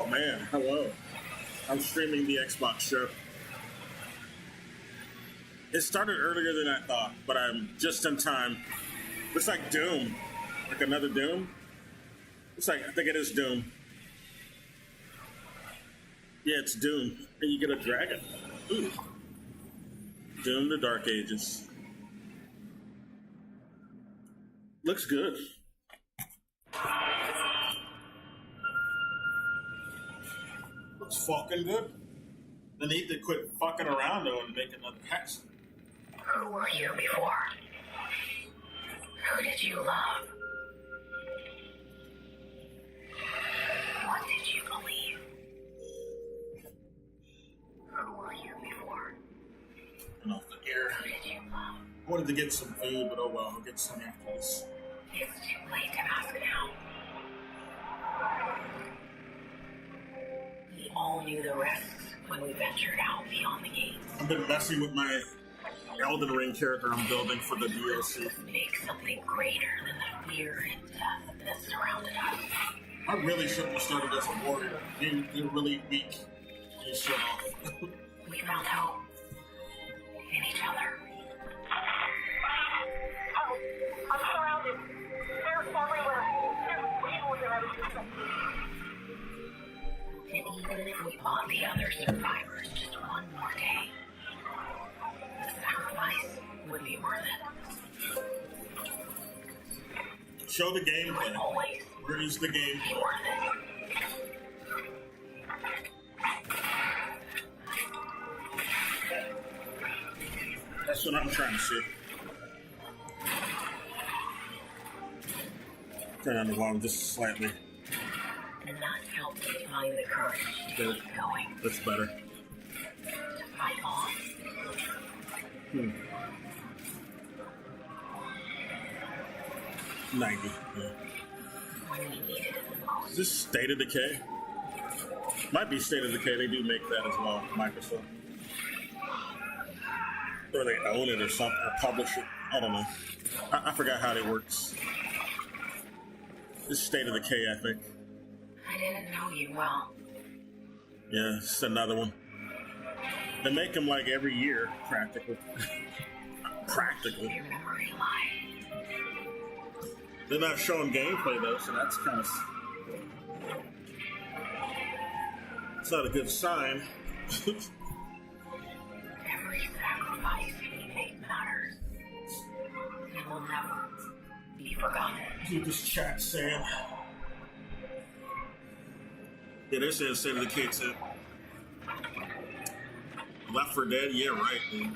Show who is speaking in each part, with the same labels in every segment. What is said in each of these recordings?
Speaker 1: Oh man, hello. I'm streaming the Xbox show. It started earlier than I thought, but I'm just in time. Looks like Doom. Like another Doom? I think it is Doom. Yeah, it's Doom. And you get a dragon. Ooh. Doom the Dark Ages. Looks good. Looks fucking good. They need to quit fucking around though and make another Hex.
Speaker 2: Who were you before? Who did you love? What did you believe? Who were you before?
Speaker 1: And off the air.
Speaker 2: Who did you love?
Speaker 1: I wanted to get some food, but oh well, I'll get some after this.
Speaker 2: It's too late to ask now. We all knew the risks when we ventured out beyond the gates.
Speaker 1: I've been messing with my Elden Ring character I'm building for the DLC.
Speaker 2: Make something greater than the fear and death that surrounded us.
Speaker 1: I really shouldn't have started as a warrior. You're really weak. You should have.
Speaker 2: We found hope in each other.
Speaker 3: I'm surrounded. They're everywhere. There's people in every
Speaker 2: And even if we fought the other survivors just one more day, the sacrifice would be worth it.
Speaker 1: Show the gameplay.
Speaker 2: Always
Speaker 1: Where's the game?
Speaker 2: be worth it.
Speaker 1: That's what I'm trying to see. Turn on the volume just slightly.
Speaker 2: And that helped me find the courage to
Speaker 1: Good.
Speaker 2: keep going,
Speaker 1: That's better.
Speaker 2: to fight on.
Speaker 1: 90. Yeah.
Speaker 2: When we needed it the most.
Speaker 1: Is this State of Decay? Might be State of Decay. They do make that as well, Microsoft. Or they own it or something, or publish it. I don't know. I forgot how it works. This is State of Decay, I think.
Speaker 2: I didn't know you well.
Speaker 1: Yeah, it's another one. They make them like every year, practically. Practically.
Speaker 2: Your memory lied.
Speaker 1: They're not showing gameplay though, so that's kind of. It's not a good sign.
Speaker 2: Every sacrifice we made matters. It will never be forgotten.
Speaker 1: What this chat saying? Yeah, they're saying State of Decay too. Left 4 Dead, yeah, right. Dude.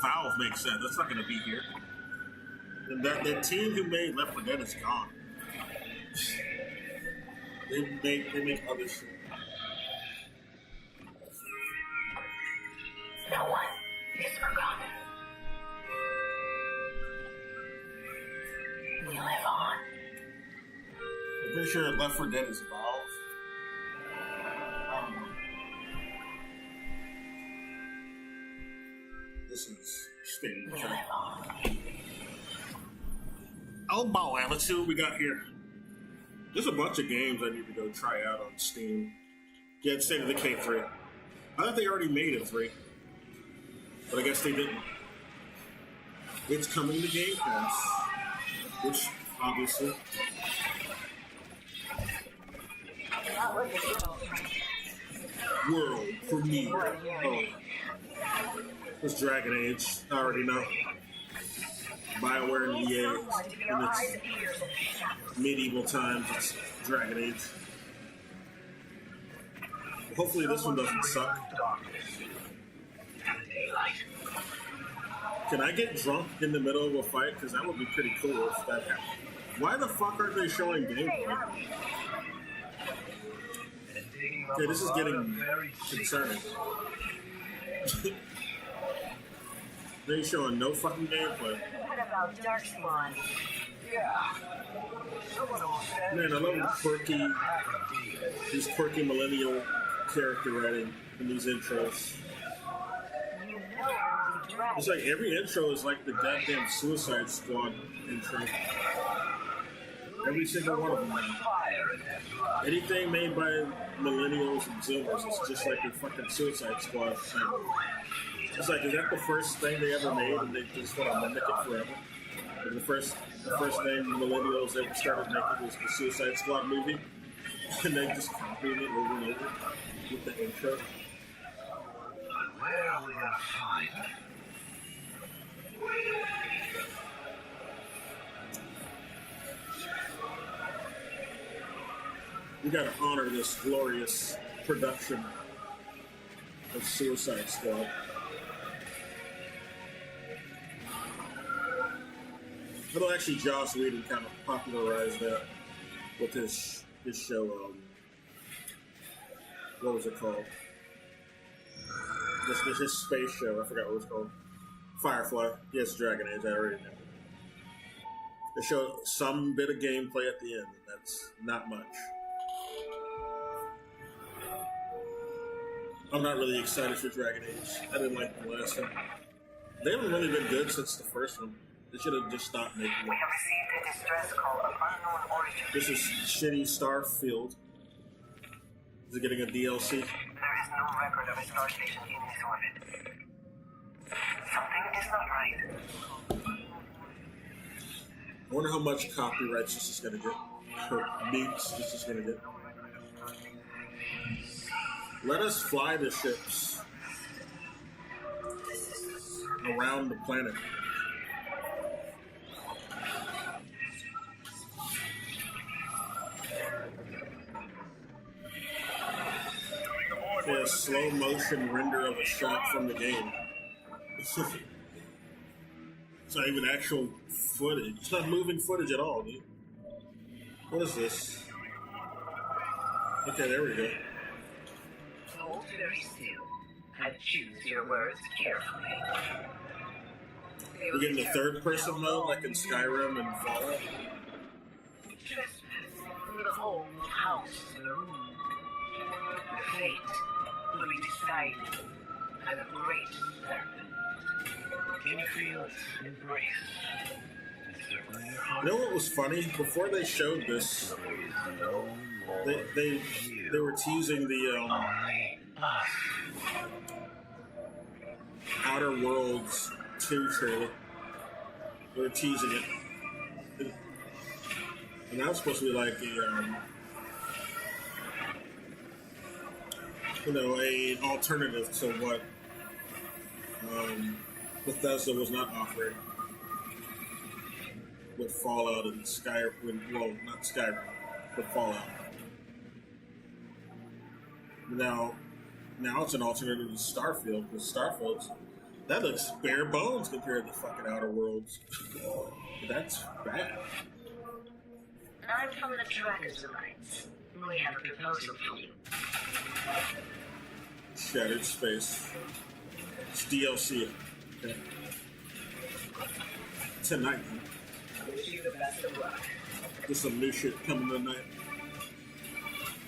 Speaker 1: Valve makes sense. That's not going to be here. And that team who made Left 4 Dead is gone. They make other shit.
Speaker 2: No one is forgotten. We live on.
Speaker 1: I'm pretty sure Left 4 Dead is Valve. I don't know. This is State of
Speaker 2: We
Speaker 1: Decay.
Speaker 2: live on.
Speaker 1: Oh boy, let's see what we got here. There's a bunch of games I need to go try out on Steam. Yeah, it's State of Decay 3. I thought they already made it 3. But I guess they didn't. It's coming to Game Pass. Which, obviously... World premiere. Oh. It's Dragon Age. I already know. BioWare and EA. In its medieval times, it's Dragon Age. Hopefully this one doesn't suck. Can I get drunk in the middle of a fight? Because that would be pretty cool if that happened. Why the fuck aren't they showing gameplay? Okay, this is getting concerning. They ain't showing no fucking gameplay.
Speaker 3: What about Darkspawn?
Speaker 1: Man, I love these quirky millennial character writing in these intros.
Speaker 3: You know we'll be dragged.
Speaker 1: It's like every intro is like the goddamn Suicide Squad intro. Every single one of them. Anything made by millennials and Zoomers is just like the fucking Suicide Squad thing. It's like, is that the first thing they ever made, and they just want to mimic it forever? Like the first thing millennials ever started making was the Suicide Squad movie, and they just copied it over and over with the intro.
Speaker 4: Well, we're fine.
Speaker 1: We gotta honor this glorious production of Suicide Squad. Although actually Joss Whedon kind of popularized that with his show, what was it called? His space show, I forgot what it was called. Firefly. Yes, Dragon Age, I already know. They show some bit of gameplay at the end, and that's not much. I'm not really excited for Dragon Age. I didn't like the last one. They haven't really been good since the first one. They should have just stopped making
Speaker 2: We
Speaker 1: it.
Speaker 2: have received a distress call of unknown origin.
Speaker 1: This is shitty Starfield. Is it getting a DLC?
Speaker 2: There is no record of a star station in this orbit. Something is not right.
Speaker 1: I wonder how much copyrights this is going to get. Or beats this is going to get. Let us fly the ships around the planet. A slow motion render of a shot from the game. It's not even actual footage. It's not moving footage at all, dude. What is this? Okay, there we go.
Speaker 2: Hold very still and choose your words carefully.
Speaker 1: We're getting the third person mode like in Skyrim and Fallout.
Speaker 2: Trespass through the whole house. The fate will be decided by the great serpent.
Speaker 4: Can you feel its embrace? It's certainly your heart.
Speaker 1: You know what was funny? Before they showed this,
Speaker 4: There is no more
Speaker 1: they were teasing the
Speaker 4: only us.
Speaker 1: Outer Worlds 2 trailer. They were teasing it. And that was supposed to be like a, an alternative to what Bethesda was not offering with Fallout and Skyrim. Well, not Skyrim, but Fallout. Now it's an alternative to Starfield, because that looks bare bones compared to fucking Outer Worlds. That's bad.
Speaker 2: I'm from the Trackers Alliance. We have a proposal for you.
Speaker 1: Shattered Space. It's DLC. Okay. Tonight.
Speaker 2: I wish you the best of luck.
Speaker 1: There's some new shit coming tonight.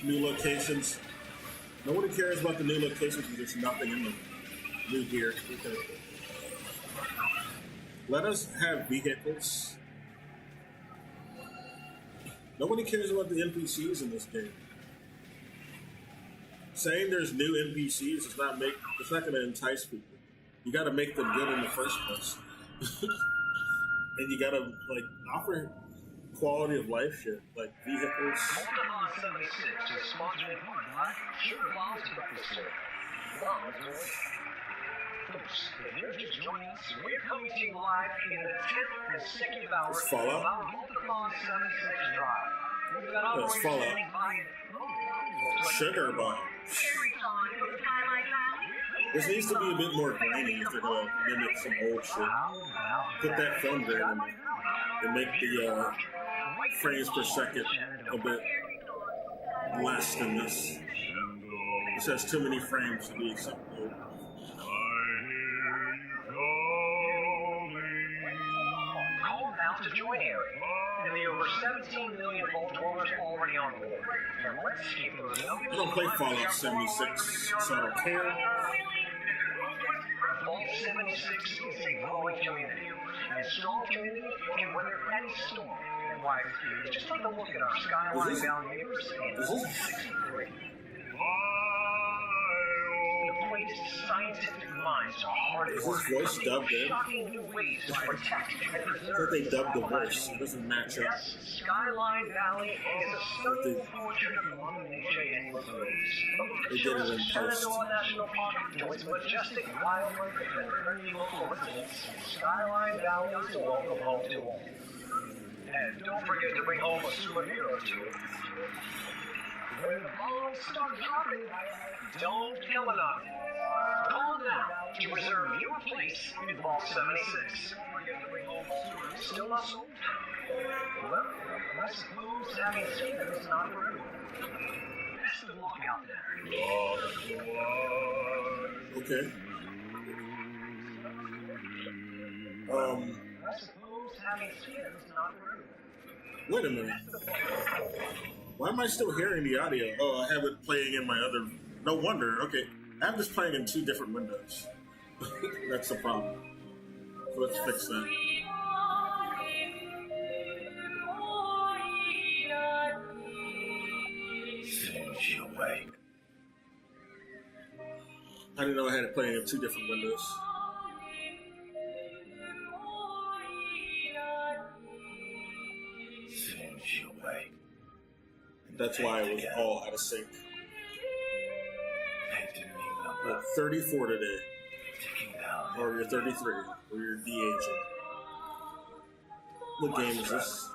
Speaker 1: New locations. Nobody cares about the new locations because there's nothing in them. New gear. Okay. Let us have vehicles. Nobody cares about the NPCs in this game. Saying there's new NPCs it's not going to entice people. You got to make them good in the first place, and you got to offer quality of life shit like vehicles.
Speaker 4: Multiple 76 is sponsored in part by Sugar Bombs Breakfast. Folks, if you're just joining us, we're coming to you live in the 10th consecutive hour
Speaker 1: It's Fallout.
Speaker 4: of Multicon 76 Drive. We've got
Speaker 1: Yeah, it's
Speaker 4: operators
Speaker 1: Fallout.
Speaker 4: standing by.
Speaker 1: Sugar bombs.
Speaker 2: Every time it's time I found
Speaker 1: This needs to be a bit more grainy if they're going to mimic some old shit. Put that film grain in there and make the frames per second a bit less than this. This has too many frames to be acceptable.
Speaker 4: Call now to join Eric and the over 17 million Vault dwellers already on board. And let's see if those
Speaker 1: I don't play Fallout 76, so I don't care.
Speaker 4: Vault 76 is a growing community, and a strong community can weather any storm. why just take a look at our Skyline Valley neighbors in
Speaker 1: Is
Speaker 4: Vault
Speaker 1: this-
Speaker 4: 63. The place's scientific minds are hard at
Speaker 1: Is
Speaker 4: work.
Speaker 1: this voice dubbed in?
Speaker 4: Shocking new ways to protect and
Speaker 1: I
Speaker 4: preserve.
Speaker 1: thought they dubbed the voice. It doesn't match up.
Speaker 4: Yes, Skyline Valley is a stunning portrait of Mother Nature in repose.
Speaker 1: They did it in post.
Speaker 4: Shenandoah National Park, to its majestic wildlife and friendly local residents, Skyline Valley is a welcome home to all. And don't forget to bring home a souvenir or two. When the bombs start dropping, don't kill another. Call now to reserve your place in Vault 76. Still not sold? Well, I suppose having seen it is not for everyone. Best of luck out there.
Speaker 1: Okay.
Speaker 4: I suppose having seen it is not for everyone.
Speaker 1: Wait a minute. Why am I still hearing the audio? Oh, I have it playing in my other. No wonder. Okay, I have this playing in 2 different windows. That's the problem. So let's fix that.
Speaker 4: Soon she'll wake.
Speaker 1: I didn't know I had it playing in 2 different windows.
Speaker 4: Soon she'll wake.
Speaker 1: That's why it was all out of sync.
Speaker 4: Paint a new
Speaker 1: You're
Speaker 4: number.
Speaker 1: 34 today,
Speaker 4: Ticking down.
Speaker 1: or you're 33, or you're de-aging. What game is this?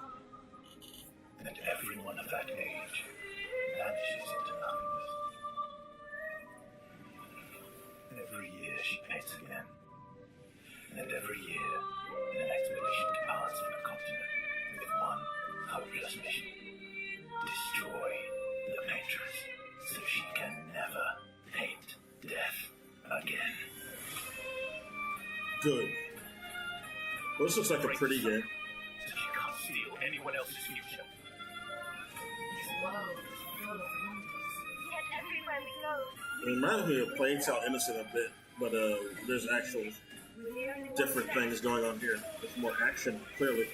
Speaker 4: And everyone of that age vanishes into nothingness. Every year she paints again. And every year, an expedition departs from the continent with one hopeless mission. Destroy the paintress so she can never paint death again.
Speaker 1: Good. Well, this looks like a pretty game.
Speaker 4: So she can't steal anyone else's future.
Speaker 3: Yet everywhere we go,
Speaker 1: It reminds me of Plague Tale Innocent a bit, but there's actual different things going on here. There's more action, clearly.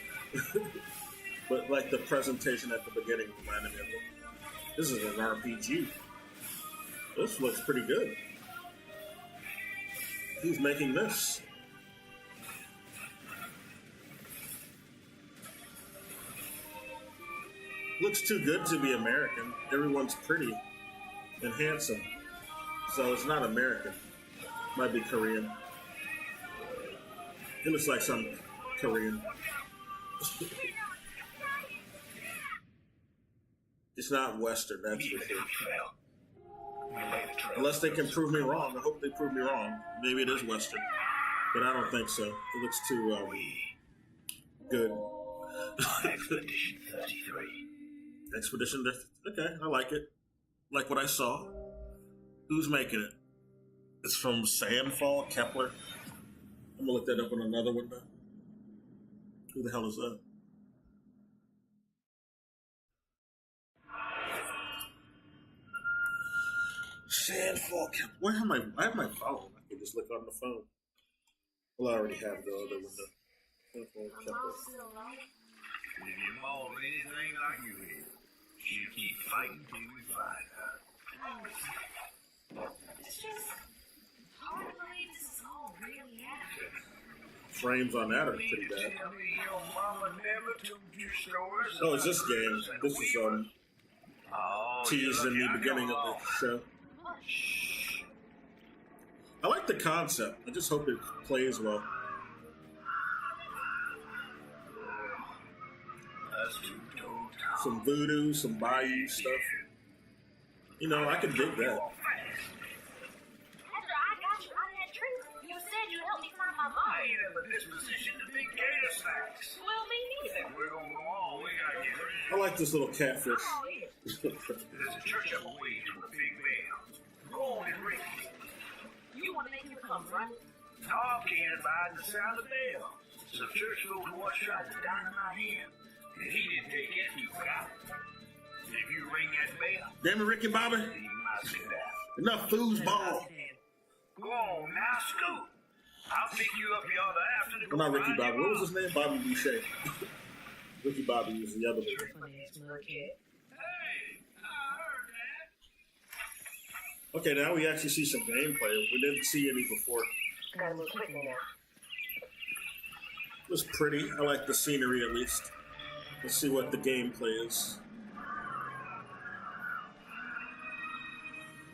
Speaker 1: But like the presentation at the beginning reminded me of it. This is an RPG. This looks pretty good. Who's making this? Looks too good to be American. Everyone's pretty and handsome. So it's not American. Might be Korean. It looks like some Korean. It's not Western, that's for sure.
Speaker 4: Trail. We lay the trail.
Speaker 1: Unless they can prove me wrong. I hope they prove me wrong. Maybe it is Western. But I don't think so. It looks too good.
Speaker 4: On Expedition 33.
Speaker 1: Expedition. Okay, I like it. Like what I saw. Who's making it? It's from Sandfall Kepler. I'm gonna look that up on another window. Who the hell is that? Sandfall Kepler. Why have my phone? I can just look on the phone. Well, I already have the other window. Sandfall Kepler.
Speaker 4: If your mom anything like you is, she'll keep fighting till we find her.
Speaker 2: It's just hard to believe this is all really happening.
Speaker 1: Frames on that are pretty bad.
Speaker 4: Tell me your mama never told you stories.
Speaker 1: Oh, it's this game. This is teased in the beginning of the show. I like the concept. I just hope it plays well. Some voodoo, some bayou stuff. You know, I can dig that.
Speaker 3: after I got you out of that tree, you said you'd help me find my mom.
Speaker 4: I ain't in the disposition to be gator snacks.
Speaker 3: Well, me neither.
Speaker 4: We're gonna go on. We gotta get ready.
Speaker 1: I like this little catfish.
Speaker 3: Oh, yeah.
Speaker 4: There's a church up a ways from the big bell. Go on and ring it.
Speaker 3: You want to make me come, right?
Speaker 4: No, I can't abide the sound of the bell. So church folk once tried to dynamite him, and he didn't take it too far. If you ring that bell,
Speaker 1: Damn it, Ricky Bobby.
Speaker 4: he might sit down.
Speaker 1: Enough foosball.
Speaker 4: Go on now, Scoot. I'll pick you up the other after the
Speaker 1: I'm not Ricky Bobby. What was his name? Bobby Boucher. Ricky Bobby was the other movie.
Speaker 2: Funniest little kid.
Speaker 1: Okay, now we actually see some gameplay. We didn't see any before.
Speaker 3: Gotta move quickly now.
Speaker 1: It was pretty. I like the scenery at least. Let's see what the gameplay is.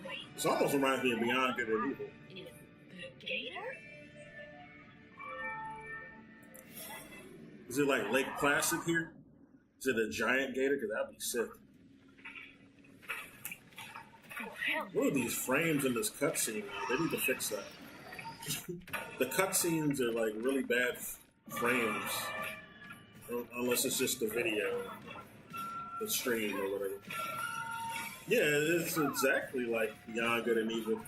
Speaker 2: Wait,
Speaker 1: This almost reminds me of Beyond Good and Evil.
Speaker 2: is the gator?
Speaker 1: Is it like Lake Placid here? Is it a giant gator? Because that'd be sick.
Speaker 2: Oh, hell.
Speaker 1: What are these frames in this cutscene? They need to fix that. The cutscenes are like really bad frames. Unless it's just the video, the stream or whatever. Yeah, it's exactly like Beyond Good and Evil.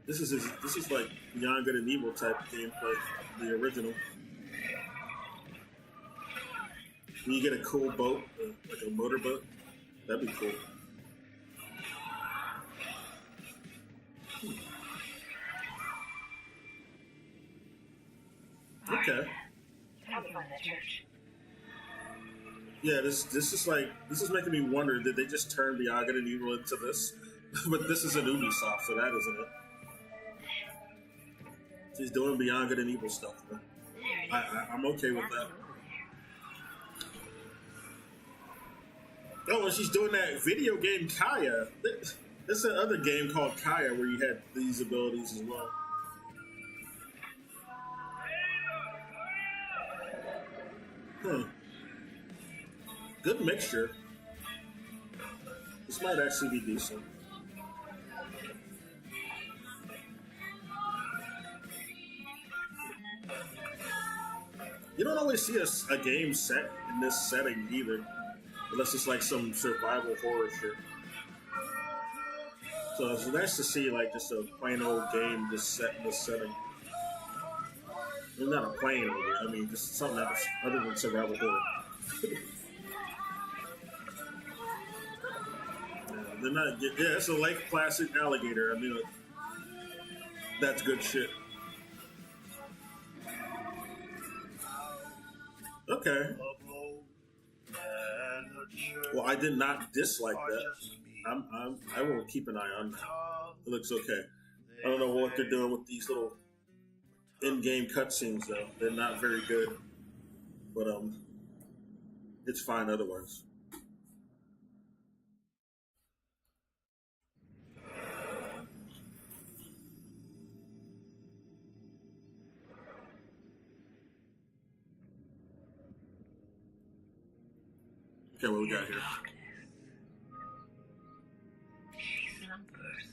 Speaker 1: This is like Beyond Good and Evil type gameplay, the original. When you get a cool boat, like a motorboat, that'd be cool. Okay.
Speaker 2: Help me find that church.
Speaker 1: Yeah, this is making me wonder, did they just turn Beyond Good and Evil into this? But this is an Ubisoft, so that isn't it. She's doing Beyond Good and Evil stuff, man. I'm okay with that. Oh, and she's doing that video game Kaya. There's another game called Kaya where you had these abilities as well. Huh. Good mixture. This might actually be decent. You don't always see a game set in this setting either, unless it's like some survival horror shit. So it's nice to see like just a plain old game just set in this setting. Well, not a plain old game, I mean just something else other than survival horror. They're not. Yeah, it's a Lake Placid alligator. I mean, that's good shit. Okay. Well, I did not dislike that. I will keep an eye on that. It looks okay. I don't know what they're doing with these little in-game cutscenes though. They're not very good, but it's fine otherwise. Okay, what we got here?
Speaker 2: She slumbers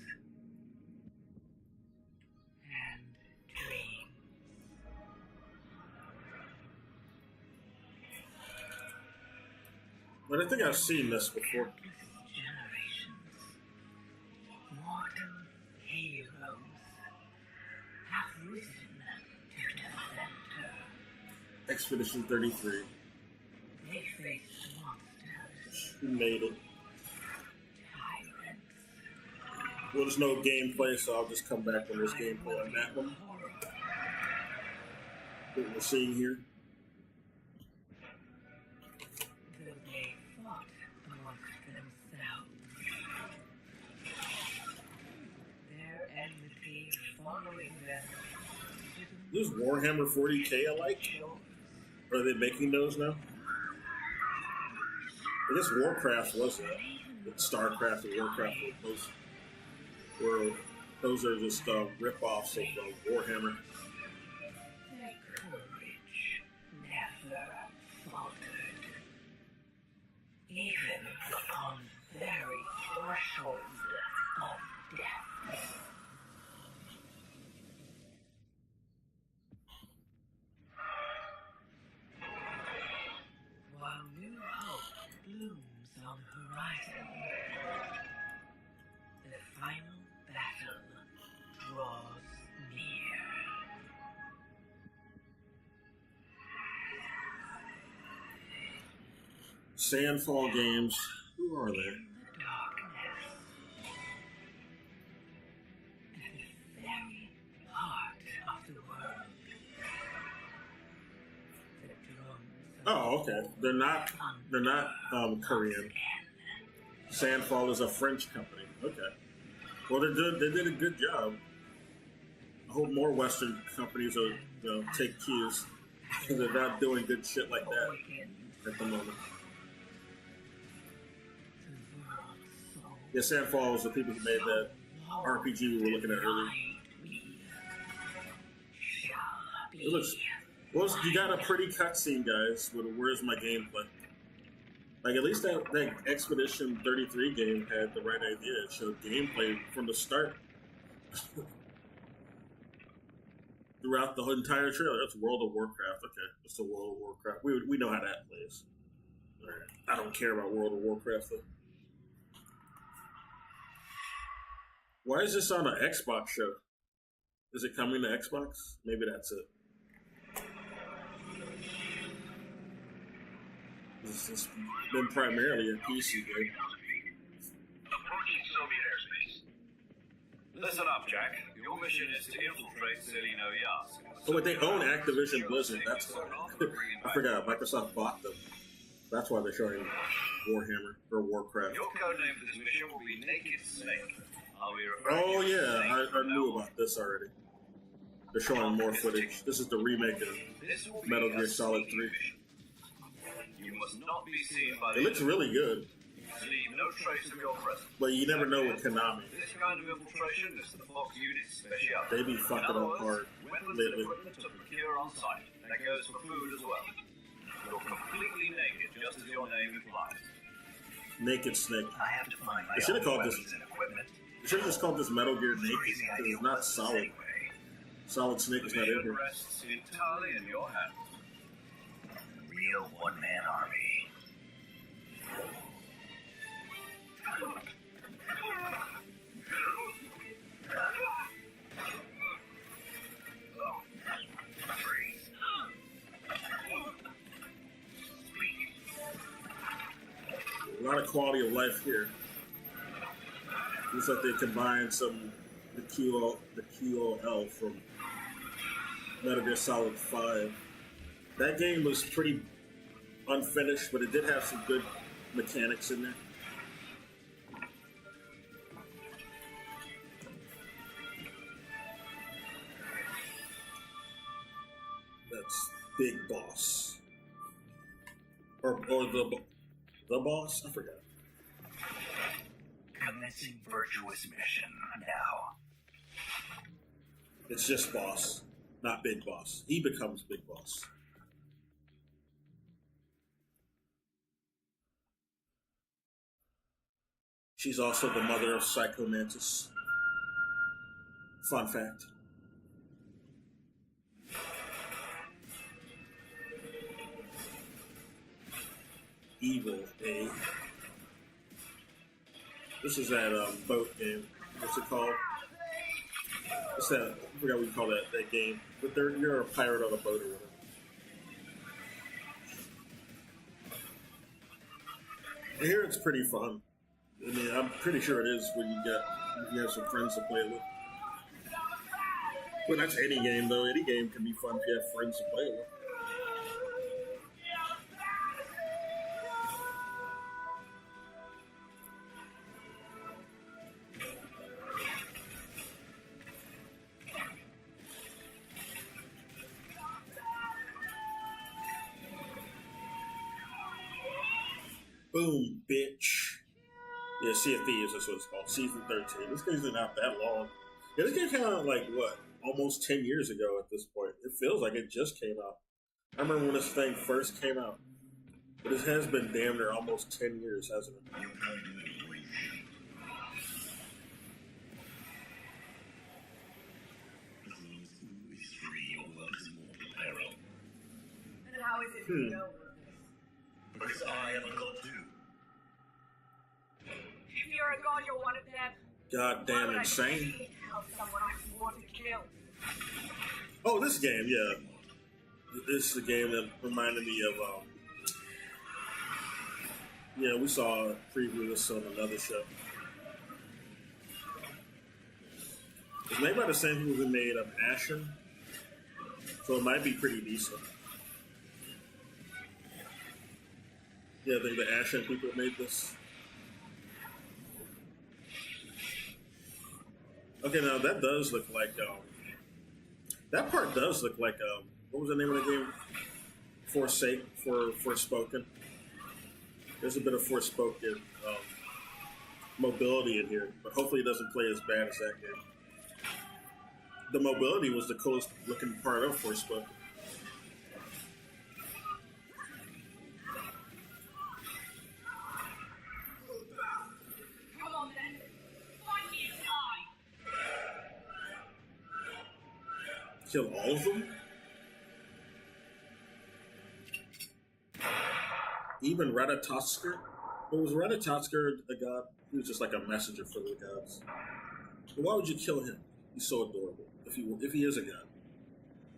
Speaker 2: and dreams.
Speaker 1: But I think I've seen this before.
Speaker 2: Countless generations, mortal heroes have risen to defend her.
Speaker 1: Expedition 33.
Speaker 2: They faced monsters,
Speaker 1: Who made it?
Speaker 2: tyrants,
Speaker 1: Well, there's no gameplay, so I'll just come back when there's gameplay on that one.
Speaker 2: horror.
Speaker 1: What we're seeing here.
Speaker 2: Though they fought amongst themselves. Their enmity following them.
Speaker 1: This Warhammer 40k alike? Are they making those now? I guess Warcraft was that. But StarCraft and Warcraft those are just rip-offs of Warhammer.
Speaker 2: Their courage never faltered. Even upon the very threshold of death. While new hope blooms on the horizon, the final battle draws near.
Speaker 1: Sandfall Games. Who are they?
Speaker 2: In the darkness, at the very heart of the world, the drums of
Speaker 1: Oh, okay. They're not Korean. Sandfall is a French company. Okay. Well, they did a good job. I hope more Western companies will take cues. They're not doing good shit like that at the moment. Yeah, Sandfall was the people who made that RPG we were looking at earlier. It looks. Well, you got a pretty cutscene, guys. With where's my gameplay? Like at least that Expedition 33 game had the right idea. It showed gameplay from the start. Throughout the entire trailer. That's World of Warcraft. Okay, it's the World of Warcraft. We know how that plays. All right. I don't care about World of Warcraft though. Why is this on an Xbox show? Is it coming to Xbox? Maybe that's it. This has been primarily a PC game.
Speaker 4: Approaching Soviet airspace. Listen up, Jack. Your mission is to infiltrate Selino Yas.
Speaker 1: Oh, but they own Activision Blizzard. That's why. I forgot. Microsoft bought them. That's why they're showing Warhammer or Warcraft.
Speaker 4: Your codename for this mission will be Naked Snake.
Speaker 1: Oh yeah, I knew about this already. They're showing more footage. This is the remake of Metal Gear Solid 3.
Speaker 4: You must not be seen by
Speaker 1: It looks really good,
Speaker 4: leave no trace of your presence.
Speaker 1: but you never know with Konami.
Speaker 4: This kind of infiltration is the Fox unit's specialty.
Speaker 1: They be fucking up hard
Speaker 4: weapons
Speaker 1: lately.
Speaker 4: and equipment to procure on site. That goes for food as well. You're completely naked, just as your name implies.
Speaker 1: Naked Snake.
Speaker 4: I have to find my
Speaker 1: They should have called this.
Speaker 4: weapons and equipment.
Speaker 1: They should have just called this Metal Gear Naked because it's not Solid. Solid Snake is not in
Speaker 4: The
Speaker 1: here.
Speaker 4: rests entirely in your hands. Real one-man army.
Speaker 1: A lot of quality of life here. Looks like they combined the QOL from Metal Gear Solid 5. That game was pretty unfinished, but it did have some good mechanics in there. That's Big Boss. Or the boss? I forgot.
Speaker 4: Commencing virtuous mission now.
Speaker 1: It's just Boss, not Big Boss. He becomes Big Boss. She's also the mother of Psycho Mantis. Fun fact. Evil, eh? This is that boat game. What's it called? What's that? I forgot what you call that game. But you're a pirate on a boat or whatever. I hear it's pretty fun. I mean, I'm pretty sure it is when you have some friends to play with. Well, that's any game though. Any game can be fun if you have friends to play with. Boom, bitch. Yeah, Sea of Thieves, that's what it's called. Season 13. This game's not that long. Yeah, this game came out like, what, almost 10 years ago at this point. It feels like it just came out. I remember when this thing first came out. But it has been damn near almost 10 years, hasn't it?
Speaker 3: And how is it to know?
Speaker 4: Because I am a god too.
Speaker 3: If you're a god, you're one of them.
Speaker 1: Goddamn insane.
Speaker 3: How someone I want to kill.
Speaker 1: Oh, this game, yeah. This is a game that reminded me of, yeah, we saw a preview of this on another show. It's made by the same people who made Ashen, so it might be pretty decent. Yeah, I think the Ashen people made this. Okay, now that does look like that part does look like what was the name of the game? Forspoken. There's a bit of Forspoken mobility in here, but hopefully it doesn't play as bad as that game. The mobility was the coolest looking part of Forspoken.
Speaker 2: Come on then. Find me a tie.
Speaker 1: Kill all of them? Even Ratatoskr? But was Ratatoskr a god? He was just like a messenger for the gods. But why would you kill him? He's so adorable. If he is a god.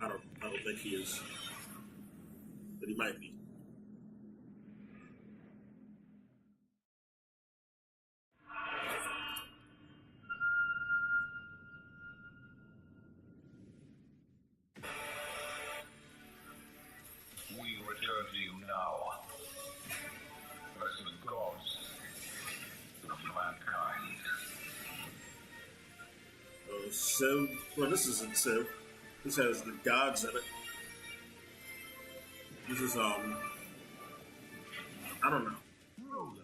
Speaker 1: I don't think he is. But he might be.
Speaker 4: We return to you now. As the gods of mankind.
Speaker 1: Civ. Well, this isn't Civ. This has the gods in it. This is I don't know.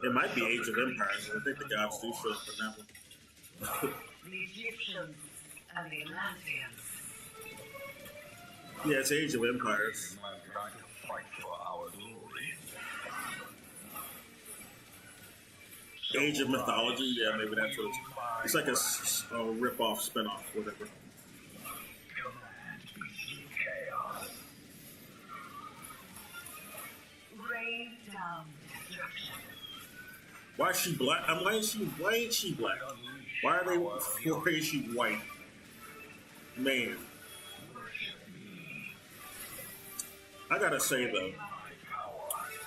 Speaker 1: It might be Age of Empires. I think the gods do show up in that one.
Speaker 2: The Egyptians and the Atlanteans.
Speaker 1: Yeah, it's Age of Empires.
Speaker 4: Mankind to fight for our glory.
Speaker 1: Age of Mythology. Yeah, maybe that's what it's like a rip-off, spin-off, whatever.
Speaker 4: Command me through chaos.
Speaker 2: Rain down destruction.
Speaker 1: Why is she black? Why ain't she black? Why are they? Why is she white? Man, I gotta say though,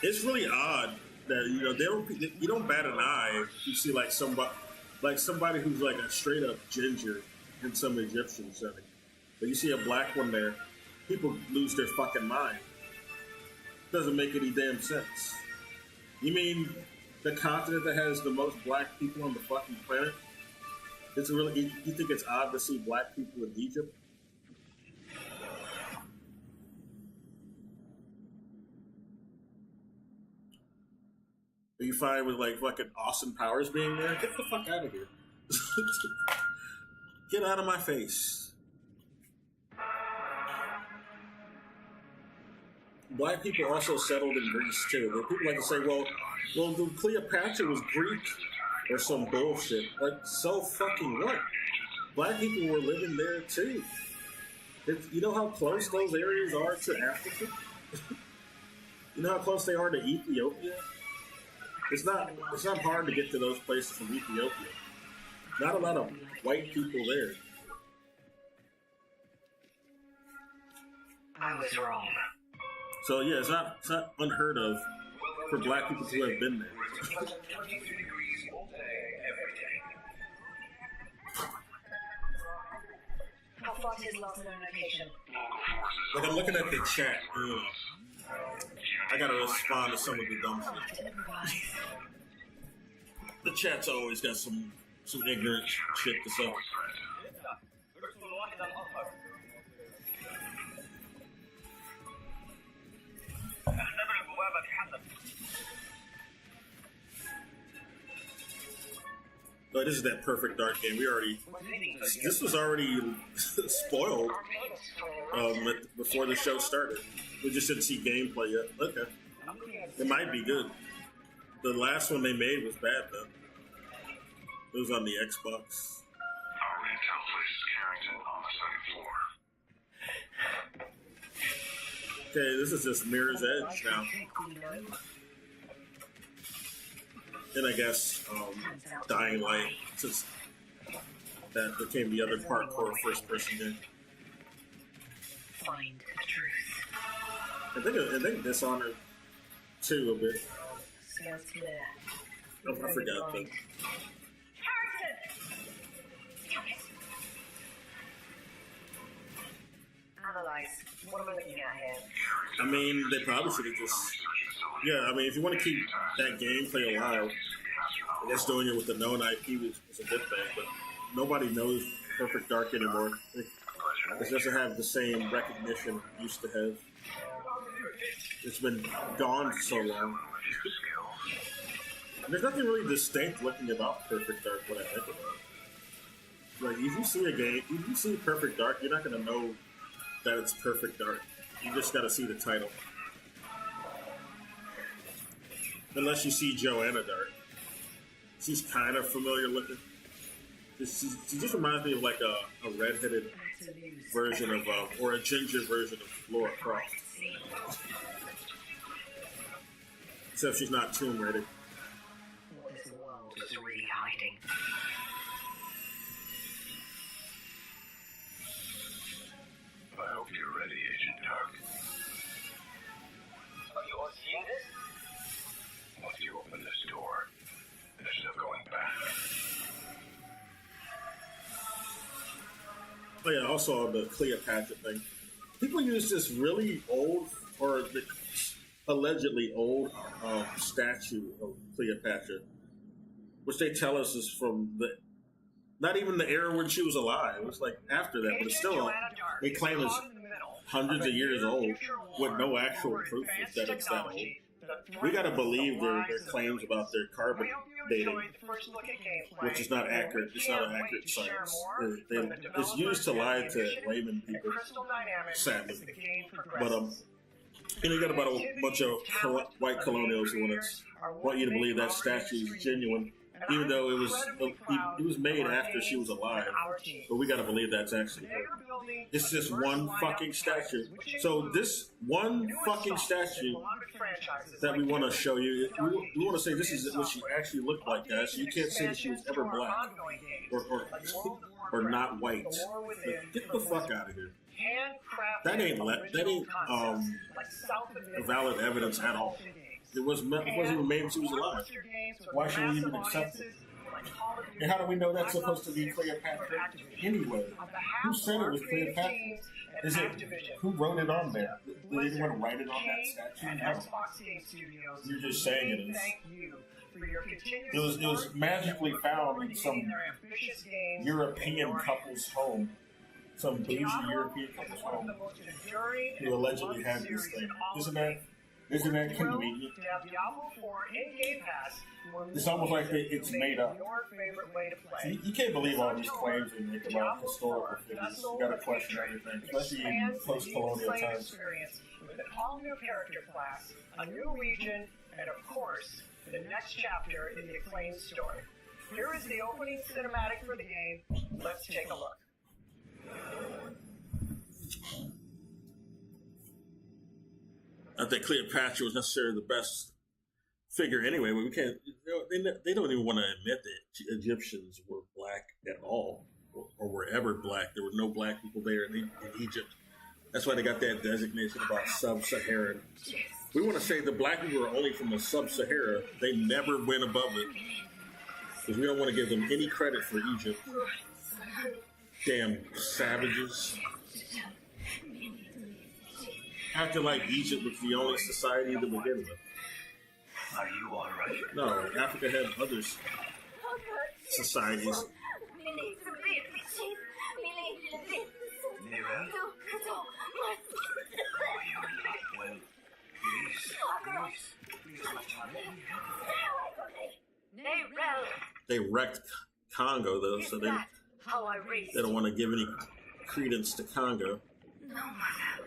Speaker 1: it's really odd that you don't bat an eye if you see like somebody who's like a straight up ginger in some Egyptian setting, but you see a black one there, people lose their fucking mind. Doesn't make any damn sense. You mean the continent that has the most black people on the fucking planet? It's really, you think it's odd to see black people in Egypt? Are you fine with like fucking Austin Powers being there? Get the fuck out of here. Get out of my face. Black people also settled in Greece too. People like to say, well, Cleopatra was Greek or some bullshit. Like, so fucking what? Black people were living there too. You know how close those areas are to Africa? You know how close they are to Ethiopia? It's not hard to get to those places from Ethiopia. Not a lot of white people there.
Speaker 2: I was wrong.
Speaker 1: So yeah, it's not unheard of for black people to have been there.
Speaker 4: 22 degrees all day, every day.
Speaker 2: How far is his last known location?
Speaker 1: Like, I'm looking at the chat. I gotta respond to some of the dumb
Speaker 2: I'll have
Speaker 1: shit.
Speaker 2: to improvise.
Speaker 1: The chat's always got some ignorant shit to say. But this is that perfect dark game. This was already spoiled before the show started. We just didn't see gameplay yet. Okay. It might be good. The last one they made was bad, though. It was on the Xbox.
Speaker 5: Our intel places Carrington on the second floor.
Speaker 1: Okay, this is just Mirror's Edge now. And I guess Dying Light, since that became the other parkour first-person game.
Speaker 2: Find the truth.
Speaker 1: I think Dishonored 2 a bit.
Speaker 2: Scales clear.
Speaker 1: Oh, I forgot that.
Speaker 2: Analyze. What am I looking at here?
Speaker 1: I mean, they probably should have just Yeah, I mean, if you want to keep that gameplay alive, I guess doing it with the known IP is a good thing, but nobody knows Perfect Dark anymore. It doesn't have the same recognition it used to have. It's been gone for so long. And there's nothing really distinct looking about Perfect Dark when I think about it. Like, if you see a game, if you see Perfect Dark, you're not going to know that it's Perfect Dark. You just got to see the title. Unless you see Joanna Dark. She's kind of familiar looking. She just reminds me of like a redheaded version of, or a ginger version of Laura Croft. Except she's not Tomb Raider.
Speaker 2: This world is really hiding.
Speaker 5: I hope you're ready, Agent Dark.
Speaker 4: Are you all seeing this?
Speaker 5: Once you open this door, there's no going back.
Speaker 1: Oh yeah, also on the Cleopatra thing. People use this really old, or the allegedly old statue of Cleopatra, which they tell us is from the, not even the era when she was alive. It was like after that, but it's still, they claim it's hundreds of years old with no actual proof that it's that old. We gotta believe their claims about their carbon dating, which is not accurate. It's not an accurate science. It's used to lie to layman people, sadly. But you got about a bunch of white colonials who want you to believe that statue is genuine, even though it was made after she was alive. But we gotta believe that's actually her. It's just one fucking statue. So this one fucking statue that we want to show you, we want to say this is what she actually looked like, guys. So you can't say that she was ever black or not white. But get the fuck out of here. That ain't valid evidence at all. It wasn't even made when she was alive. Why should we even accept it? And how do we know that's supposed to be Cleopatra anyway? Who said it was Cleopatra? Is it, who wrote it on there? Did anyone write it on that statue? No. You're just saying it is. It was magically found in some European couple's home. Some bougie European couple's home who allegedly had this thing. Isn't that convenient? It's almost like it's made up. See, you can't believe all these claims they make about historical figures. You gotta question everything, especially in post-colonial times.
Speaker 4: With an all-new character class, a new region, and of course, the next chapter in the acclaimed story. Here is the opening cinematic for the game. Let's take a look.
Speaker 1: I think Cleopatra was necessarily the best figure anyway, but we can't. They don't even want to admit that Egyptians were black at all, or were ever black. There were no black people there in Egypt. That's why they got that designation about sub-Saharan. We want to say the black people are only from the sub-Sahara. They never went above it because we don't want to give them any credit for Egypt. Damn savages. Acting like Egypt was the only society to begin with.
Speaker 5: Are you alright?
Speaker 1: No, Africa had other societies. They wrecked Congo, though, so they don't want to give any credence to Congo.
Speaker 2: No, Mother.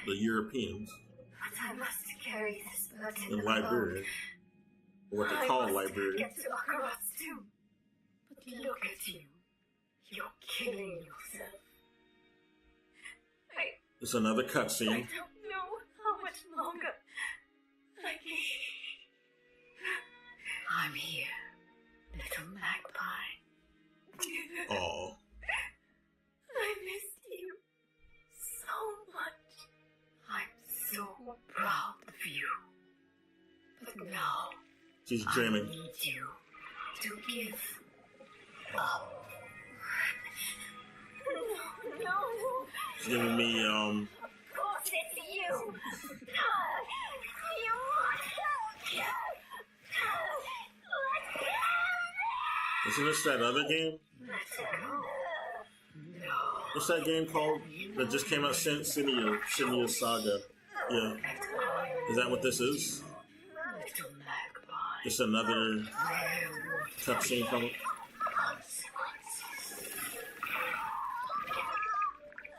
Speaker 1: The Europeans.
Speaker 2: But I must carry this burden
Speaker 1: in Liberia. Or what they call Liberia.
Speaker 2: Get to Akarat too. But look at you. You're killing yourself.
Speaker 1: It's another
Speaker 2: I
Speaker 1: cutscene.
Speaker 2: don't know how much longer I can. I'm here, little magpie.
Speaker 1: Oh.
Speaker 2: I missed you so much. I'm so proud of you. But now
Speaker 1: She's
Speaker 2: I
Speaker 1: dreaming.
Speaker 2: need you to give up. No.
Speaker 1: She's giving me,
Speaker 2: Of course it's you. You
Speaker 1: Isn't this that other game? What's that game called that just came out? Shinja Saga. Yeah. Is that what this is? Just another cutscene from it?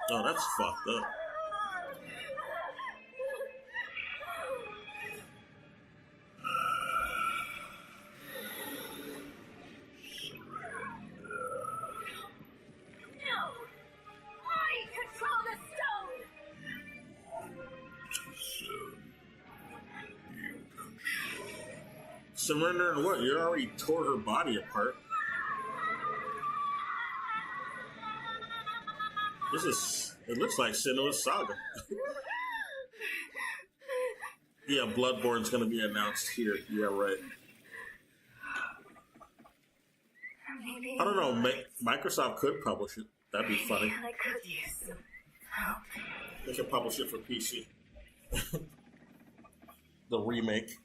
Speaker 1: Oh, that's fucked up. Surrender and what? You already tore her body apart. It looks like Senua's Saga. Yeah, Bloodborne's gonna be announced here. Yeah, right. I don't know, Microsoft could publish it. That'd be funny.
Speaker 2: I could use some help.
Speaker 1: They should publish it for PC. The remake.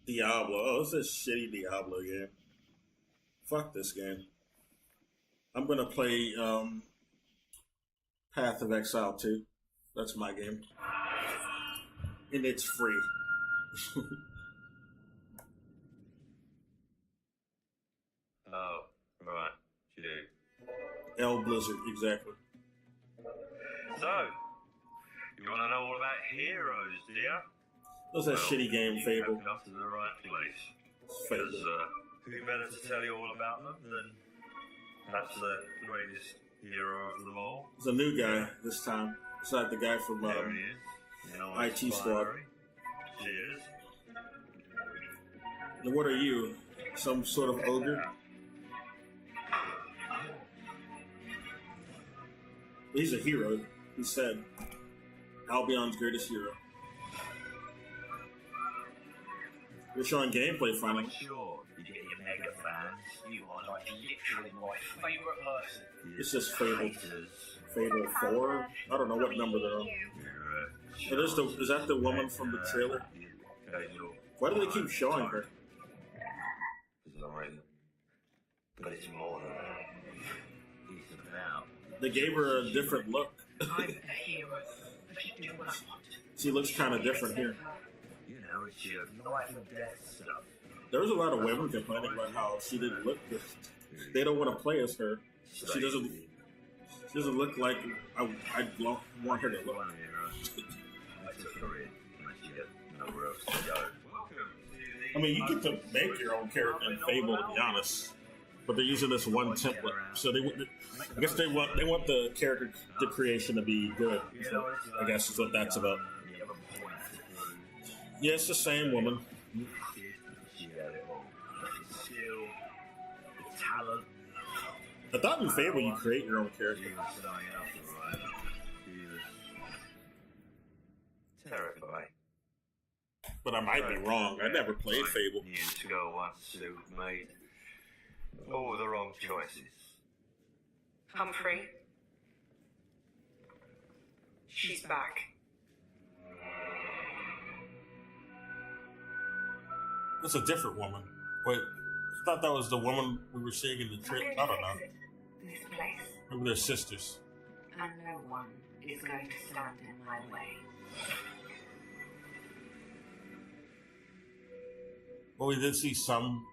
Speaker 1: Diablo. Oh, it's a shitty Diablo game. Fuck this game. I'm gonna play Path of Exile 2. That's my game. And it's free.
Speaker 6: Oh, right. You do.
Speaker 1: L Blizzard, exactly.
Speaker 6: So, you want to know all about heroes, do you?
Speaker 1: What's that shitty game,
Speaker 6: you
Speaker 1: Fable?
Speaker 6: have come to the right place.
Speaker 1: Fable.
Speaker 6: Because who better to tell you all about them than perhaps the greatest hero of them all?
Speaker 1: It's a new guy this time. It's not the guy from
Speaker 6: There he is. You know,
Speaker 1: IT Squad.
Speaker 6: Cheers.
Speaker 1: And what are you? Some sort of ogre? He's a hero. He said, Albion's greatest hero. We're showing gameplay finally.
Speaker 6: Sure, you get your mega fans. You are like literally my favourite person.
Speaker 1: It's just Fable.
Speaker 6: Haters.
Speaker 1: Fable 4? I don't know what number they're on. Is that the woman from the trailer? Why do they keep showing her?
Speaker 6: For some reason. But it's more than that. It's about.
Speaker 1: They gave her a different look.
Speaker 2: I'm a hero. I should do what I want.
Speaker 1: She looks kind of different here.
Speaker 6: You know, it's your life and death stuff.
Speaker 1: There was a lot of women complaining about how she didn't look good. They don't want to play as her. She doesn't look like I'd want her to look. I mean, you get to make your own character in Fable, to be honest, but they're using this one template. So I guess they want the character, the creation to be good. So I guess is what that's about. Yeah, it's the same woman. I thought in Fable you create your own character.
Speaker 6: Terrifying.
Speaker 1: But I might be wrong. I never played Fable.
Speaker 6: Years ago, once who made all the wrong choices.
Speaker 2: Humphrey. She's back.
Speaker 1: That's a different woman. Wait, I thought that was the woman we were seeing in the trip. I don't know.
Speaker 2: This place.
Speaker 1: Maybe they're sisters.
Speaker 2: And no one is going to stand in my way.
Speaker 1: Well, we did see some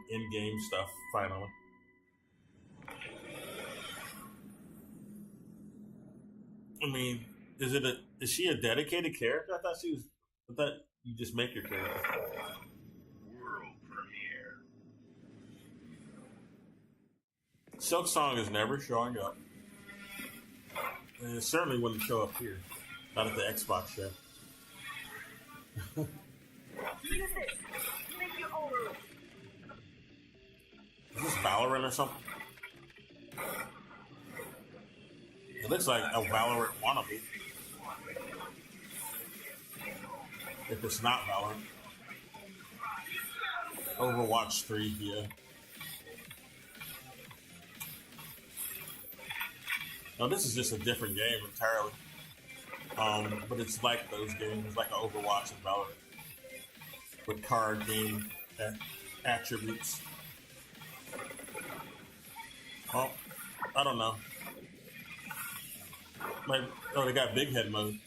Speaker 1: in-game stuff finally. I mean, is she a dedicated character? I thought you just make your character.
Speaker 6: World premiere.
Speaker 1: Silk Song is never showing up. And it certainly wouldn't show up here. Not at the Xbox show.
Speaker 3: Use this. Make your own rules.
Speaker 1: Is this Valorant or something? It looks like a Valorant wannabe. If it's not Valorant. Overwatch 3, yeah. No, this is just a different game entirely. But it's like those games, like Overwatch and Valorant. With card game attributes. Well, I don't know. They got big head mode.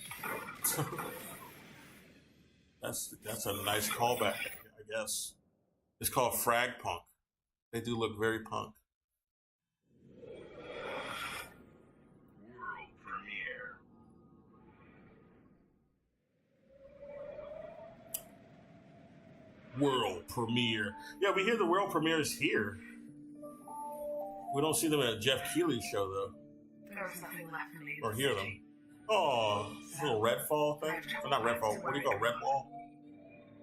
Speaker 1: that's a nice callback, I guess. It's called Frag Punk. They do look very punk.
Speaker 5: World premiere.
Speaker 1: World premiere. Yeah, we hear the world premiere is here. We don't see them at Jeff Keighley's show though.
Speaker 2: There's nothing left for me.
Speaker 1: Or hear them. Oh, little Redfall thing? Or not Redfall, what do you call it? Redwall?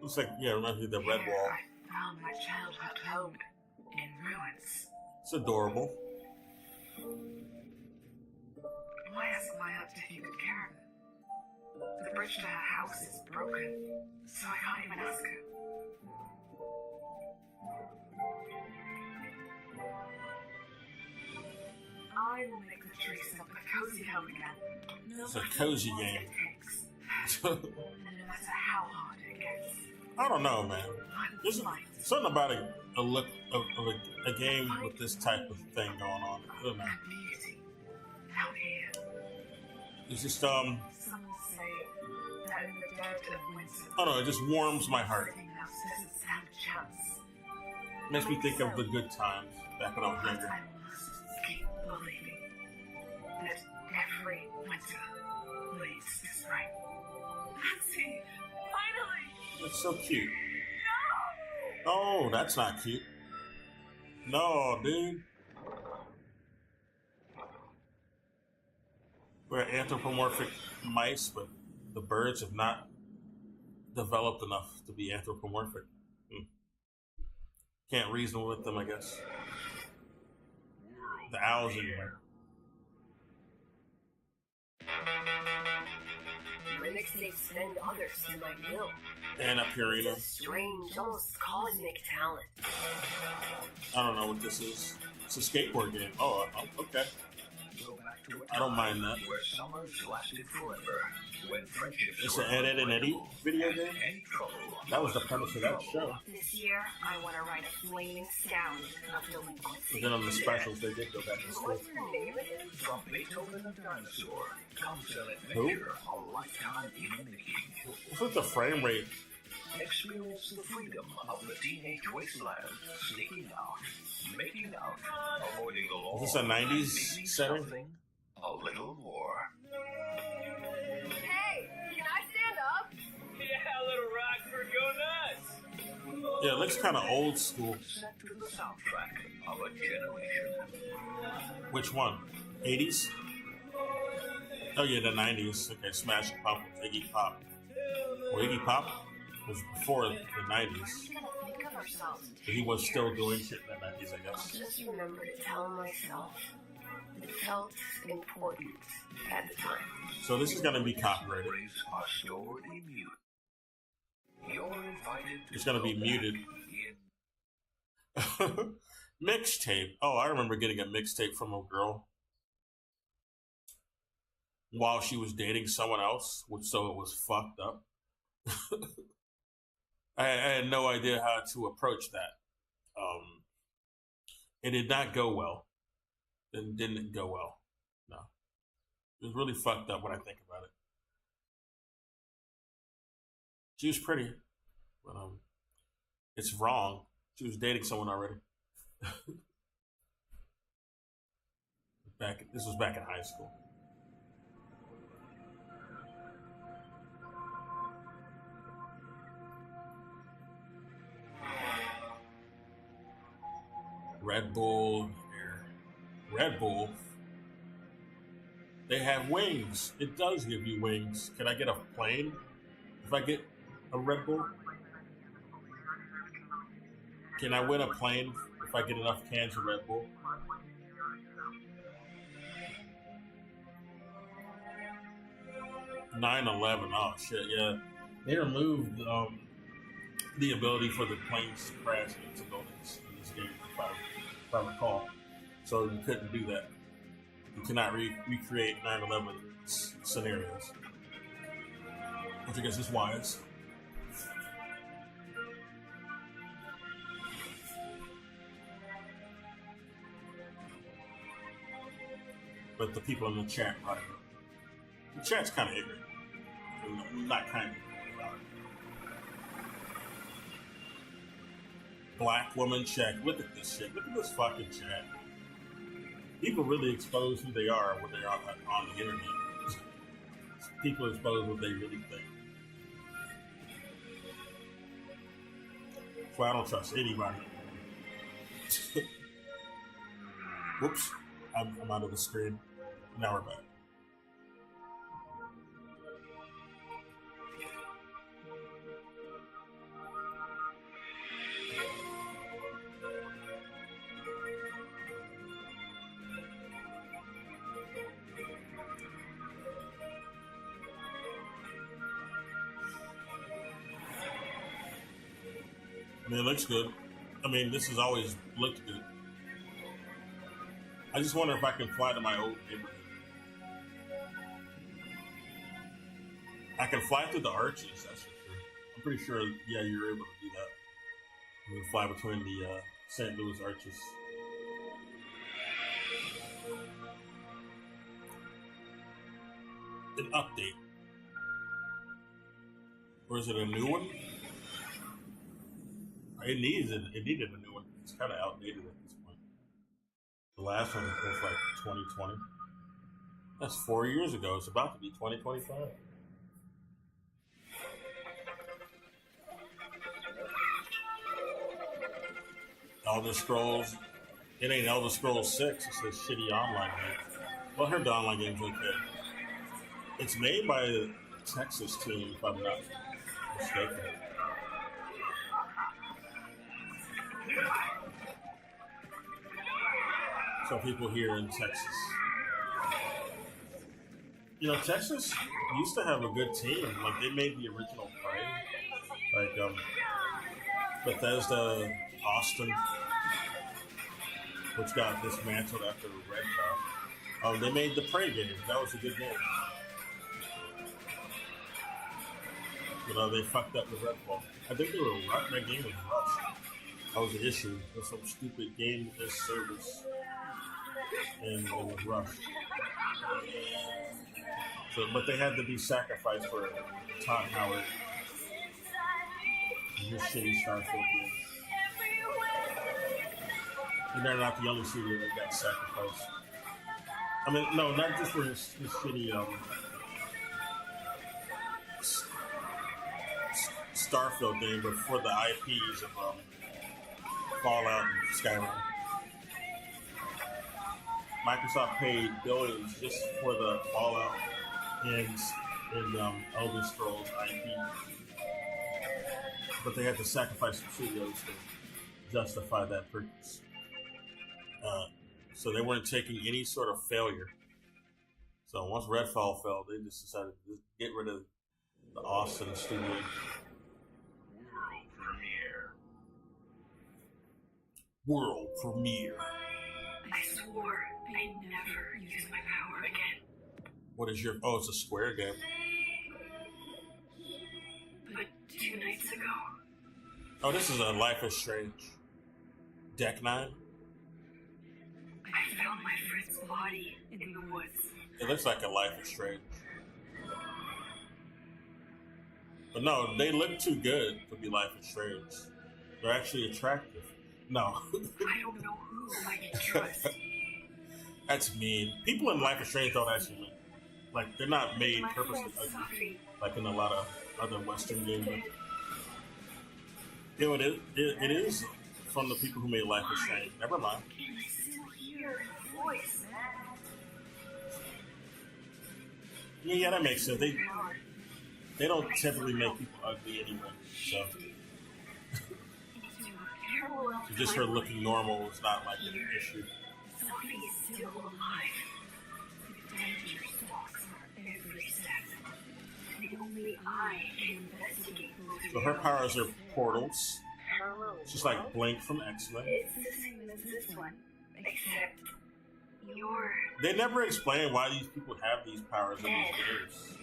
Speaker 1: Looks like, yeah, reminds me of the Red
Speaker 2: Here,
Speaker 1: Wall.
Speaker 2: I found my childhood home in ruins.
Speaker 1: It's adorable.
Speaker 2: Why ask my aunt if you could care of it? The bridge to her house is broken, so I can't even ask her. I will make the trees up a cozy home again. No
Speaker 1: It's a
Speaker 2: matter
Speaker 1: cozy
Speaker 2: what
Speaker 1: game.
Speaker 2: it takes. And no matter how hard it gets,
Speaker 1: I don't know, man.
Speaker 2: I will
Speaker 1: There's
Speaker 2: fight.
Speaker 1: something about a look of a game with this type of thing going on. I don't know.
Speaker 2: And beauty out here.
Speaker 1: It's just
Speaker 2: Some say that in the dead of winter,
Speaker 1: I don't know, it just warms my heart.
Speaker 2: everything else doesn't stand a chance.
Speaker 1: Makes me think of the good times back when I was
Speaker 2: But
Speaker 1: younger.
Speaker 2: I must keep believing that every winter leads to spring. Nancy, finally!
Speaker 1: It's so cute. Oh, that's not cute. No, dude. We're anthropomorphic mice, but the birds have not developed enough to be anthropomorphic. Can't reason with them, I guess.
Speaker 5: World
Speaker 1: The owls
Speaker 5: premiere.
Speaker 1: anyway.
Speaker 3: My mixtapes send others to my will.
Speaker 1: Anna Purina.
Speaker 3: It's a strange, almost cosmic talent.
Speaker 1: I don't know what this is. It's a skateboard game. Oh, okay.
Speaker 4: Go back to a
Speaker 1: I don't mind that.
Speaker 4: time where summers lasted forever, when friendships
Speaker 1: It's
Speaker 4: were
Speaker 1: an Ed, Ed, and Eddie video game?
Speaker 4: any trouble.
Speaker 1: That was the premise of that show.
Speaker 3: This year, I want to write a flaming stallion of delinquency.
Speaker 1: But then on the specials, they did go back to school.
Speaker 3: What's your name again?
Speaker 4: From Beethoven and Dinosaur comes an
Speaker 1: Who?
Speaker 4: adventure a lifetime in the making.
Speaker 1: What's with the frame rate?
Speaker 4: Experience the freedom of the teenage wasteland, sneaking out, making out, avoiding the law.
Speaker 1: Is this a 90s
Speaker 4: maybe
Speaker 1: setting?
Speaker 4: something a little more.
Speaker 3: Hey, can I stand up?
Speaker 7: Yeah, little Rockford, go nuts!
Speaker 1: Yeah, it looks kind of old school.
Speaker 4: Set to the soundtrack of a generation.
Speaker 1: Which one? 80s? Oh yeah, the 90s. Okay, Smash Pop with Iggy Pop. Well, Iggy Pop was before the 90s.
Speaker 3: We're gonna think of ourselves.
Speaker 1: But he was still doing shit in the 90s, I
Speaker 3: I'll
Speaker 1: guess.
Speaker 3: just remember to tell myself it felt important at the time.
Speaker 1: So this is going to be copyrighted.
Speaker 4: Memories are stored in mute. You're invited to
Speaker 1: It's going to be muted.
Speaker 4: in
Speaker 1: Mixtape. Oh, I remember getting a mixtape from a girl while she was dating someone else, which so it was fucked up. I had no idea how to approach that. It did not go well. It didn't go well. No. It was really fucked up when I think about it. She was pretty, but it's wrong. She was dating someone already. This was back in high school. Red Bull. Red Bull. They have wings. It does give you wings. Can I get a plane if I get a Red Bull? Can I win a plane if I get enough cans of Red Bull? (9/11). Oh shit, yeah. They removed the ability for the planes to crash into buildings in this game, if I recall. So you couldn't do that. You cannot recreate 9/11 scenarios, which I guess is wise. But the people in the chat, right? The chat's kind of ignorant. Not kind of ignorant about it. Black woman check. Look at this shit. Look at this fucking chat. People really expose who they are when they're on the internet. People expose what they really think. So I don't trust anybody. Whoops. I'm out of the screen. Now we're back. I mean, it looks good. I mean, this has always looked good. I just wonder if I can fly to my old neighborhood. I can fly through the arches, that's for sure. I'm pretty sure, yeah, you're able to do that. You can fly between the St. Louis arches. An update. Or is it a new one? It needed a new one. It's kind of outdated at this point. The last one was like 2020. That's 4 years ago. It's about to be 2025. Elder Scrolls. It ain't Elder Scrolls 6. It's a shitty online game. Well, I heard the online game's okay. It's made by a Texas team, if I'm not mistaken. So people here in Texas. You know, Texas used to have a good team. Like, they made the original Prey. Like, Bethesda, Austin, which got dismantled after Redfall. They made the Prey game. That was a good game. You know, they fucked up with Redfall. I think they were that game was rushed. That was an issue with some stupid game as service, and it was rushed. So, but they had to be sacrificed for Todd Howard and his shitty Starfield game. And they're not the only studio that got sacrificed. I mean, no, not just for his shitty Starfield game, but for the IPs of Fallout and Skyrim. Microsoft paid billions just for the Fallout and Elder Scrolls IP, but they had to sacrifice some studios to justify that purchase. So they weren't taking any sort of failure. So once Redfall fell, they just decided to get rid of the Austin studio. World premiere.
Speaker 2: I swore I'd never use my power again.
Speaker 1: What is your... Oh, it's a Square game.
Speaker 2: But 2 nights ago...
Speaker 1: Oh, this is a Life is Strange. Deck 9?
Speaker 2: I found my friend's body in the woods.
Speaker 1: It looks like a Life is Strange. But no, they look too good to be Life is Strange. They're actually attractive. No.
Speaker 2: I don't know who I can trust.
Speaker 1: That's mean. People in Life is Strange don't actually look like they're not made
Speaker 2: My
Speaker 1: purposely
Speaker 2: friend
Speaker 1: ugly,
Speaker 2: Sophie.
Speaker 1: like in a lot of other Western games. You know, it is from the people who made Life is Strange. Never mind.
Speaker 2: Can I still hear his voice?
Speaker 1: Yeah, that makes sense. They don't typically make people ugly anyway. So
Speaker 2: To repair
Speaker 1: So just her looking normal is not like an issue.
Speaker 2: Sophie is still alive. The danger stalks her every step. And only I can investigate those.
Speaker 1: So her powers are portals. Just like Blink from X-Men.
Speaker 2: It's the same as this one, except you're
Speaker 1: They never explain why these people have these powers in these games.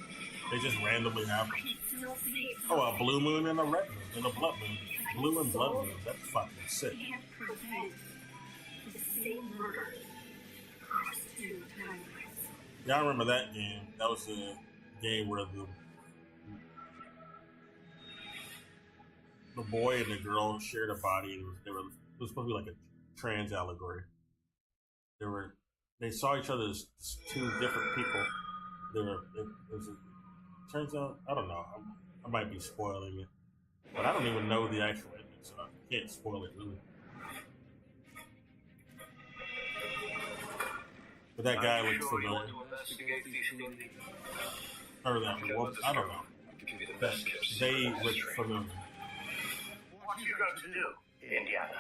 Speaker 1: They just randomly have them.
Speaker 2: still safe.
Speaker 1: Oh, a blue moon and a red moon and a blood moon. Blue and blood moon. That's fucking sick.
Speaker 2: Can't prevent the same murder across two timelines.
Speaker 1: Yeah, I remember that game. That was the game where the boy and the girl shared a body. And it was supposed to be like a trans allegory. They saw each other as two different people. Turns out, I don't know. I might be spoiling it, but I don't even know the actual ending, so I can't spoil it really. But that guy looks familiar. Or that woman, I don't know. That they look familiar.
Speaker 4: What are you going to do, Indiana?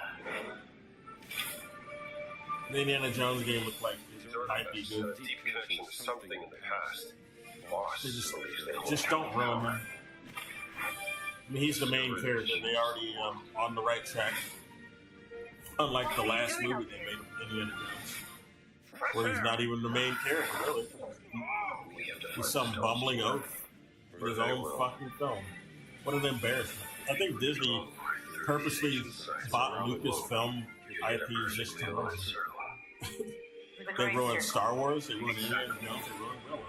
Speaker 1: The Indiana Jones game looked like it might be good.
Speaker 5: Deep connection to something in the past. Boss believes they
Speaker 1: Just don't ruin him. I mean, he's the main character. They already on the right track. Unlike the last movie they made of Indiana Jones, where he's not even the main character, really. He's some bumbling oaf in his own fucking film. What an embarrassment. I think Disney purposely bought Lucasfilm IPs just to ruin it. They ruined Star Wars, they ruined Indiana Jones, they ruined Willow.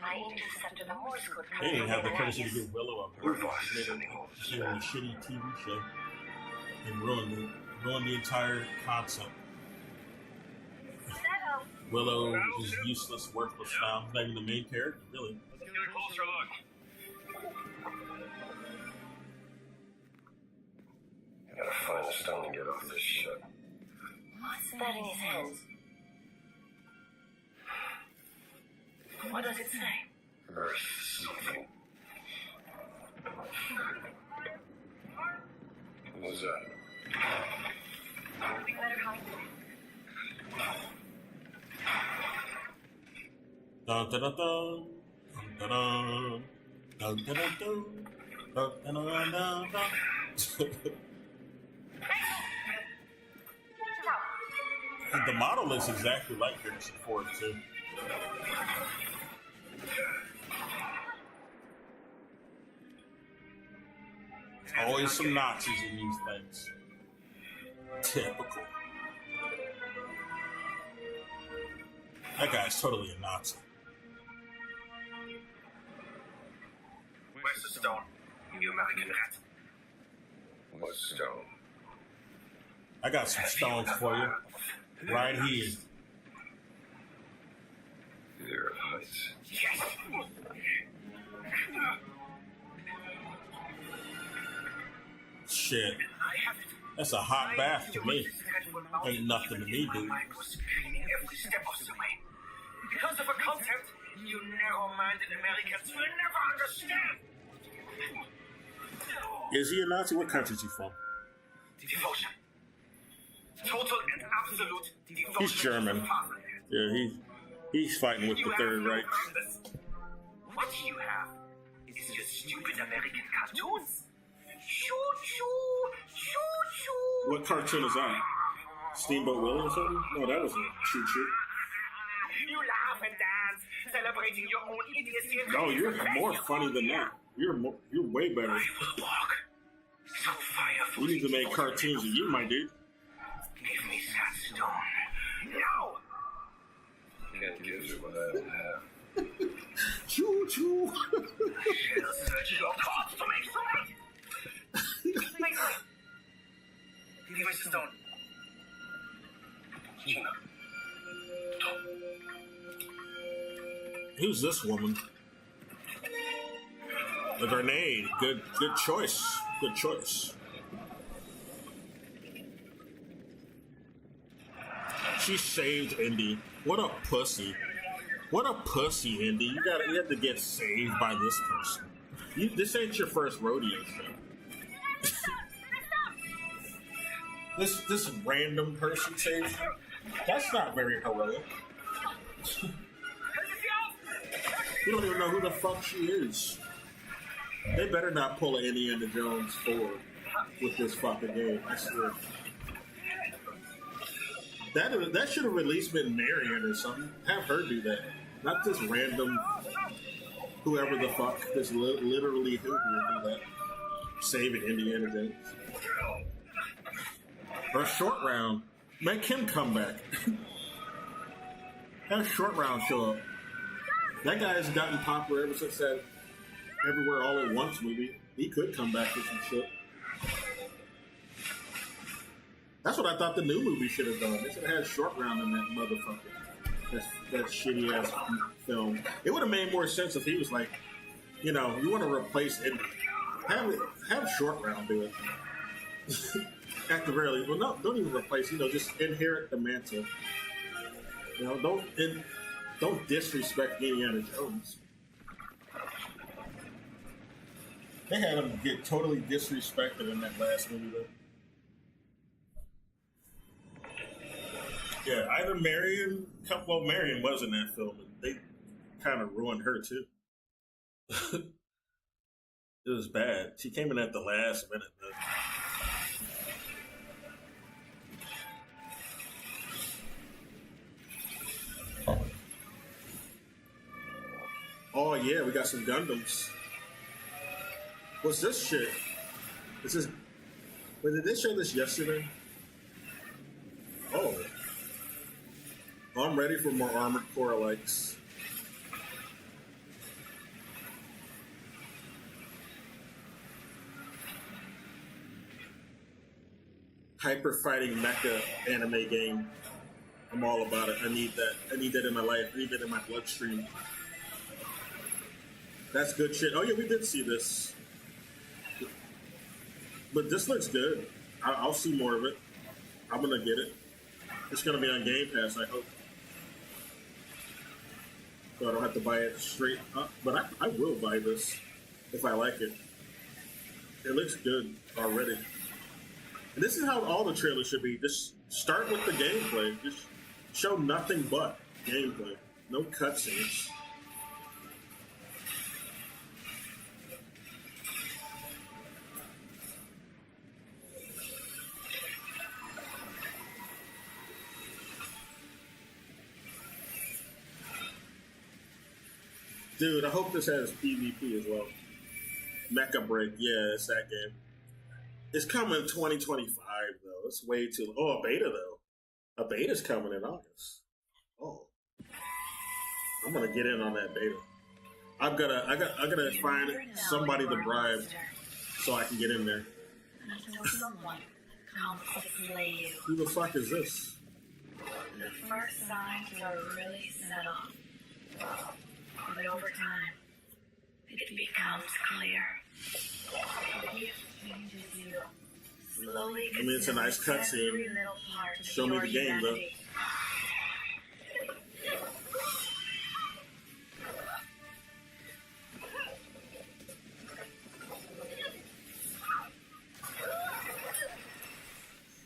Speaker 2: I intercepted the Morse code.
Speaker 1: They didn't have the courtesy to give Willow up. They made a shitty TV show and ruined the entire concept. Willow is useless, worthless now. Not even the main character, really.
Speaker 6: Let's get a closer look.
Speaker 5: I gotta find a stone and get off this shit.
Speaker 2: What's that in his hands? What does it say?
Speaker 5: Earth something. What's that?
Speaker 2: We better hide.
Speaker 1: Dun dun dun dun dun dun dun dun dun dun dun dun dun. The model looks exactly like Harrison Ford too. Always some Nazis in these things. Typical. That guy's totally a Nazi.
Speaker 4: Where's the stone? You American rat.
Speaker 5: What stone?
Speaker 1: I got some stones for you. Right here.
Speaker 5: Fear of heights.
Speaker 4: Yes!
Speaker 1: Shit.
Speaker 4: I have it.
Speaker 1: That's a hot bath to me. Ain't nothing to me, dude.
Speaker 4: My mind was screaming every step of the way. Because of a concept you narrow-minded Americans will never understand.
Speaker 1: Is he a Nazi? What country is he from?
Speaker 4: Devotion. Total and absolute devotion.
Speaker 1: He's German.
Speaker 4: to fatherland.
Speaker 1: Yeah, he's fighting with
Speaker 4: You
Speaker 1: the
Speaker 4: have
Speaker 1: Third
Speaker 4: no
Speaker 1: Reich.
Speaker 4: purpose. What you have is your stupid American cartoons. Choo choo, choo choo.
Speaker 1: What cartoon is that? Steamboat Willie or something? No, that was a Choo Choo.
Speaker 4: You laugh and dance, celebrating your own idiocy. And
Speaker 1: No, you're more funny than that. You're way better.
Speaker 4: I will walk. So fire.
Speaker 1: We need to make cartoons of you, my dude.
Speaker 4: Give me that stone. Now.
Speaker 5: Can't give you what I don't have.
Speaker 1: Choo Choo.
Speaker 4: She'll search your thoughts to make some right. Make right. Give me the stone.
Speaker 5: Gina.
Speaker 1: Who's this woman? The grenade. Good choice. Good choice. She saved Indy. What a pussy. What a pussy, Indy. You have to get saved by this person. This ain't your first rodeo show. This random person saves you. That's not very heroic. You don't even know who the fuck she is. They better not pull an Indiana Jones 4 with this fucking game. I swear. That should have at least been Marion or something. Have her do that. Not this random whoever the fuck. This literally who would do that. Saving Indiana Jones. Or Short Round. Make him come back. Have Short Round show up. That guy has gotten popular ever since that Everywhere All at Once movie. He could come back with some shit. That's what I thought the new movie should have done. They should have had Short Round in that motherfucker. That shitty ass film. It would have made more sense if he was like, you know, you want to replace Indy. Have Short Round do it. At the very least. Well, no, don't even replace. You know, just inherit the mantle. You know, don't disrespect Indiana Jones. They had him get totally disrespected in that last movie, though. Yeah, either Marion was in that film, and they kind of ruined her too. It was bad. She came in at the last minute, though. Oh yeah, we got some Gundams. What's this shit? This is. Wait, did they show this yesterday? Oh. I'm ready for more Armored Core likes. Hyper fighting mecha anime game. I'm all about it. I need that. I need that in my life. I need that in my bloodstream. That's good shit. Oh yeah, we did see this. But this looks good. I'll see more of it. I'm gonna get it. It's gonna be on Game Pass, I hope. So I don't have to buy it straight up. But I will buy this if I like it. It looks good already. And this is how all the trailers should be. Just start with the gameplay. Just show nothing but gameplay. No cutscenes. Dude, I hope this has PvP as well. Mecha Break, yeah, it's that game. It's coming in 2025 though. It's way too. Oh, a beta though. A beta's coming in August. Oh, I'm gonna get in on that beta. I gotta find somebody to bribe so I can get in there.
Speaker 2: Until someone comes to slay you.
Speaker 1: Who the fuck is this?
Speaker 2: The first signs are really subtle. But over time, it becomes clear. The gift changes you. Slowly.
Speaker 1: I mean, it's a nice cutscene. Show me the game, though.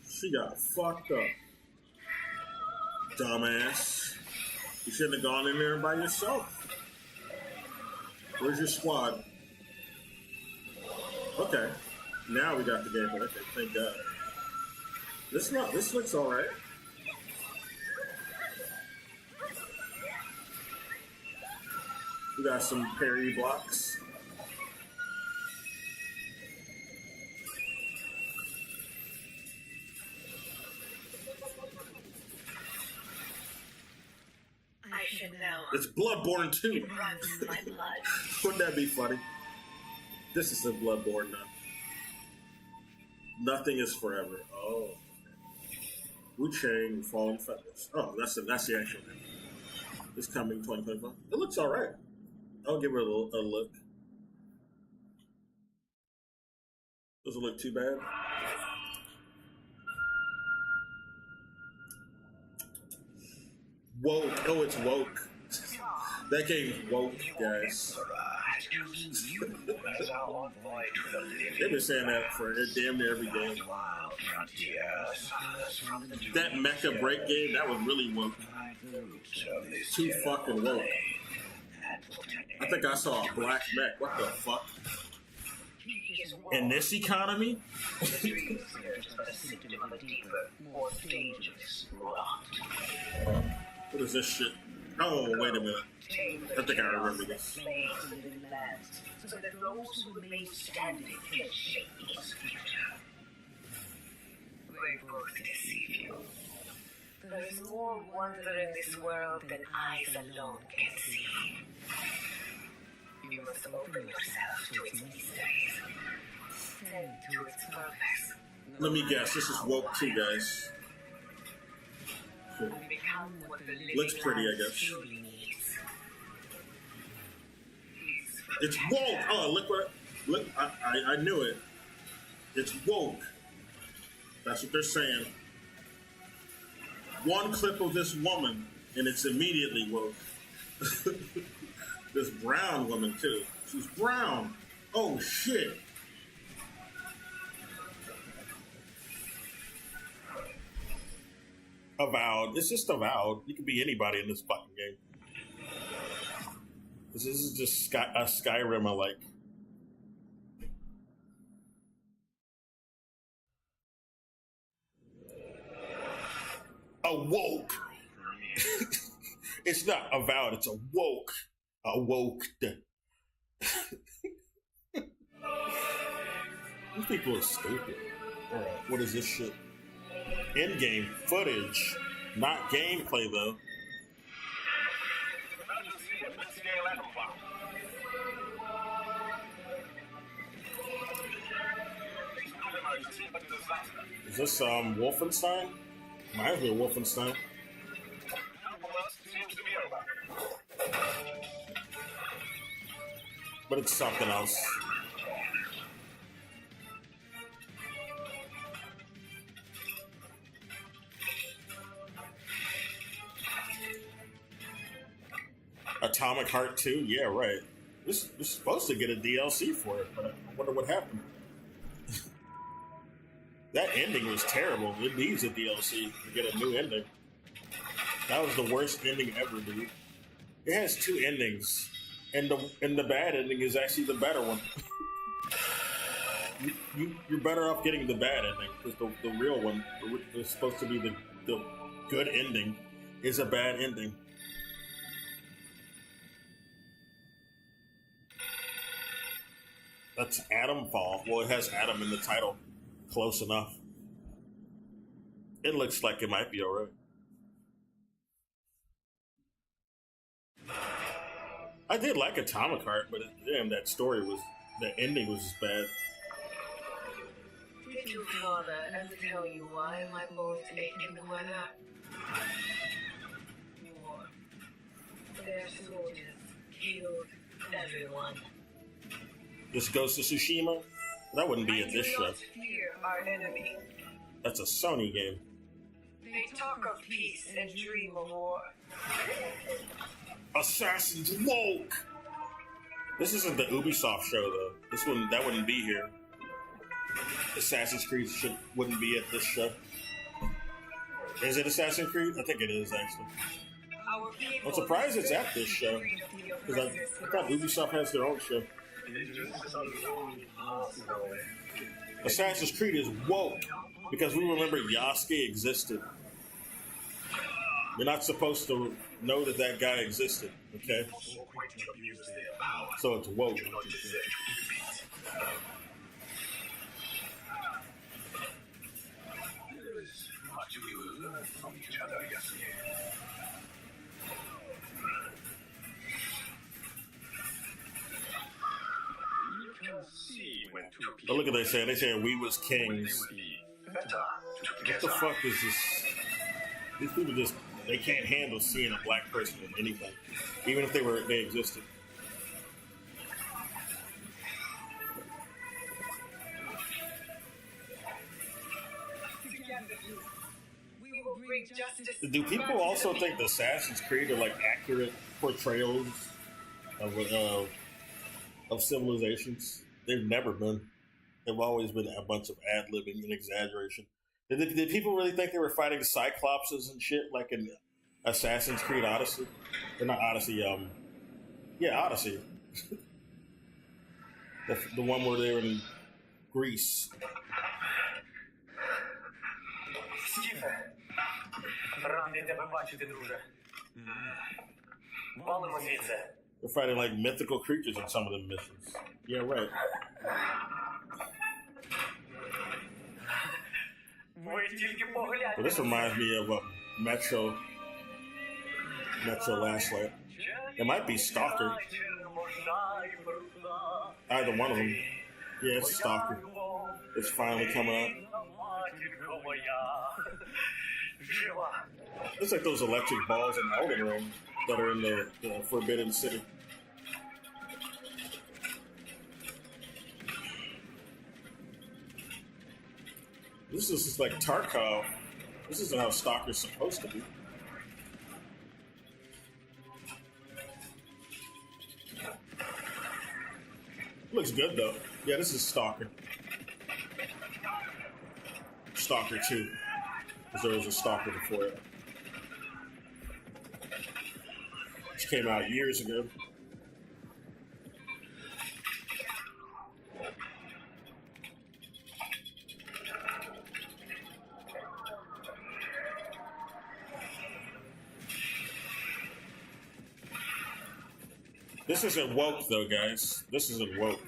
Speaker 1: She got fucked up. Dumbass. You shouldn't have gone in there by yourself. Where's your squad? Okay. Now we got the game. Okay, thank God. This looks alright. We got some parry blocks.
Speaker 2: I should know.
Speaker 1: It's Bloodborne 2.
Speaker 2: It runs in my blood.
Speaker 1: Wouldn't that be funny? This is a Bloodborne now. Nothing is forever. Oh. Wu Chang, Fallen Feathers. Oh, that's the actual name. It's coming 2025. It looks alright. I'll give it a look. Doesn't look too bad. Woke. Oh, it's woke. That game's woke, guys.
Speaker 4: As our envoy to the living.
Speaker 1: They've been saying that for damn near every game.
Speaker 4: Wild frontiers.
Speaker 1: That mecha break game, that was really woke. Too fucking woke. I think I saw a black mech. What the fuck? In this economy? What is this shit? Oh, wait a minute. I think I remember this.
Speaker 3: So that those who remain standing can shape its future. They both deceive you. There is more wonder in this world than eyes alone can see. You must open yourself to its mysteries. Tend to its purpose.
Speaker 1: Let me guess, this is woke too, guys.
Speaker 3: Become what the living
Speaker 1: Looks pretty, I
Speaker 3: land
Speaker 1: guess.
Speaker 3: truly needs.
Speaker 1: It's woke! Oh, look, I knew it. It's woke. That's what they're saying. One clip of this woman, and it's immediately woke. This brown woman, too. She's brown. Oh, shit. Avowed. It's just Avowed. You can be anybody in this fucking game. This is just a Skyrim I like. Awoke. It's not Avowed, it's Awoke. Awoke. These people are stupid. Alright, what is this shit? In-game footage. Not gameplay, though. Is this Wolfenstein? Reminds me of Wolfenstein. But it's something else. Atomic Heart 2? Yeah, right. This is supposed to get a DLC for it, but I wonder what happened. That ending was terrible. It needs a DLC to get a new ending. That was the worst ending ever, dude. It has two endings, and the bad ending is actually the better one. You're better off getting the bad ending, because the real one, is supposed to be the good ending, is a bad ending. That's Atomfall. Well, it has Atom in the title. Close enough. It looks like it might be alright. I did like Atomic Heart, but damn, that ending was just bad.
Speaker 3: Did your father ever tell you why my bones ache in the weather? War. Their soldiers killed everyone.
Speaker 1: This Ghost of Tsushima? That wouldn't be at this show.
Speaker 3: Fear our enemy.
Speaker 1: That's a Sony game.
Speaker 3: They talk of peace and dream of war.
Speaker 1: Assassin's woke! This isn't the Ubisoft show, though. That wouldn't be here. Assassin's Creed wouldn't be at this show. Is it Assassin's Creed? I think it is, actually. I'm surprised it's at this show, because I thought Ubisoft has their own show. Assassin's Creed is woke because we remember Yasuke existed. You're not supposed to know that guy existed, okay? So it's woke.
Speaker 5: Much we will learn from each other, Yasuke.
Speaker 1: But look at they saying. They saying we was kings. What the fuck is this? These people they can't handle seeing a black person in anything, even if they existed. Do people also think the Assassin's Creed are like accurate portrayals of of civilizations. They've never been. They've always been a bunch of ad-libbing and exaggeration. Did people really think they were fighting Cyclopses and shit like in Assassin's Creed Odyssey? Or not Odyssey, Odyssey. the one where they were in Greece.
Speaker 4: Стіфе, радий тебе бачити, друже. Валимо звідси.
Speaker 1: They're fighting like mythical creatures in some of them missions. Yeah, right.
Speaker 4: Ви тільки погляньте.
Speaker 1: But this reminds me of Metro Last Light. It might be Stalker. Either one of them. Yeah, it's Stalker. It's finally coming out. It's like those electric balls in Elden Ring that are in the Forbidden City. This is just like Tarkov. This isn't how Stalker's supposed to be. Looks good though. Yeah, this is Stalker. Stalker 2. Because there was a Stalker before it. Which came out years ago. This isn't woke though, guys. This isn't woke.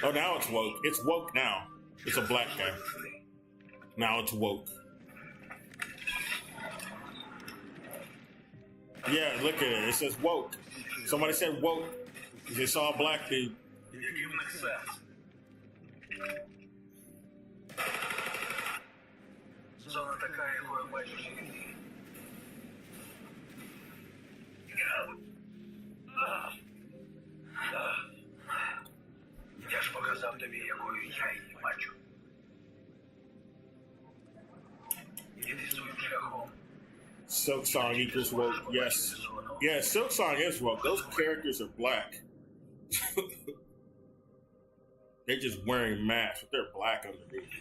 Speaker 1: Oh, now it's woke. It's woke now. It's a black guy. Now it's woke. Yeah, look at it. It says woke. Somebody said woke. They saw a black dude.
Speaker 4: Зона така, якою бачиш її. Я ж показав тобі, якою я її бачу. Іди своїм шляхом.
Speaker 1: Silksong equals woke. Yes. Yeah, Silksong is woke. Those characters are black. They're just wearing masks, but they're black underneath.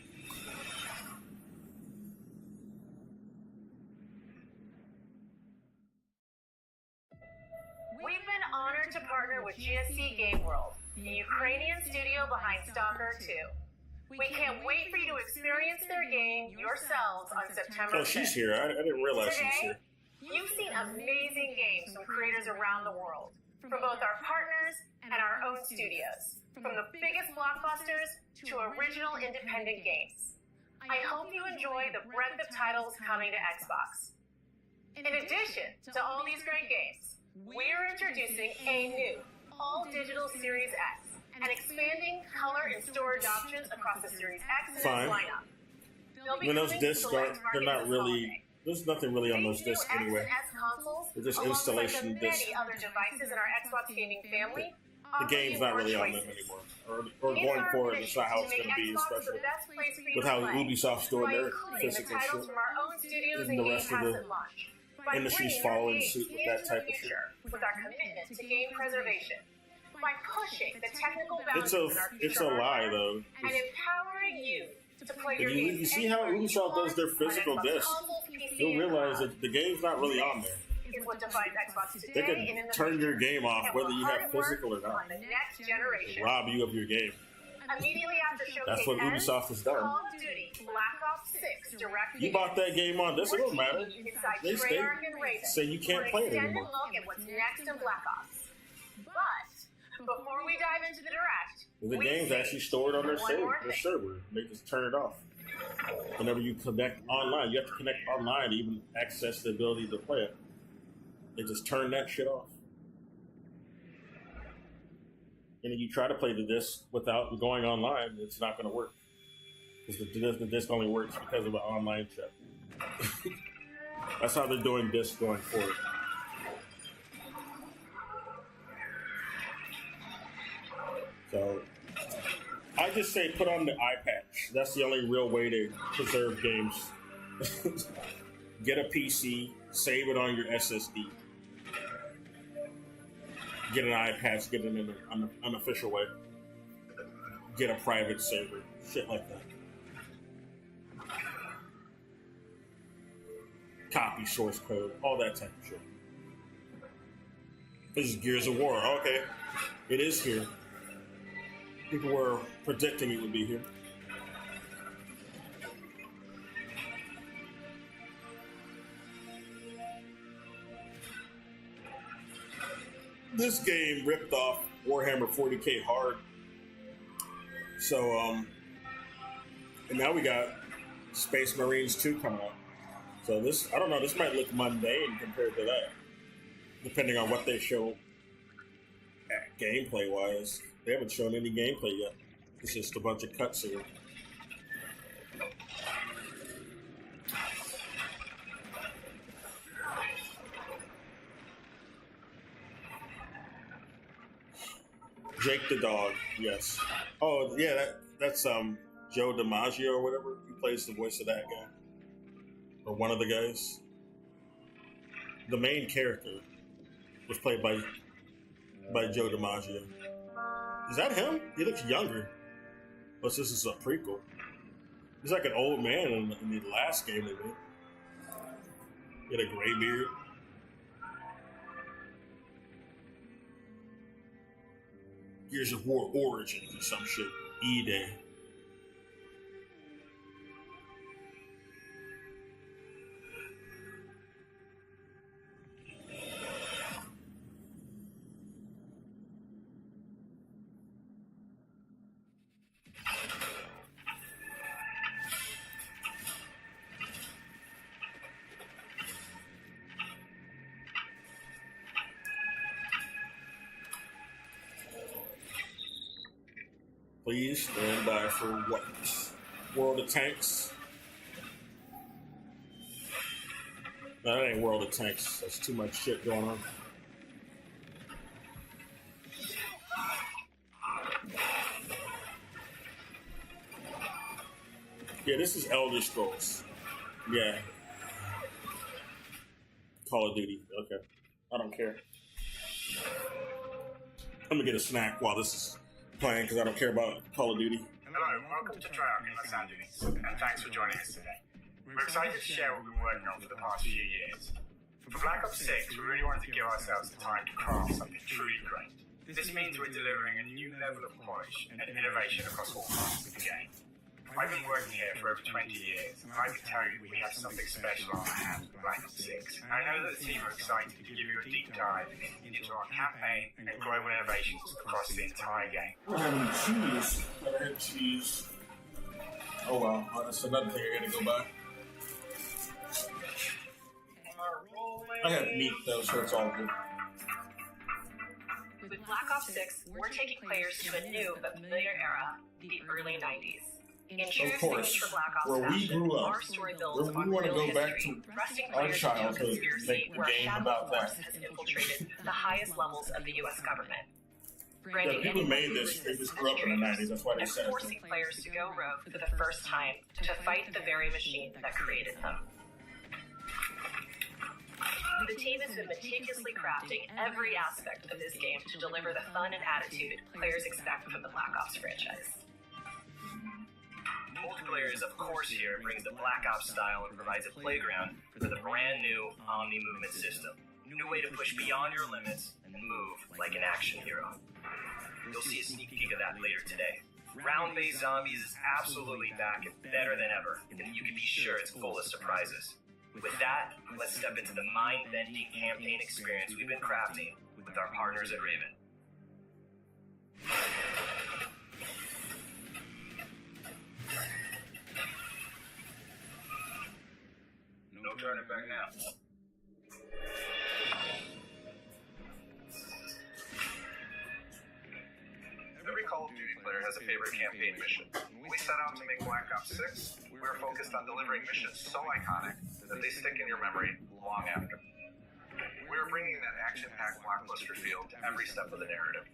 Speaker 3: We've been honored to partner with GSC Game World, the Ukrainian studio behind Stalker 2. We can't wait for you to experience their game yourselves on September 5th.
Speaker 1: Oh, she's here. I didn't realize she was here.
Speaker 3: You've seen amazing games from creators around the world, from both our partners and our own studios, from the biggest blockbusters to original independent games. I hope you enjoy the breadth of titles coming to Xbox. In addition to all these great games, we're introducing a new all-digital Series X and expanding color and storage options across the Series X and its lineup.
Speaker 1: I mean, those discs aren't, they're not really, there's nothing really on those discs anyway. They're just installation discs.
Speaker 3: Many other devices in our Xbox gaming family.
Speaker 1: The game's not really on them anymore. Or going forward, it's not how it's going to be, especially with how Ubisoft's doing their physical shit. And the rest of the industry's following suit with that type of shit.
Speaker 3: With our commitment to game preservation. By pushing the technical boundaries
Speaker 1: It's a lie, though.
Speaker 3: And empowering you to play your
Speaker 1: If you see how Ubisoft does their physical disc, you'll realize that the game's not really on there.
Speaker 3: Is what defines Xbox today.
Speaker 1: They can turn your game off whether you have physical or not.
Speaker 3: On the next generation.
Speaker 1: Rob you of your game.
Speaker 3: Immediately after Showcase
Speaker 1: That's what Ubisoft has done.
Speaker 3: Call of Duty Black Ops 6 direct.
Speaker 1: You bought that game on this, it don't matter. They say you can't play it anymore.
Speaker 3: Look at what's next in Black Ops. But before we dive into the direct,
Speaker 1: The game's actually stored on their server. They just turn it off. Whenever you connect online, you have to connect online to even access the ability to play it. They just turn that shit off. And if you try to play the disc without going online, it's not going to work. Because the disc only works because of an online check. That's how they're doing disc going forward. just say put on the eye patch. That's the only real way to preserve games. Get a PC, save it on your SSD. Get an eye patch, get it in an unofficial way. Get a private server, shit like that. Copy source code, all that type of shit. This is Gears of War. Okay, it is here. People were predicting it would be here. This game ripped off Warhammer 40k hard. So, and now we got Space Marines 2 coming out. So this, I don't know, this might look mundane compared to that. Depending on what they show gameplay-wise. They haven't shown any gameplay yet. It's just a bunch of cutscenes. Jake the dog, yes. Oh yeah, that's Joe DiMaggio or whatever. He plays the voice of that guy, or one of the guys. The main character was played by Joe DiMaggio. Is that him? He looks younger. Unless this is a prequel. He's like an old man in the last game they did. He had a gray beard. Gears of War Origins or some shit. E-Day. Please stand by for what? World of Tanks? No, that ain't World of Tanks. That's too much shit going on. Yeah, this is Elder Scrolls. Yeah. Call of Duty. Okay. I don't care. I'm gonna get a snack while this is playing because I don't care about Call of Duty.
Speaker 5: Hello, welcome to Treyarch in Los Angeles, and thanks for joining us today. We're excited to share what we've been working on for the past few years. For Black Ops 6, we really wanted to give ourselves the time to craft something truly great. This means we're delivering a new level of polish and innovation across all parts of the game. I've been working here for over 20 years, and I can tell you we have something special on our hands with Black Ops 6. And I know that the team are excited to give you a deep dive into our campaign and global innovations across the entire game.
Speaker 1: I don't have any cheese. I had cheese. Oh well, that's another thing I gotta go buy. I have meat though, so it's all good.
Speaker 3: With Black Ops 6, we're taking players to a new but familiar era, the early 90s. In true signature Black Ops
Speaker 1: where we
Speaker 3: fashion,
Speaker 1: grew up,
Speaker 3: our story builds
Speaker 1: where
Speaker 3: on
Speaker 1: we want to
Speaker 3: real
Speaker 1: go back
Speaker 3: history,
Speaker 1: to
Speaker 3: thrusting
Speaker 1: our
Speaker 3: players into a
Speaker 1: childhood,
Speaker 3: conspiracy
Speaker 1: make a
Speaker 3: where
Speaker 1: game
Speaker 3: Shadow
Speaker 1: about
Speaker 3: Force
Speaker 1: that.
Speaker 3: has infiltrated the highest levels of the U.S. government.
Speaker 1: Yeah,
Speaker 3: Branding
Speaker 1: people
Speaker 3: anyone
Speaker 1: made
Speaker 3: who
Speaker 1: this. They
Speaker 3: resists
Speaker 1: just grew up in the 90s. That's why they
Speaker 3: and
Speaker 1: said it.
Speaker 3: forcing players to go rogue for the first time to fight the very machine that created them. The team has been meticulously crafting every aspect of this game to deliver the fun and attitude players expect from the Black Ops franchise.
Speaker 8: Multiplayer is of course here, brings the Black Ops style and provides a playground for the brand new Omni movement system. New way to push beyond your limits and move like an action hero. You'll see a sneak peek of that later today. Round-based zombies is absolutely back and better than ever, and you can be sure it's full of surprises. With that, let's step into the mind-bending campaign experience we've been crafting with our partners at Raven.
Speaker 5: No turning back now. Every Call of Duty player has a favorite campaign mission. When we set out to make Black Ops 6, we were focused on delivering missions so iconic that they stick in your memory long after. We are bringing that action-packed blockbuster feel to every step of the narrative.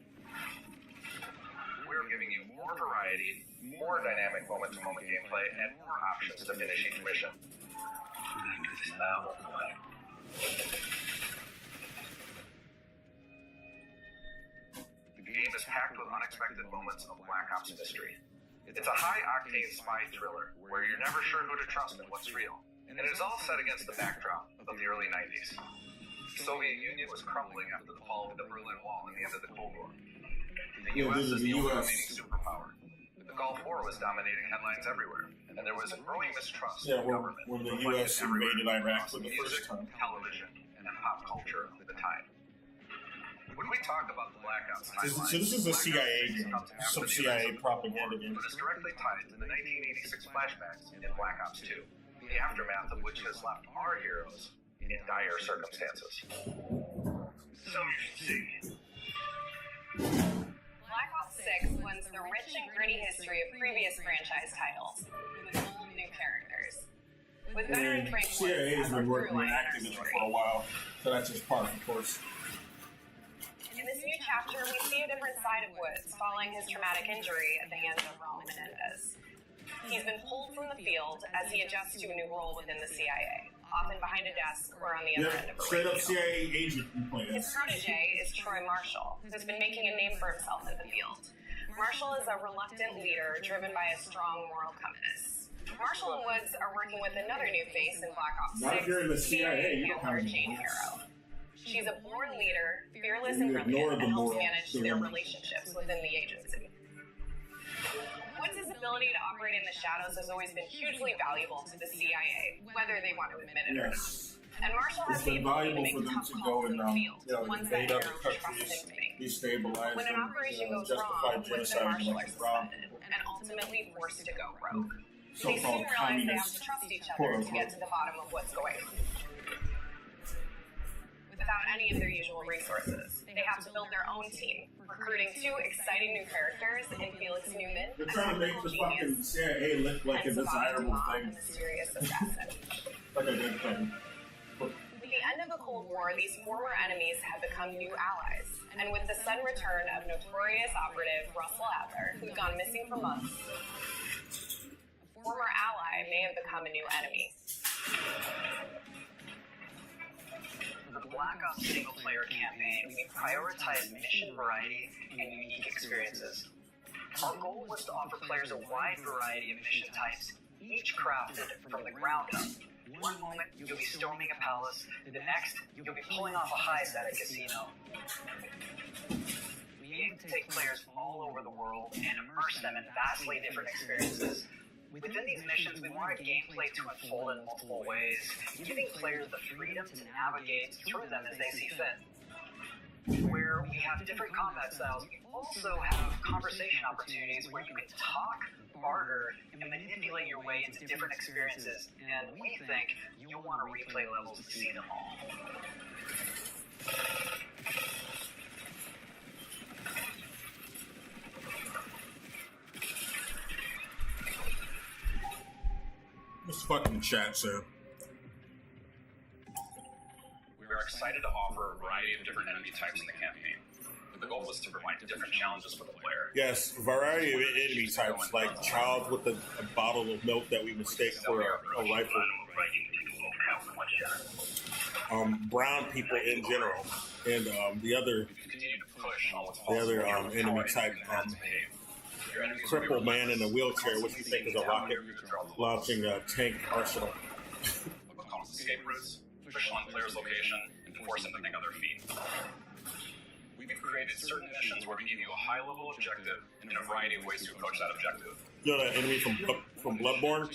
Speaker 4: we're giving you more variety, more dynamic moment-to-moment gameplay, and more options to finish each mission. Now, the game is packed with unexpected moments of Black Ops mystery. It's a high-octane spy thriller where you're never sure who to trust and what's real. And it is all set against the backdrop of the early 90s. The Soviet Union was crumbling after the fall of the Berlin Wall and the end of the Cold War. The U.S. is the only remaining superpower. The Gulf War was dominating headlines everywhere, and there was a growing mistrust in government.
Speaker 1: When the U.S. invaded Iraq for the
Speaker 4: music,
Speaker 1: first time.
Speaker 4: television, and pop culture of the time. When we talk about the Black Ops
Speaker 1: So
Speaker 4: timeline,
Speaker 1: this is a CIA game,
Speaker 4: comes after
Speaker 1: some
Speaker 4: the
Speaker 1: CIA
Speaker 4: events,
Speaker 1: propaganda game.
Speaker 4: but is directly tied to the 1986 flashbacks in Black Ops 2, the aftermath of which has left our heroes in dire circumstances. So you should see.
Speaker 3: Black Ops 6 blends the rich and gritty history of previous franchise titles with bold new characters. With veteran Frank
Speaker 1: CIA
Speaker 3: Woods
Speaker 1: has
Speaker 3: as our
Speaker 1: been working
Speaker 3: through
Speaker 1: on
Speaker 3: line in our
Speaker 1: Activision
Speaker 3: story.
Speaker 1: for a while, so that's just part of the course.
Speaker 3: In this new chapter, we see a different side of Woods following his traumatic injury at the hands of Raul Menendez. He's been pulled from the field as he adjusts to a new role within the CIA, often behind a desk or on the other end of a
Speaker 1: Straight up
Speaker 3: radio.
Speaker 1: CIA agent you play
Speaker 3: His
Speaker 1: as.
Speaker 3: protege is Troy Marshall, who's been making a name for himself in the field. Marshall is a reluctant leader driven by a strong moral compass. Marshall and Woods are working with another new face in Black Ops 6,
Speaker 1: Not if you're in the CIA, you don't have
Speaker 3: Amber
Speaker 1: any
Speaker 3: Jane
Speaker 1: morals.
Speaker 3: Hero. She's a born leader, fearless
Speaker 1: You
Speaker 3: and
Speaker 1: ignore
Speaker 3: brilliant,
Speaker 1: the
Speaker 3: and helps
Speaker 1: moral
Speaker 3: manage their
Speaker 1: dilemma.
Speaker 3: relationships within the agency. Woods' ability to operate in the shadows has always been hugely valuable to the CIA, whether they want to admit it or not.
Speaker 1: Yes.
Speaker 3: And Marshall has
Speaker 1: It's
Speaker 3: the
Speaker 1: been
Speaker 3: ability to
Speaker 1: valuable
Speaker 3: make
Speaker 1: for them
Speaker 3: tough
Speaker 1: to
Speaker 3: calls
Speaker 1: go
Speaker 3: in
Speaker 1: and
Speaker 3: the field, ones that
Speaker 1: invade other
Speaker 3: heroes trust
Speaker 1: countries,
Speaker 3: him to make.
Speaker 1: destabilize
Speaker 3: When an
Speaker 1: them,
Speaker 3: operation goes
Speaker 1: justify
Speaker 3: wrong, Woods and
Speaker 1: genocide,
Speaker 3: Marshall are
Speaker 1: and rob
Speaker 3: suspended
Speaker 1: people.
Speaker 3: and ultimately forced to go rogue. They soon
Speaker 1: So-called
Speaker 3: realize they have
Speaker 1: communist,
Speaker 3: to trust each
Speaker 1: quote
Speaker 3: other to get
Speaker 1: unquote.
Speaker 3: to the bottom of what's going on. Without any of their usual resources, they have to build their own team, recruiting two exciting new characters in Felix Newman,
Speaker 1: They're
Speaker 3: a
Speaker 1: trying to make
Speaker 3: technical
Speaker 1: the fucking
Speaker 3: genius,
Speaker 1: CIA look like a
Speaker 3: and Savant
Speaker 1: desirable
Speaker 3: Dumas, a
Speaker 1: thing,
Speaker 3: mysterious assassin.
Speaker 1: like a good thing.
Speaker 3: With the end of the Cold War, these former enemies have become new allies. And with the sudden return of notorious operative Russell Adler, who'd gone missing for months, a former ally may have become a new enemy.
Speaker 8: For the Black Ops single-player campaign, we prioritize mission variety and unique experiences. Our goal was to offer players a wide variety of mission types, each crafted from the ground up. One moment, you'll be storming a palace. The next, you'll be pulling off a heist at a casino. We aim to take players all over the world and immerse them in vastly different experiences. Within these missions, we want our gameplay to unfold in multiple ways, giving players the freedom to navigate through them as they see fit. Where we have different combat styles, we also have conversation opportunities where you can talk, barter, and manipulate your way into different experiences, and we think you'll want to replay levels to see them all.
Speaker 1: What's fucking chat say?
Speaker 9: We are excited to offer a variety of different enemy types in the campaign. The goal was to provide different challenges for the player.
Speaker 1: Yes, variety of enemy types, like child with a bottle of milk that we mistake for a rifle. Brown people in general, and the other
Speaker 9: Continue to push on what's
Speaker 1: the
Speaker 9: possible.
Speaker 1: other enemy type,
Speaker 9: Your enemies will be
Speaker 1: crippled man in a wheelchair, which we think is a rocket launching a tank arsenal.
Speaker 9: What comes escape routes, push on player's location, and force them to think on their feet. We've created certain missions where we give you a high-level objective and a variety of ways to approach that objective.
Speaker 1: You know that enemy from Bloodborne?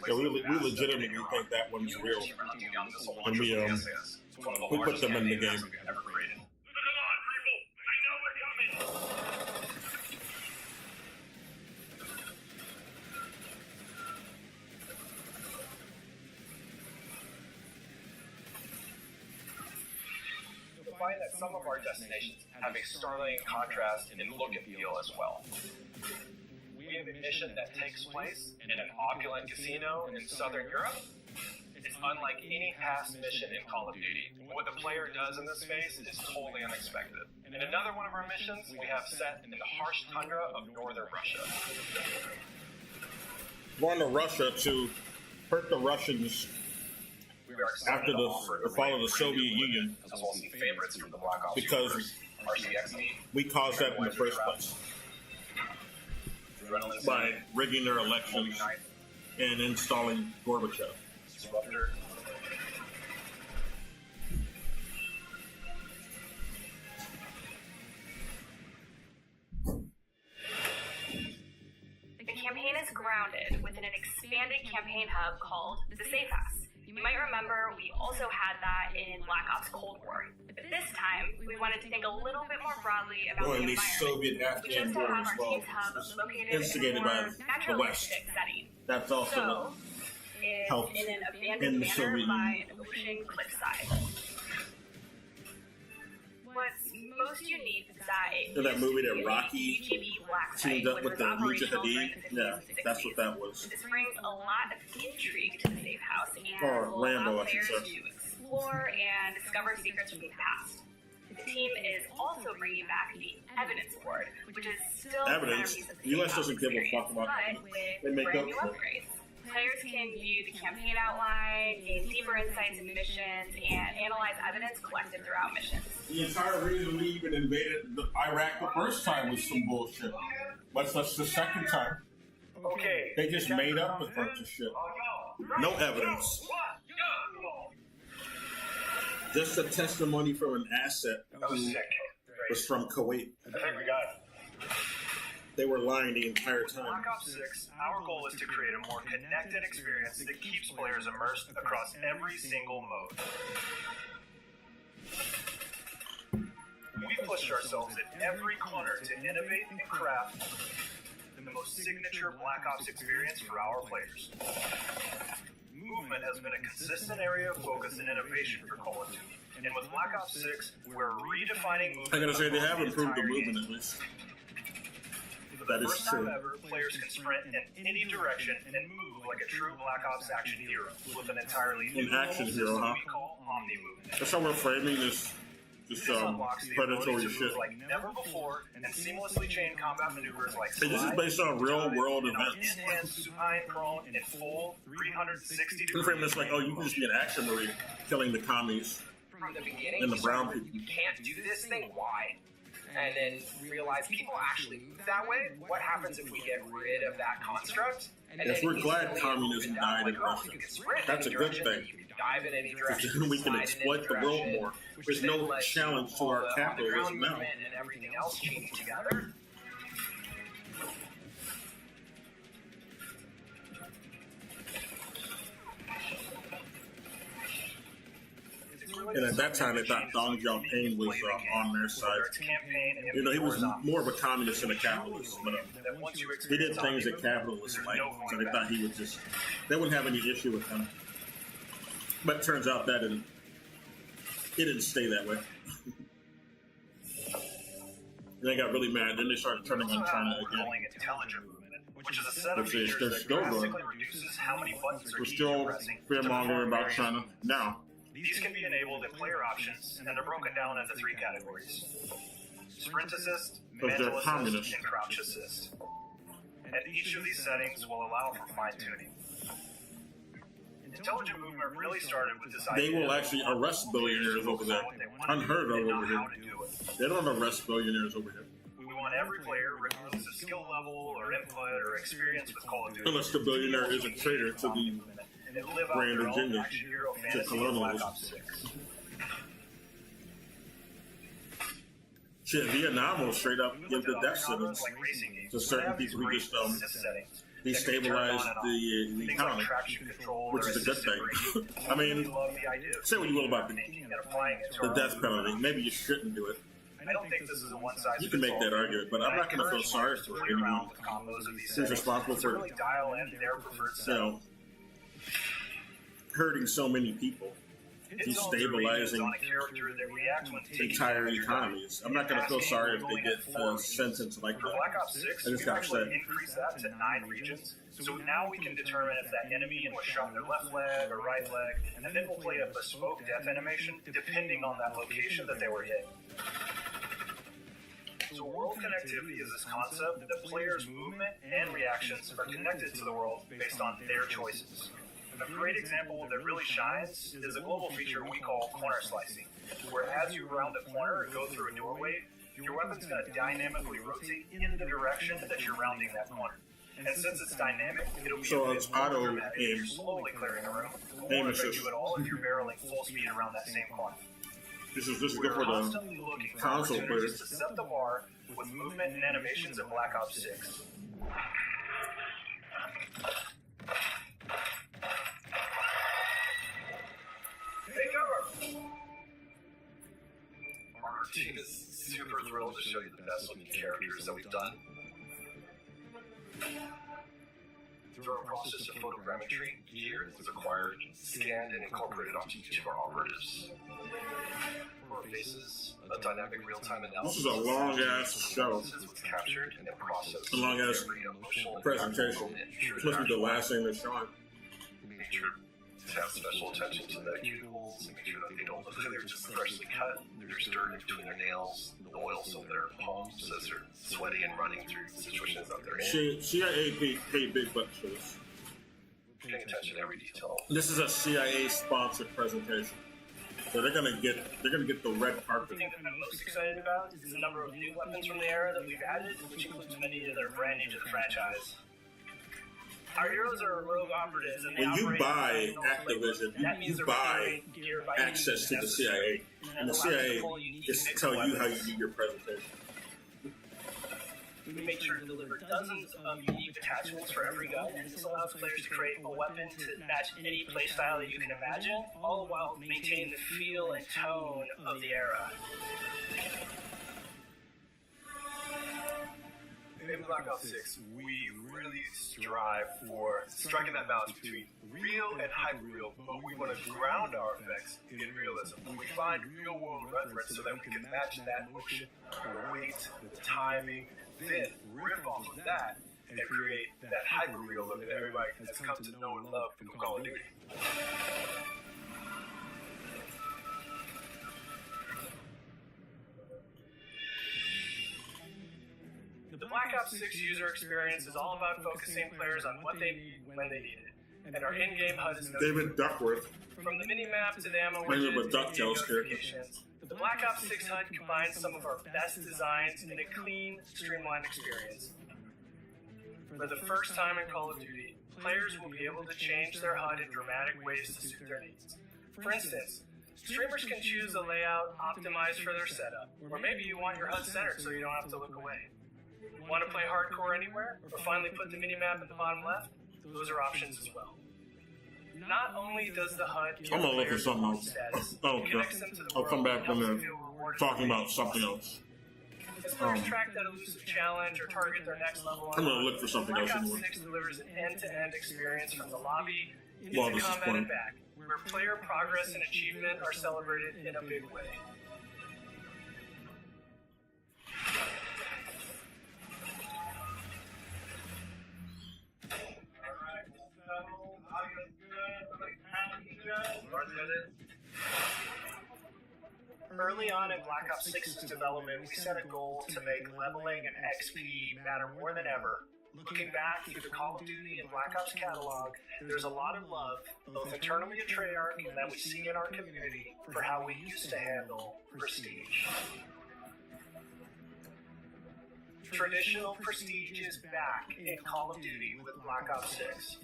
Speaker 1: Yeah, we legitimately think that one's real. And we put them in the game.
Speaker 4: You'll find that some of our destinations have a startling contrast in look and feel as well. We have a mission that takes place in an opulent casino in Southern Europe. It's
Speaker 9: unlike any past mission in Call of Duty. What the player does in this phase is totally unexpected. In another one of our missions, we have set in the harsh tundra of northern Russia.
Speaker 1: Going to Russia to hurt the Russians
Speaker 9: We are excited
Speaker 1: after
Speaker 9: to offer
Speaker 1: the fall of the Soviet Union
Speaker 9: as well as some favorites from the Black Ops
Speaker 1: because
Speaker 9: universe. RCXD,
Speaker 1: we caused that in the first place
Speaker 9: Adrenaline
Speaker 1: by
Speaker 9: City,
Speaker 1: rigging their
Speaker 9: Holy
Speaker 1: elections
Speaker 9: Knight,
Speaker 1: and installing Gorbachev.
Speaker 9: Disruptor.
Speaker 3: The campaign is grounded within an expanded campaign hub called the Safe House. You might remember we also had that in Black Ops Cold War. But this time, we wanted to think a little bit more broadly about
Speaker 1: Well,
Speaker 3: the
Speaker 1: in the
Speaker 3: environment. We
Speaker 1: Soviet-Afghan
Speaker 3: chose to
Speaker 1: war
Speaker 3: have
Speaker 1: as
Speaker 3: our
Speaker 1: well,
Speaker 3: team's hub
Speaker 1: was
Speaker 3: located in a
Speaker 1: instigated
Speaker 3: more
Speaker 1: by the West.
Speaker 3: naturalistic setting.
Speaker 1: That's also
Speaker 3: So, it's
Speaker 1: helped
Speaker 3: in an
Speaker 1: in
Speaker 3: abandoned
Speaker 1: the
Speaker 3: manor
Speaker 1: Soviet
Speaker 3: by an ocean cliffside. What's most unique is that it
Speaker 1: in that movie that
Speaker 3: used to be
Speaker 1: Rocky
Speaker 3: a KGB black site,
Speaker 1: teamed up
Speaker 3: which
Speaker 1: with
Speaker 3: was
Speaker 1: the Muja
Speaker 3: operational during
Speaker 1: Hadid.
Speaker 3: the 50s
Speaker 1: Yeah,
Speaker 3: and
Speaker 1: that's what
Speaker 3: 60s.
Speaker 1: that was.
Speaker 3: This brings a lot of intrigue to the safe house and
Speaker 1: Or
Speaker 3: will
Speaker 1: Rambo,
Speaker 3: allow
Speaker 1: I should
Speaker 3: players
Speaker 1: say.
Speaker 3: to explore and discover secrets from the past. The team is also bringing back the evidence board, which is still the
Speaker 1: Evidence?
Speaker 3: centerpiece of the
Speaker 1: The US
Speaker 3: safe house
Speaker 1: doesn't give a fuck about
Speaker 3: experience,
Speaker 1: that.
Speaker 3: but
Speaker 1: They
Speaker 3: with
Speaker 1: make
Speaker 3: brand new
Speaker 1: up for it.
Speaker 3: upgrades. Players can view the campaign outline, gain deeper insights into missions, and analyze evidence collected throughout missions.
Speaker 1: The entire reason we even invaded Iraq the first time was some bullshit. But that's the second time.
Speaker 4: Okay.
Speaker 1: They just made up a bunch of shit. No evidence. Just a testimony from an asset
Speaker 4: That was
Speaker 1: who
Speaker 4: sick.
Speaker 1: was from Kuwait.
Speaker 4: I think we got it.
Speaker 1: They were lying the entire time.
Speaker 5: Black Ops 6, our goal is to create a more connected experience that keeps players immersed across every single mode. We've pushed ourselves at every corner to innovate and craft the most signature Black Ops experience for our players. Movement has been a consistent area of focus and innovation for Call of Duty. And with Black Ops 6, we're redefining movement.
Speaker 1: I gotta say, they
Speaker 5: across
Speaker 1: have
Speaker 5: the
Speaker 1: improved the
Speaker 5: entire
Speaker 1: movement
Speaker 5: game.
Speaker 1: at least.
Speaker 5: For
Speaker 1: That
Speaker 5: the
Speaker 1: is
Speaker 5: first time
Speaker 1: true.
Speaker 5: ever, players can sprint in any direction and move like a true Black Ops action hero with an entirely new
Speaker 1: An action
Speaker 5: mobile
Speaker 1: hero,
Speaker 5: system
Speaker 1: huh?
Speaker 5: we call Omni Movement.
Speaker 1: That's how we're framing this
Speaker 5: This unlocks the ability
Speaker 1: predatory
Speaker 5: to
Speaker 1: shit.
Speaker 5: move like never before and seamlessly chain combat maneuvers like
Speaker 1: Hey, this is
Speaker 5: slide,
Speaker 1: based on real world
Speaker 5: and our
Speaker 1: events.
Speaker 5: in-hand supine prone in full 360
Speaker 1: We're framing this like, oh, you can just be an action marine killing the commies
Speaker 10: From the beginning,
Speaker 1: and the
Speaker 10: you
Speaker 1: brown
Speaker 10: said,
Speaker 1: people.
Speaker 10: you can't do this thing, why? And then realize people actually move that way. What happens if we get rid of that construct? And
Speaker 1: Yes,
Speaker 10: then
Speaker 1: we're glad
Speaker 10: instantly
Speaker 1: communism
Speaker 10: move down,
Speaker 1: died in
Speaker 10: like, oh,
Speaker 1: Russia.
Speaker 10: you can sprint
Speaker 1: That's
Speaker 10: in
Speaker 1: a
Speaker 10: any
Speaker 1: good
Speaker 10: direction,
Speaker 1: thing.
Speaker 10: you can dive in any direction,
Speaker 1: Because then we can
Speaker 10: slide in
Speaker 1: exploit
Speaker 10: any
Speaker 1: the world
Speaker 10: direction,
Speaker 1: more.
Speaker 10: which
Speaker 1: There's
Speaker 10: then
Speaker 1: no
Speaker 10: lets
Speaker 1: challenge to
Speaker 10: all
Speaker 1: our
Speaker 10: the
Speaker 1: capitalism
Speaker 10: underground
Speaker 1: now.
Speaker 10: movement and everything else chain together.
Speaker 1: And at that time, they thought Deng Xiaoping was on their side. You know, he was more of a communist than a capitalist, but he did things that capitalists like, so they thought he would just, they wouldn't have any issue with him. But it turns out that it didn't stay that way. They got really mad, then they started turning on China again.
Speaker 5: Calling intelligent movement, which is a set of
Speaker 1: Which is,
Speaker 5: features
Speaker 1: they're
Speaker 5: that
Speaker 1: still going.
Speaker 5: drastically reduces how many buttons are
Speaker 1: We're
Speaker 5: keys
Speaker 1: still
Speaker 5: you're pressing to
Speaker 1: fear-mongering
Speaker 5: perform
Speaker 1: about
Speaker 5: various
Speaker 1: China
Speaker 5: movements.
Speaker 1: now.
Speaker 5: These can be enabled in player options, and they're broken down into three categories: sprint assist,
Speaker 1: Because they're
Speaker 5: mantle
Speaker 1: communists.
Speaker 5: assist, and crouch assist. And each of these settings will allow for fine-tuning. Intelligent movement really started with this
Speaker 1: They
Speaker 5: idea
Speaker 1: will
Speaker 5: that
Speaker 1: actually
Speaker 5: players
Speaker 1: arrest billionaires
Speaker 5: focus
Speaker 1: over there.
Speaker 5: on what they want to
Speaker 1: Unheard
Speaker 5: do
Speaker 1: of
Speaker 5: and not
Speaker 1: over here.
Speaker 5: how to do it.
Speaker 1: They don't arrest billionaires over here.
Speaker 5: We want every player, regardless of skill level or input or experience with Call of Duty,
Speaker 1: Unless the billionaire is a traitor to the
Speaker 5: and live out
Speaker 1: grand
Speaker 5: their own
Speaker 1: agenda
Speaker 5: action hero
Speaker 1: to
Speaker 5: fantasy in Black
Speaker 1: colonialism.
Speaker 5: Ops 6.
Speaker 1: Shit, Vietnam will straight up give the death sentence
Speaker 5: Like racing games,
Speaker 1: to certain
Speaker 5: they have
Speaker 1: people who
Speaker 5: these
Speaker 1: just
Speaker 5: great assist settings that can be turned
Speaker 1: destabilize
Speaker 5: on and off.
Speaker 1: the
Speaker 5: Things like
Speaker 1: economy,
Speaker 5: traction control
Speaker 1: which
Speaker 5: or
Speaker 1: is a good
Speaker 5: assisted
Speaker 1: thing.
Speaker 5: braking.
Speaker 1: I mean,
Speaker 5: We love the idea of
Speaker 1: say what you will about
Speaker 5: thinking and applying it to
Speaker 1: the
Speaker 5: our
Speaker 1: death
Speaker 5: own
Speaker 1: penalty.
Speaker 5: movement.
Speaker 1: Maybe you shouldn't do it.
Speaker 5: I don't think this is a one-size-fits-all.
Speaker 1: You can make that argument, but I'm not going to feel sorry for
Speaker 5: play
Speaker 1: anyone
Speaker 5: around with combos of these
Speaker 1: who's
Speaker 5: settings
Speaker 1: responsible
Speaker 5: to
Speaker 1: for,
Speaker 5: really dial in their preferred
Speaker 1: you
Speaker 5: setting.
Speaker 1: know, hurting so many people destabilizing
Speaker 8: on a character that reacts when taken
Speaker 1: entire economies. I'm not going to feel sorry if they get a sentence like
Speaker 8: For
Speaker 1: that.
Speaker 8: Black Ops 6,
Speaker 1: I just
Speaker 8: we've
Speaker 1: got
Speaker 8: actually
Speaker 1: said.
Speaker 8: increased that to 9 regions. So now we can determine if that enemy was shot in their left leg or right leg, and then we'll play a bespoke death animation depending on that location that they were hit. So world connectivity is this concept that players' movement and reactions are connected to the world based on their choices. A great example that really shines is a global feature we call corner slicing, where as you round a corner or go through a doorway, your weapon's going to dynamically rotate in the direction that you're rounding that corner. And since it's dynamic, it'll be
Speaker 1: So
Speaker 8: a bit
Speaker 1: it's
Speaker 8: more
Speaker 1: auto
Speaker 8: dramatic if you're
Speaker 1: aim.
Speaker 8: slowly clearing a room. It
Speaker 1: Aim
Speaker 8: won't affect
Speaker 1: assist.
Speaker 8: you at all if you're barreling full speed around that same corner.
Speaker 1: This is good
Speaker 8: We're
Speaker 1: for the
Speaker 8: constantly looking for
Speaker 1: console
Speaker 8: opportunities
Speaker 1: players.
Speaker 8: to set the bar with movement and animations in Black Ops 6.
Speaker 10: Take cover! Our team is super thrilled to show you the best looking characters that we've done. Through our process of photogrammetry, gear was acquired, scanned, and incorporated onto each of our operatives. For our faces, a dynamic real-time analysis.
Speaker 1: This is a long-ass show.
Speaker 10: Was captured and then processed.
Speaker 1: A long-ass
Speaker 10: Every emotional and
Speaker 1: presentation.
Speaker 10: moment,
Speaker 1: It's supposed to be the last thing they're showing.
Speaker 10: Make sure to have special attention to the cuticles and make sure that they don't look like they're just freshly cut. There's dirt in between their nails, the oils of their palms as they're sweating and running through situations that they're in.
Speaker 1: CIA paid big bucks for this.
Speaker 10: Paying attention to every detail.
Speaker 1: This is a CIA sponsored presentation, so they're gonna get the red
Speaker 8: The
Speaker 1: carpet.
Speaker 8: thing that I'm most excited about is the number of new weapons from the era that we've added, which includes many that are brand new to the franchise. Our heroes are rogue operatives, and they
Speaker 1: When you
Speaker 8: operate
Speaker 1: buy
Speaker 8: in the
Speaker 1: Activision,
Speaker 8: That means
Speaker 1: you
Speaker 8: they're
Speaker 1: buy
Speaker 8: requiring gear by
Speaker 1: access to
Speaker 8: any
Speaker 1: the
Speaker 8: means
Speaker 1: CIA, and the
Speaker 8: allows
Speaker 1: CIA
Speaker 8: the whole unique
Speaker 1: just
Speaker 8: mix
Speaker 1: tell
Speaker 8: of
Speaker 1: you how you
Speaker 8: weapons.
Speaker 1: do your presentation.
Speaker 8: We make sure to deliver dozens of unique attachments for every gun, and this allows players to create a weapon to match any playstyle that you can imagine, all while maintaining the feel and tone of the era.
Speaker 10: In Black Ops 6, we really strive for striking that balance between real and hyper-real, but we want to ground our effects in realism. We find real-world reference so that we can match that motion, the weight, the timing, then riff off of that and create that hyper-real look that everybody has come to know and love from Call of Duty.
Speaker 8: The Black Ops 6 user experience is all about focusing players on what they need when they need it, and our in-game HUD is no
Speaker 1: David Duckworth.
Speaker 8: From the mini-map to the ammo
Speaker 1: Maybe
Speaker 8: widgets
Speaker 1: with
Speaker 8: to
Speaker 1: DuckTales
Speaker 8: the
Speaker 1: character.
Speaker 8: notifications, the Black Ops 6 HUD combines some of our best designs in a clean, streamlined experience. For the first time in Call of Duty, players will be able to change their HUD in dramatic ways to suit their needs. For instance, streamers can choose a layout optimized for their setup, or maybe you want your HUD centered so you don't have to look away. Want to play hardcore anywhere, or finally put the minimap at the bottom left? Those are options as well. Not only does the HUD give
Speaker 1: I'm gonna look at
Speaker 8: players
Speaker 1: something
Speaker 8: more
Speaker 1: else.
Speaker 8: status,
Speaker 1: Oh,
Speaker 8: it connects them to the
Speaker 1: I'll come
Speaker 8: world
Speaker 1: back
Speaker 8: and
Speaker 1: when
Speaker 8: helps
Speaker 1: they're
Speaker 8: them feel rewarded
Speaker 1: talking
Speaker 8: for
Speaker 1: about
Speaker 8: being
Speaker 1: something
Speaker 8: awesome.
Speaker 1: else.
Speaker 8: As players track that elusive challenge or target their next level
Speaker 1: I'm gonna look for something
Speaker 8: Black
Speaker 1: else
Speaker 8: Ops
Speaker 1: anyway.
Speaker 8: 6 delivers an end-to-end experience from the lobby
Speaker 1: Well,
Speaker 8: into
Speaker 1: this is
Speaker 8: combat
Speaker 1: funny.
Speaker 8: and back, where player progress and achievement are celebrated in a big way. Early on in Black Ops 6's development, we set a goal to make leveling and XP matter more than ever. Looking back through the Call of Duty and Black Ops catalog, there's a lot of love, both internally at Treyarch and that we see in our community, for how we used to handle Prestige. Traditional Prestige is back in Call of Duty with Black Ops 6.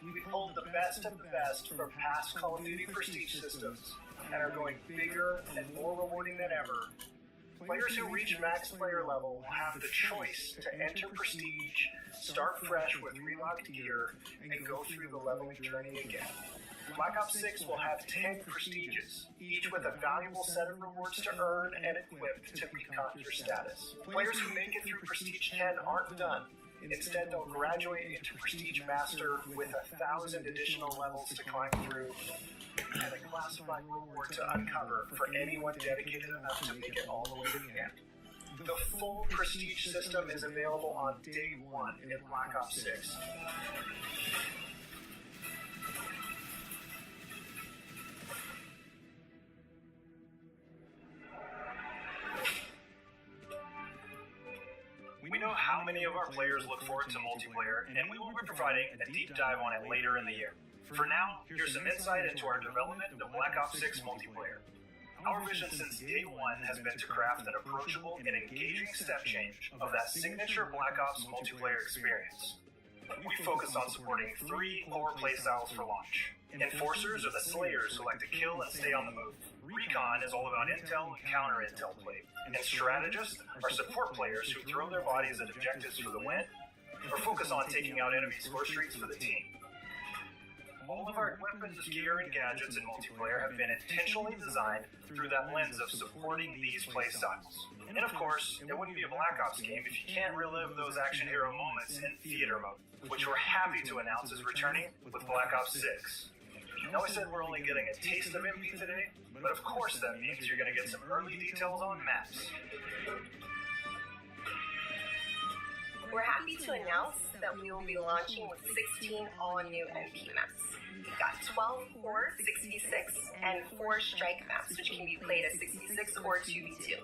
Speaker 8: We pulled the best of the best from past Call of Duty Prestige systems and are going bigger and more rewarding than ever. Players who reach max player level will have the choice to enter Prestige, start fresh with relocked gear, and go through the leveling journey again. Black Ops 6 will have 10 Prestiges, each with a valuable set of rewards to earn and equip to peacock your status. Players who make it through Prestige 10 aren't done. Instead, they'll graduate into Prestige Master with 1,000 additional levels to climb through.
Speaker 4: and a classified reward to uncover for anyone dedicated enough to make it all the way to the end. The full Prestige system is available on day 1 in Black Ops 6.
Speaker 8: We know how many of our players look forward to multiplayer, and we will be providing a deep dive on it later in the year. For now, here's some insight into our development of Black Ops 6 multiplayer. Our vision since day 1 has been to craft an approachable and engaging step change of that signature Black Ops multiplayer experience. We focus on supporting 3 core playstyles for launch. Enforcers are the slayers who like to kill and stay on the move. Recon is all about intel and counter-intel play. And strategists are support players who throw their bodies at objectives for the win, or focus on taking out enemy score streaks for the team. All of our weapons, gear, and gadgets in multiplayer have been intentionally designed through that lens of supporting these playstyles. And of course, it wouldn't be a Black Ops game if you can't relive those action hero moments in theater mode, which we're happy to announce is returning with Black Ops 6. Now I said we're only getting a taste of MP today, but of course that means you're going to get some early details on maps.
Speaker 3: We're happy to announce that we will be launching with 16 all-new MP maps. We've got 12 core 66 and 4 strike maps, which can be played as 66 or 2v2.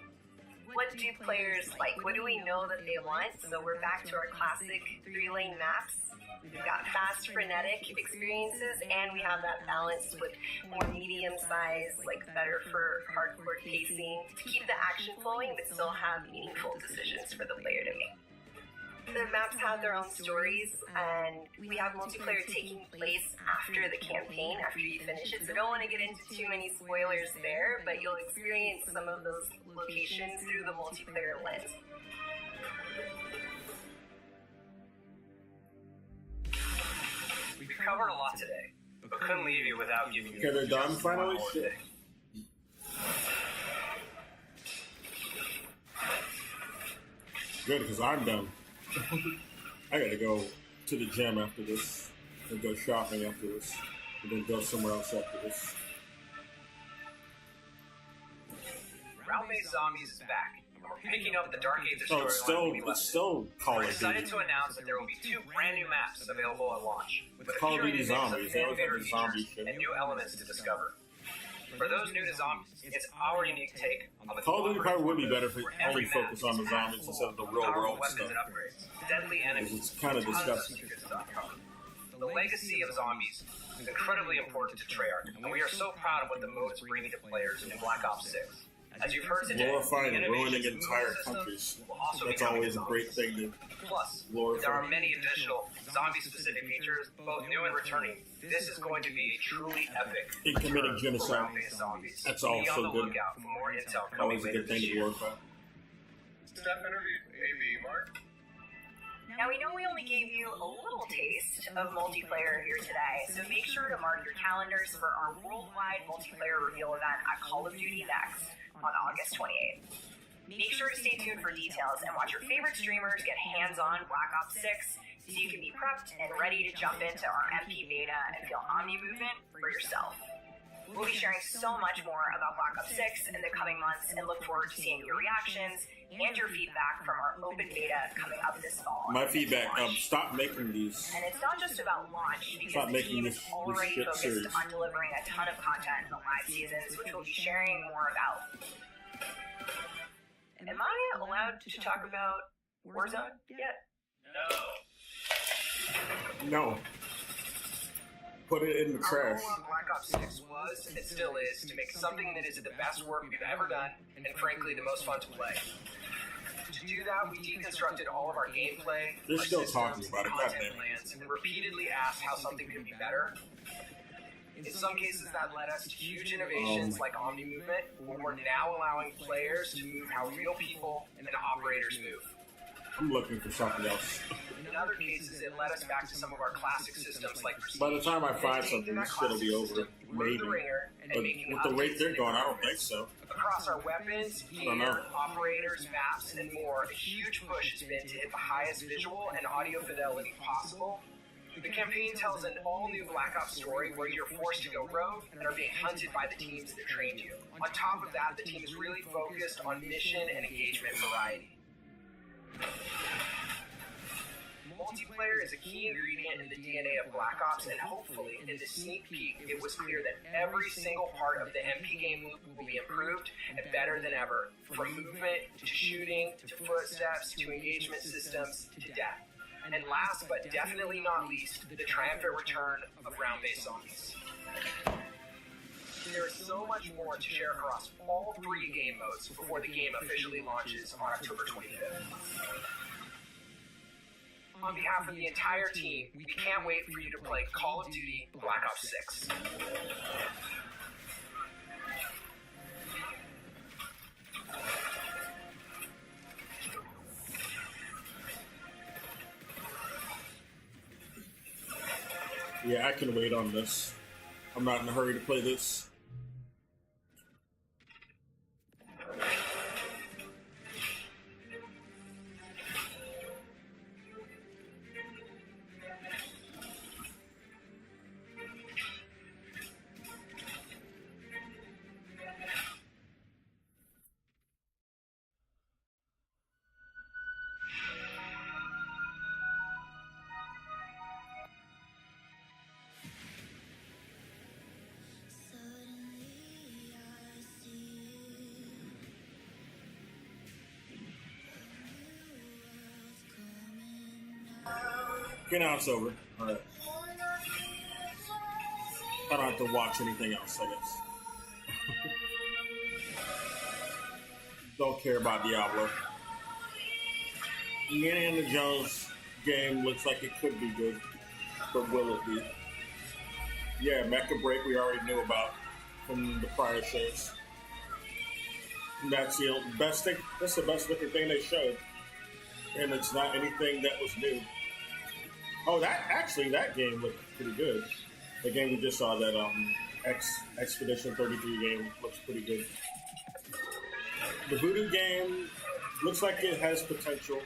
Speaker 3: What do players like? What do we know that they want? So we're back to our classic 3-lane maps. We've got fast, frenetic experiences, and we have that balance with more medium-sized, like better for hardcore pacing to keep the action flowing, but still have meaningful decisions for the player to make. The maps have their own stories, and we have multiplayer taking place after the campaign, after you finish it. So I don't want to get into too many spoilers there, but you'll experience some of those locations through the multiplayer lens.
Speaker 8: We've covered a lot today, but couldn't leave you without giving you
Speaker 1: Okay, they're done
Speaker 8: just
Speaker 1: finally?
Speaker 8: one more
Speaker 1: Shit.
Speaker 8: thing.
Speaker 1: Good, because I'm done. I gotta go to the gym after this, and go shopping after this, and then go somewhere else after this.
Speaker 8: Round-based Zombies is back, and we're picking up the Dark Ages
Speaker 1: Oh,
Speaker 8: storyline.
Speaker 1: it's still Call
Speaker 8: We're
Speaker 1: of
Speaker 8: excited
Speaker 1: Duty.
Speaker 8: to announce that there will be 2 brand new maps available at launch, with a
Speaker 1: Call of Duty
Speaker 8: curated mix of
Speaker 1: Zombies. That was
Speaker 8: fan-favorite
Speaker 1: like a zombie
Speaker 8: features
Speaker 1: shit.
Speaker 8: and new elements to discover. For those new to zombies, it's our unique take on the
Speaker 1: Call of Duty probably would be better if it
Speaker 8: where every
Speaker 1: only focused on the
Speaker 8: map
Speaker 1: zombies
Speaker 8: is
Speaker 1: instead of the
Speaker 8: full
Speaker 1: real world
Speaker 8: powerful weapons
Speaker 1: stuff.
Speaker 8: and upgrades, deadly enemies,
Speaker 1: It's kind of
Speaker 8: tons
Speaker 1: disgusting.
Speaker 8: secrets to uncover. The legacy of zombies is incredibly important to Treyarch, and we are so proud of what the mode is bringing to players in Black Ops 6. As you've heard today,
Speaker 1: Glorifying and ruining
Speaker 8: innovations
Speaker 1: entire
Speaker 8: movement systems
Speaker 1: countries.
Speaker 8: will also be
Speaker 1: That's
Speaker 8: coming
Speaker 1: always
Speaker 8: to
Speaker 1: a great
Speaker 8: zombies.
Speaker 1: thing to
Speaker 8: Plus,
Speaker 1: glorify.
Speaker 8: there are many additional zombie-specific features, both new and returning. This is going to be a truly epic
Speaker 1: In committing
Speaker 8: return for
Speaker 1: genocide.
Speaker 8: round-based zombies.
Speaker 1: That's
Speaker 8: Be
Speaker 1: also
Speaker 8: on the
Speaker 1: good.
Speaker 8: lookout for more intel coming
Speaker 1: Always a
Speaker 8: later
Speaker 1: good thing
Speaker 8: this
Speaker 1: to
Speaker 8: year.
Speaker 1: glorify.
Speaker 10: Steph interviewed AB, Mark.
Speaker 3: Now we know we only gave you a little taste of multiplayer here today, so make sure to mark your calendars for our worldwide multiplayer reveal event at Call of Duty Next on August 28th. Make sure to stay tuned for details and watch your favorite streamers get hands-on Black Ops 6 so you can be prepped and ready to jump into our MP beta and feel Omni movement for yourself. We'll be sharing so much more about Black Ops 6 in the coming months and look forward to seeing your reactions and your feedback from our open beta coming up this fall.
Speaker 1: My feedback, stop making these.
Speaker 3: And it's not just about launch, because
Speaker 1: Stop
Speaker 3: the
Speaker 1: making
Speaker 3: team
Speaker 1: this
Speaker 3: is already
Speaker 1: shit
Speaker 3: focused
Speaker 1: serious.
Speaker 3: on delivering a ton of content in the live seasons, which we'll be sharing more about. Am I allowed to talk about Warzone yet?
Speaker 1: No. Put it in the
Speaker 8: Our
Speaker 1: trash.
Speaker 8: goal on Black Ops 6 was, and still is, to make something that is the best work we've ever done, and frankly, the most fun to play. To do that, we deconstructed all of our gameplay,
Speaker 1: They're
Speaker 8: our
Speaker 1: still
Speaker 8: systems,
Speaker 1: talking about it,
Speaker 8: content
Speaker 1: goddamn.
Speaker 8: plans, and repeatedly asked how something could be better. In some cases, that led us to huge innovations like Omni Movement, where we're now allowing players to move how real people and operators move.
Speaker 1: I'm looking for something else.
Speaker 8: In other cases, it led us back to some of our classic systems like Prestige.
Speaker 1: By the time I find
Speaker 8: And
Speaker 1: something,
Speaker 8: taking that
Speaker 1: this shit'll be
Speaker 8: classic
Speaker 1: over.
Speaker 8: system, through
Speaker 1: Maybe.
Speaker 8: the ringer, and
Speaker 1: But
Speaker 8: making
Speaker 1: with the rate
Speaker 8: updates
Speaker 1: they're
Speaker 8: and
Speaker 1: going, I don't
Speaker 8: improvements.
Speaker 1: think so.
Speaker 8: Across our weapons,
Speaker 1: don't know.
Speaker 8: gear, operators, maps, and more, a huge push has been to hit the highest visual and audio fidelity possible, The campaign tells an all-new Black Ops story where you're forced to go rogue and are being hunted by the teams that trained you. On top of that, the team is really focused on mission and engagement variety. Multiplayer is a key ingredient in the DNA of Black Ops, and hopefully, in this sneak peek, it was clear that every single part of the MP game loop will be improved and better than ever, from movement, to shooting, to footsteps, to engagement systems, to death. And last but definitely not least, the triumphant return of round-based zombies. There is so much more to share across all 3 game modes before the game officially launches on October 25th. On behalf of the entire team, we can't wait for you to play Call of Duty Black Ops 6.
Speaker 1: Yeah, I can wait on this. I'm not in a hurry to play this. Okay, now it's over. Alright. I don't have to watch anything else, I guess. Don't care about Diablo. The Indiana Jones game looks like it could be good, but will it be? Yeah, Mecha Break we already knew about from the prior shows. And that's the best thing. That's the best looking thing they showed, and it's not anything that was new. Oh, that game looked pretty good. The game we just saw, that Expedition 33 game, looks pretty good. The Voodoo game looks like it has potential.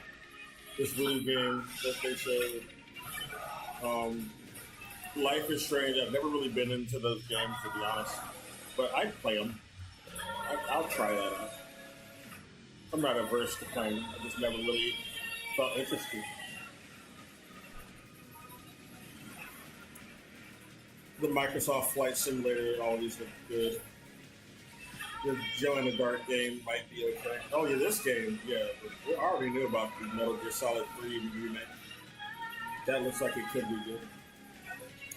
Speaker 1: This Voodoo game that they showed. Life is Strange. I've never really been into those games, to be honest, but I'd play them. I'll try that out. I'm not averse to playing. I just never really felt interested. The Microsoft Flight Simulator always looked good. The Joe in the Dark game might be okay. Oh yeah, this game, yeah. We already knew about the Metal Gear Solid 3 remake. That looks like it could be good.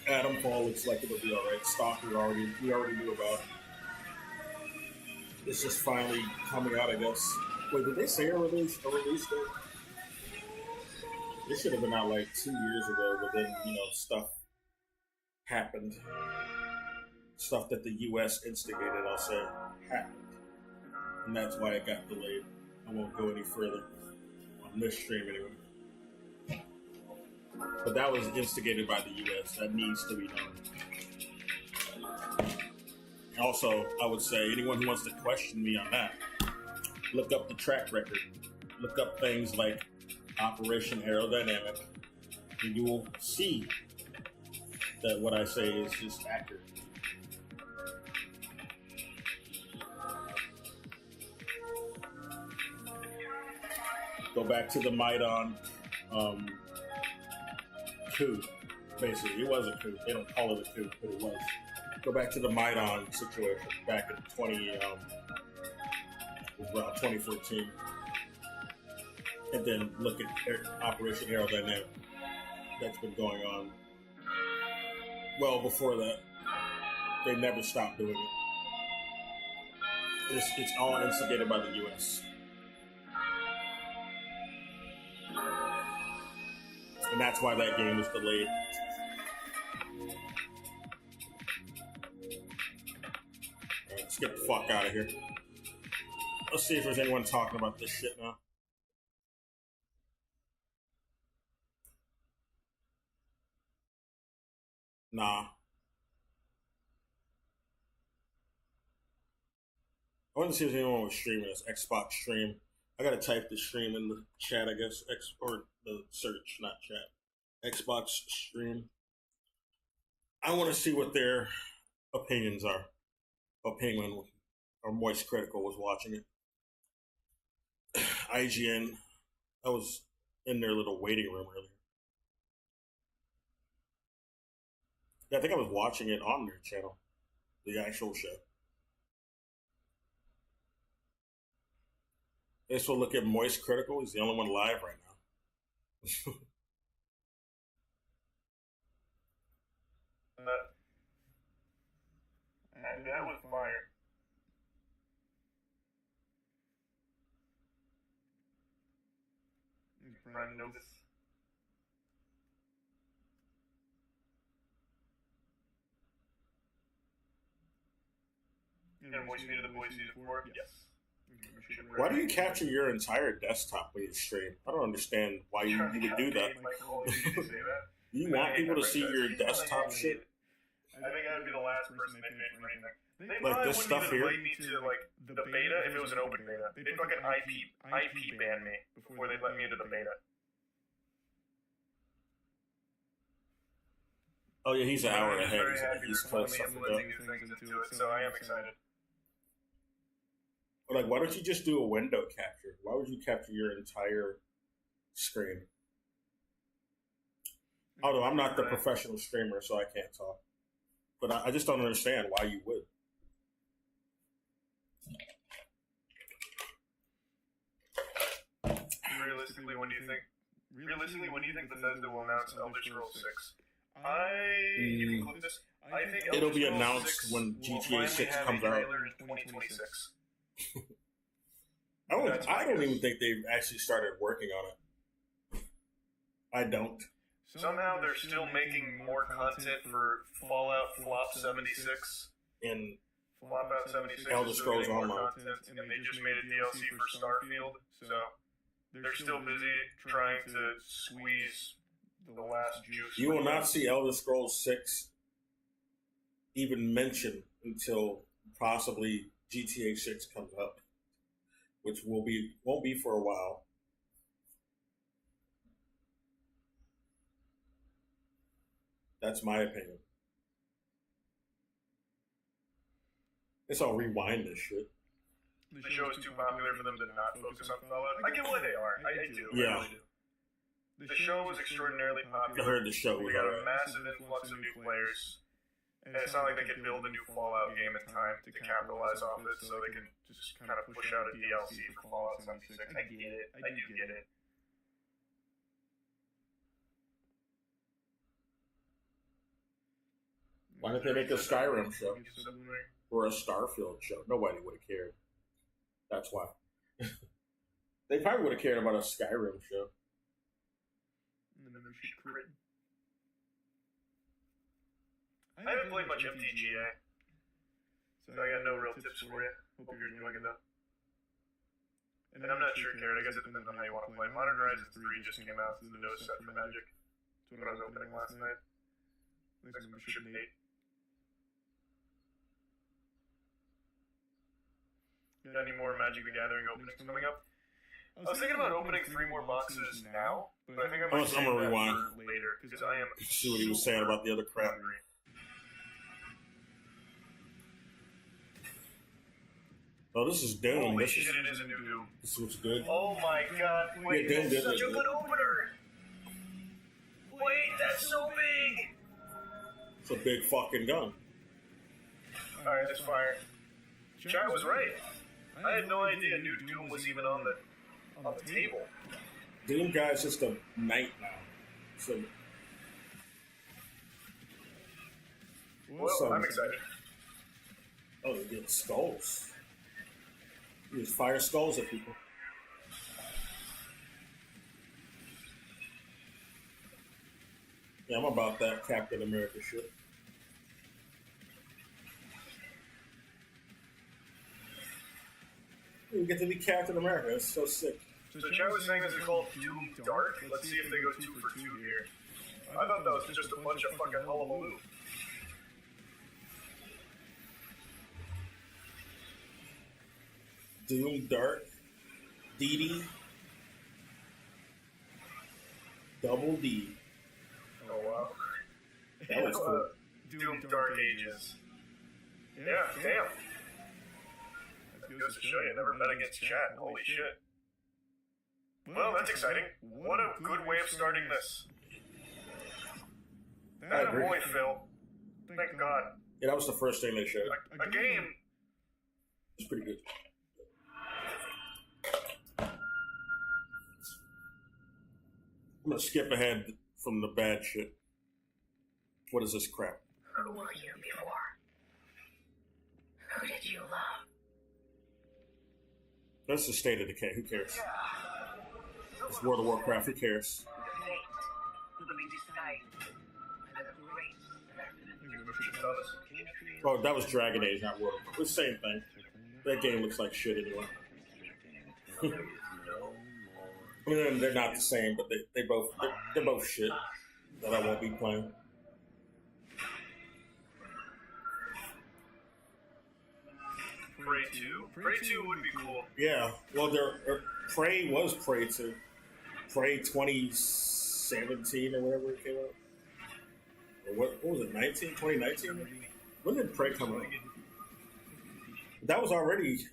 Speaker 1: Adamfall looks like it'll be alright. Stalker we already knew about. It's just finally coming out, I guess. Wait, did they say a release date? This should have been out like 2 years ago, but then, stuff happened. Stuff that the U.S. instigated, I'll say, happened. And that's why it got delayed. I won't go any further on this stream anyway. But that was instigated by the U.S. That needs to be known. Also, I would say, anyone who wants to question me on that, look up the track record. Look up things like Operation Aerodynamic, and you will see that what I say is just accurate. Go back to the Maidan coup. Basically, it was a coup. They don't call it a coup, but it was. Go back to the Maidan situation back in around 2014, and then look at Operation Aerodynamic. That's been going on well before that. They never stopped doing it. It's all instigated by the U.S. And that's why that game was delayed. Alright, let's get the fuck out of here. Let's see if there's anyone talking about this shit now. Nah. I want to see if anyone was streaming this Xbox stream. I gotta type the stream in the chat, I guess, or the search, not chat. Xbox stream. I want to see what their opinions are. Penguin or Moist Critical was watching it. IGN, I was in their little waiting room earlier. Yeah, I think I was watching it on their channel, the actual show. Let's go look at Moist Critical. He's the only one live right now.
Speaker 10: And that was fire. Brian Novus. And voice media the voice season 4? Yes.
Speaker 1: Why do you capture your entire desktop when you stream? I don't understand why you would do that. You want people to see your desktop shit?
Speaker 10: I think I would be the last person they'd pay for anything. They
Speaker 1: Like this stuff
Speaker 10: wouldn't even
Speaker 1: here?
Speaker 10: invite me to like the beta if it was an open beta. They'd fucking IP ban me before they'd let me into the beta.
Speaker 1: Oh yeah, he's an hour
Speaker 10: I'm
Speaker 1: ahead.
Speaker 10: very happy
Speaker 1: He's
Speaker 10: they're
Speaker 1: close
Speaker 10: finally
Speaker 1: something
Speaker 10: implementing
Speaker 1: up.
Speaker 10: new things into it, so I am excited.
Speaker 1: Like, why don't you just do a window capture? Why would you capture your entire screen? Although I'm not the professional streamer, so I can't talk. But I just don't understand why you would.
Speaker 10: Realistically, when do you think Bethesda will announce Elder Scrolls 6? You can click this. I think
Speaker 1: It'll
Speaker 10: Elder
Speaker 1: be
Speaker 10: Scrolls
Speaker 1: announced
Speaker 10: 6
Speaker 1: when
Speaker 10: will
Speaker 1: GTA
Speaker 10: finally
Speaker 1: 6
Speaker 10: have
Speaker 1: comes
Speaker 10: a
Speaker 1: out.
Speaker 10: trailer in 2026.
Speaker 1: I don't even think they've actually started working on it. I don't.
Speaker 10: Somehow they're still making more content for Fallout Flop 76
Speaker 1: And
Speaker 10: Fallout 76
Speaker 1: Elder
Speaker 10: is still
Speaker 1: Scrolls
Speaker 10: getting more
Speaker 1: Online.
Speaker 10: content, and they just made a DLC for Starfield, so they're still busy trying to squeeze the last juice.
Speaker 1: You will not see Elder Scrolls 6 even mentioned until possibly GTA 6 comes out, which won't be for a while. That's my opinion. Guess I'll rewind this shit.
Speaker 10: The show is too popular for them to not focus on Fallout. I get why they are. I do.
Speaker 1: Yeah.
Speaker 10: I really do. The show was extraordinarily popular.
Speaker 1: I heard the show was
Speaker 10: We got a
Speaker 1: alright.
Speaker 10: massive influx of new players. And it's not like they could build a new Fallout game in time to capitalize off it, so they can just kind of push out a DLC for Fallout 76. I get it. I do get it.
Speaker 1: Why didn't they make a Skyrim show or a Starfield show? Nobody would have cared. That's why. They probably would have cared about a Skyrim show.
Speaker 10: I haven't played much MTGA, so I got no real tips for you. Hope you're enjoying it though. And I'm not sure, Garrett. I guess it depends on how you want to play. Modern Horizons 3 just came out. It's the newest set for Magic. That's what I was opening last night. Exclamation 8. Got any more Magic the Gathering openings coming up? I was thinking about opening 3 more boxes now, but I think I might
Speaker 1: I'm
Speaker 10: save
Speaker 1: gonna
Speaker 10: that
Speaker 1: rewind.
Speaker 10: for later because I am
Speaker 1: See what he was saying about the other crap.
Speaker 10: hungry.
Speaker 1: Oh, this is Doom.
Speaker 10: Holy
Speaker 1: This is,
Speaker 10: shit, it is a new Doom.
Speaker 1: this is what's good.
Speaker 10: Oh my god, wait,
Speaker 1: Yeah, Doom
Speaker 10: that's
Speaker 1: did
Speaker 10: such a
Speaker 1: look
Speaker 10: good opener! Wait, that's so big!
Speaker 1: It's a big fucking gun.
Speaker 10: Alright, that's fire. Chat was right. I had no idea new Doom was even on the table.
Speaker 1: Doom guy's just a knight now. So,
Speaker 10: Well, I'm excited.
Speaker 1: oh, they get skulls. You just fire skulls at people. Yeah, I'm about that Captain America shit. You get to be Captain America. It's so sick.
Speaker 10: So chat was saying this is called Doom Dark. Let's see if they go 2 for 2 here. I thought that was just a bunch of fucking hullabaloo.
Speaker 1: Doom Dark, DD, Double D. That was cool.
Speaker 10: Doom Dark Ages. Yeah, damn. That goes to show you, never bet against chat. Holy shit. Well, that's exciting. What a good way of starting this.
Speaker 1: I agree.
Speaker 10: Boy, Phil. Thank God.
Speaker 1: Yeah, that was the first thing they showed.
Speaker 10: A game.
Speaker 1: It's pretty good. I'm gonna skip ahead from the bad shit. What is this crap?
Speaker 2: Who were you before? Who did you love?
Speaker 1: That's the state of decay. Who cares? It's World of Warcraft. Who cares? Oh, that was Dragon Age, not World. It's the same thing. That game looks like shit anyway. I mean, they're not the same, but they're both shit that I won't be playing.
Speaker 10: Prey 2? Prey 2 would be cool.
Speaker 1: Yeah, well, Prey was Prey 2. Prey 2017 or whatever it came out. Or what was it, 2019? When did Prey come out? That was already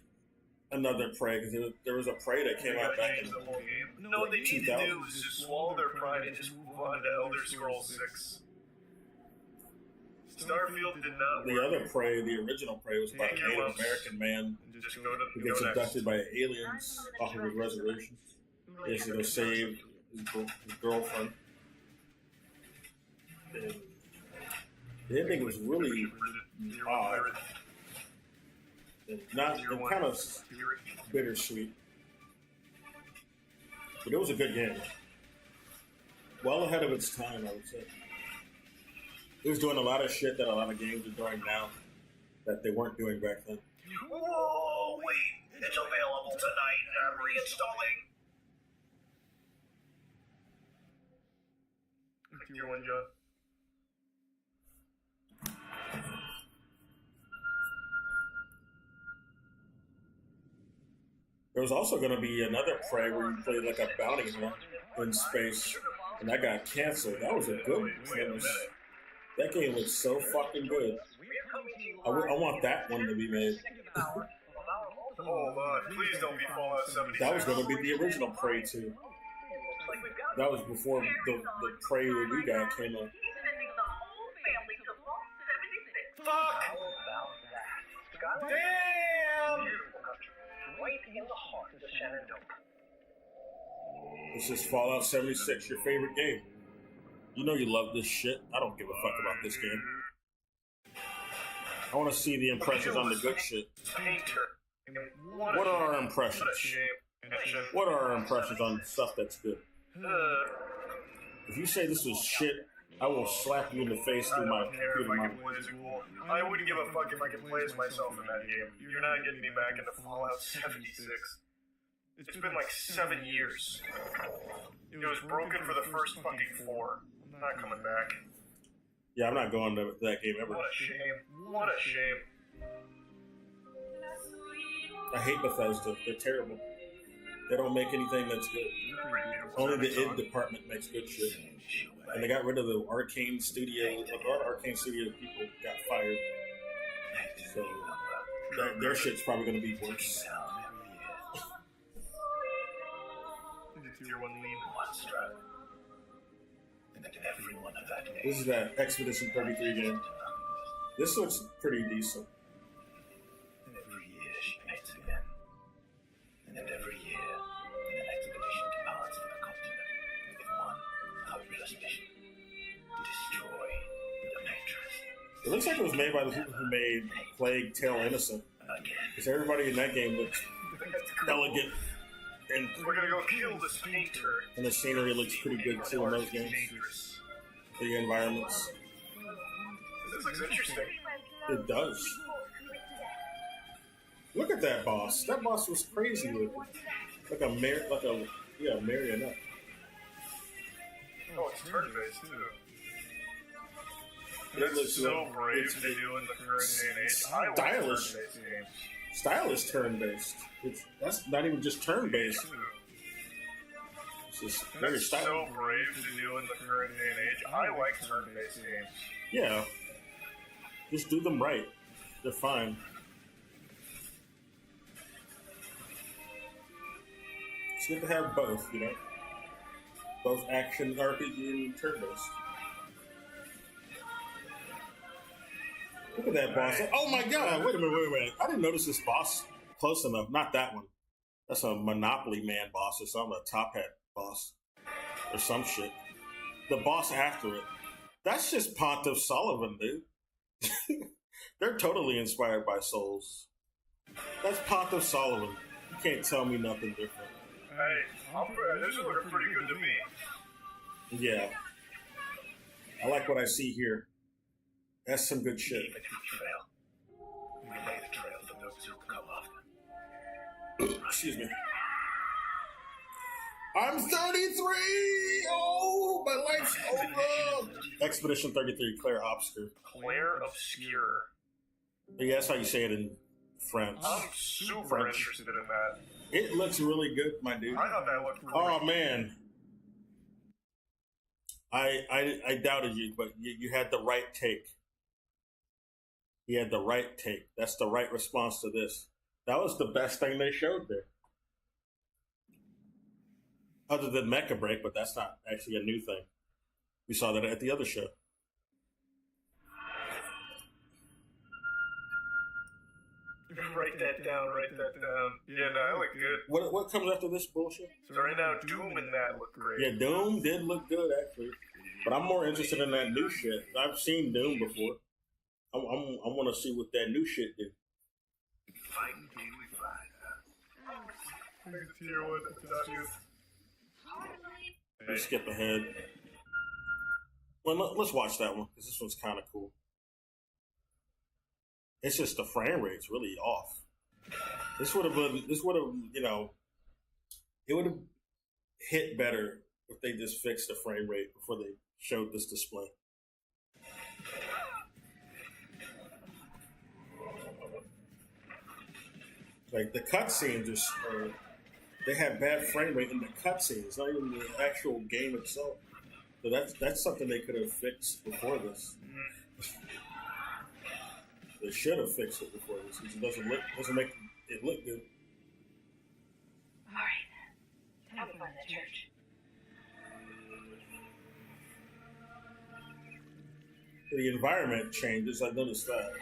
Speaker 1: another Prey, because there was a Prey that came out back in
Speaker 10: the whole game. No, what they need to do is just swallow their pride and just move on to Elder Scrolls 6. Starfield did not work.
Speaker 1: The other Prey, the original Prey, was about a Native American man who gets abducted by aliens off of his reservation. He has to go save his girlfriend. And the ending was really odd. Not kind of bittersweet. But it was a good game. Well ahead of its time, I would say. It was doing a lot of shit that a lot of games are doing now that they weren't doing back then.
Speaker 4: Whoa, wait! It's available tonight. I'm reinstalling.
Speaker 10: Tier 1, John.
Speaker 1: There was also going to be another Prey where you played like a bounty hunter in space, and that got canceled. That was a good premise. That game was so fucking good. I want that one to be made.
Speaker 10: Oh, please don't be Fallout 76.
Speaker 1: That was going to be the original Prey 2. That was before the Prey review guy came up.
Speaker 10: Fuck! Damn!
Speaker 4: Right in the heart of the Shenandoah.
Speaker 1: This is Fallout 76, your favorite game. You know you love this shit. I don't give a fuck about this game. I want to see the impressions on the good shit. What are our impressions? What are our impressions on stuff that's good? If you say this was shit, I will slap you in the face through my computer monitor.
Speaker 10: I wouldn't give a fuck if I could play as myself in that game. You're not getting me back into Fallout 76. It's been like 7 years. It was broken for the first fucking 4. I'm not coming back.
Speaker 1: Yeah, I'm not going to that game ever.
Speaker 10: What a shame. What a shame.
Speaker 1: I hate Bethesda. They're terrible. They don't make anything that's good. Only the id department makes good shit. And they got rid of the Arcane Studio. A lot of Arcane Studio people got fired. So their shit's probably going to be worse.
Speaker 10: Tier 1 lean.
Speaker 4: One strap. And everyone of that name.
Speaker 1: This is that Expedition 33 game. This looks pretty decent.
Speaker 4: And every year she mates again. And then every year, an expedition departs for the continent with one hopeless mission. Destroy the Matrix.
Speaker 1: It looks like it was made by the people who made Plague Tale Innocent. Because everybody in that game looks elegant. And
Speaker 10: we're gonna go kill this painter.
Speaker 1: And the scenery looks pretty good too in those games. The environments.
Speaker 10: This looks interesting.
Speaker 1: It does. Look at that boss. That boss was crazy looking. Like a marionette.
Speaker 10: Oh, it's turn-based too. That's so brave to do in the current day and age.
Speaker 1: Stylish. Stylish turn-based. That's not even just turn-based. It's just very
Speaker 10: That's
Speaker 1: stylish.
Speaker 10: so brave to do in the current day and age. I like turn-based games.
Speaker 1: Yeah. Just do them right. They're fine. It's good to have both, you know? Both action, RPG, and turn-based. Look at that boss. Oh my god, wait a minute. I didn't notice this boss close enough. Not that one. That's a Monopoly Man boss or something, a Top Hat boss. Or some shit. The boss after it. That's just Pontiff Sullivan, dude. They're totally inspired by Souls. That's Pontiff Sullivan. You can't tell me nothing different.
Speaker 10: Hey, this is looking pretty good to me.
Speaker 1: Yeah. I like what I see here. That's some good shit.
Speaker 4: Even if you fail, you lay the trail for those who come after.
Speaker 1: Excuse me. I'm 33! Oh, my life's over! Expedition 33, Claire Obscure.
Speaker 10: Claire Obscure.
Speaker 1: Yeah, that's how you say it in French.
Speaker 10: I'm super
Speaker 1: French.
Speaker 10: interested in that.
Speaker 1: It looks really good, my dude.
Speaker 10: I thought that looked great.
Speaker 1: Oh, man. I doubted you, but you had the right take. You had the right take. That's the right response to this. That was the best thing they showed there. Other than Mecha Break, but that's not actually a new thing. We saw that at the other show.
Speaker 10: Write that down. Yeah, no, that looked good.
Speaker 1: What comes after this bullshit?
Speaker 10: So right now, Doom and that look great.
Speaker 1: Yeah, Doom did look good, actually. But I'm more interested in that new shit. I've seen Doom before. I want to see what that new shit did.
Speaker 10: Tier 1,
Speaker 1: Let's skip ahead. Well, let's watch that one, because this one's kind of cool. It's just the frame rate's really off. This would have, you know, it would have hit better if they just fixed the frame rate before they showed this display. Like the cutscenes are they have bad frame rate in the cutscenes, not even the actual game itself. So that's something they could have fixed before this. They should have fixed it before this, because it doesn't make it look good.
Speaker 2: Alright. Time to find the church.
Speaker 1: The environment changes, I noticed that.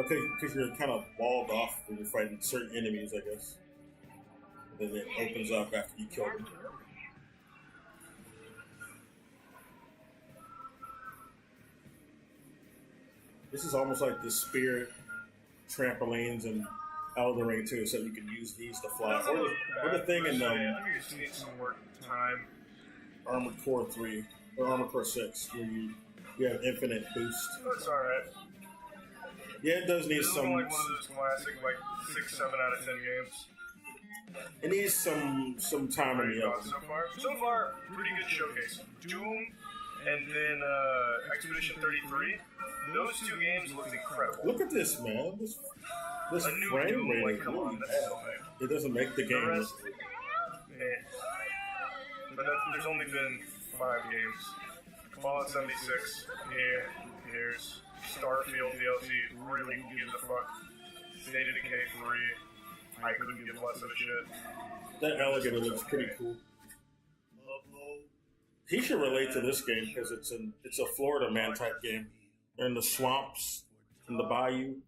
Speaker 1: Okay, because you're kind of walled off when you're fighting certain enemies, I guess. And then it opens up after you kill them. This is almost like the Spirit trampolines and Elden Ring too, so you can use these to fly. Or the thing in
Speaker 10: I think you just need some more time.
Speaker 1: Armored Core 3 or Armored Core 6, where you have infinite boost.
Speaker 10: That's alright.
Speaker 1: Yeah, it does need
Speaker 10: This is
Speaker 1: some.
Speaker 10: like one of those classic, like 6, 7 out of 10 games.
Speaker 1: It needs some time in the oven.
Speaker 10: So far, pretty good showcase. Doom and then Expedition 33. Those two games looked incredible.
Speaker 1: Look at this, man. This
Speaker 10: A new
Speaker 1: frame
Speaker 10: Doom,
Speaker 1: rate
Speaker 10: like,
Speaker 1: is
Speaker 10: come
Speaker 1: really
Speaker 10: on, that's
Speaker 1: bad.
Speaker 10: so bad.
Speaker 1: It doesn't make the
Speaker 10: The
Speaker 1: game
Speaker 10: rest,
Speaker 1: look
Speaker 10: But there's only been 5 games. Fallout 76, here's Starfield DLC, really who gives a fuck. State of Decay 3, I couldn't give less of a shit.
Speaker 1: That alligator looks pretty cool. He should relate to this game because it's a Florida Man type game. They're in the swamps, in the bayou.